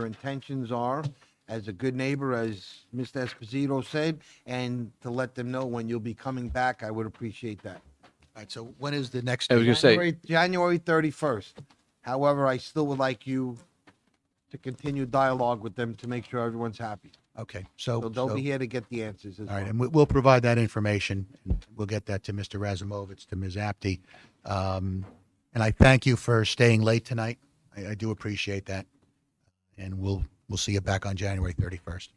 intentions are as a good neighbor, as Mr. Esposito said, and to let them know when you'll be coming back, I would appreciate that. All right, so when is the next? I was meeting? gonna say, January 31st. However, I still would like you to continue dialogue with them to make sure everyone's happy. Okay, So they'll be here to get the answers as All right, well. and we'll provide that information. And we'll get that to Mr. Razumovich, to Ms. Apty. And I thank you for staying late tonight. I do appreciate that. And we'll see you back on January 31st.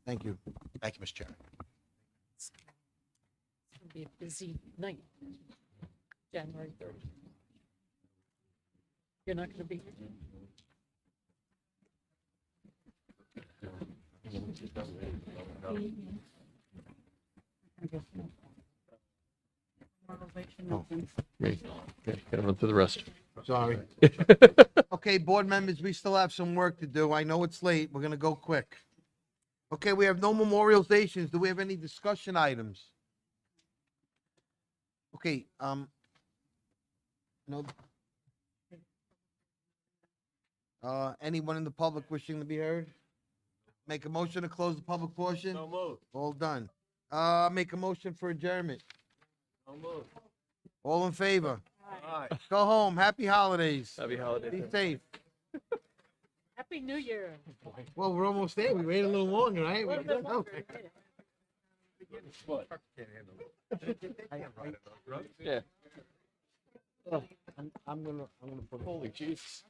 Thank you. Thank you, Mr. Chairman. It's gonna be a busy night, January 3rd. You're not gonna be here? me. Okay, gotta run through the rest. Sorry. Okay, board members, we still have some work to do. I know it's late. We're gonna go quick. Okay, we have no memorializations. Do we have any discussion items? Okay, no. Anyone in the public wishing to be heard? Make a motion to close the public portion? So moved. All done. Make a motion for adjournment. So moved. All in favor? Aye. Go home. Happy holidays. Happy holidays. Be safe. Happy New Year. Well, we're almost there. We waited a little longer, right? A little bit longer, Yeah. I'm gonna put. Holy Jesus.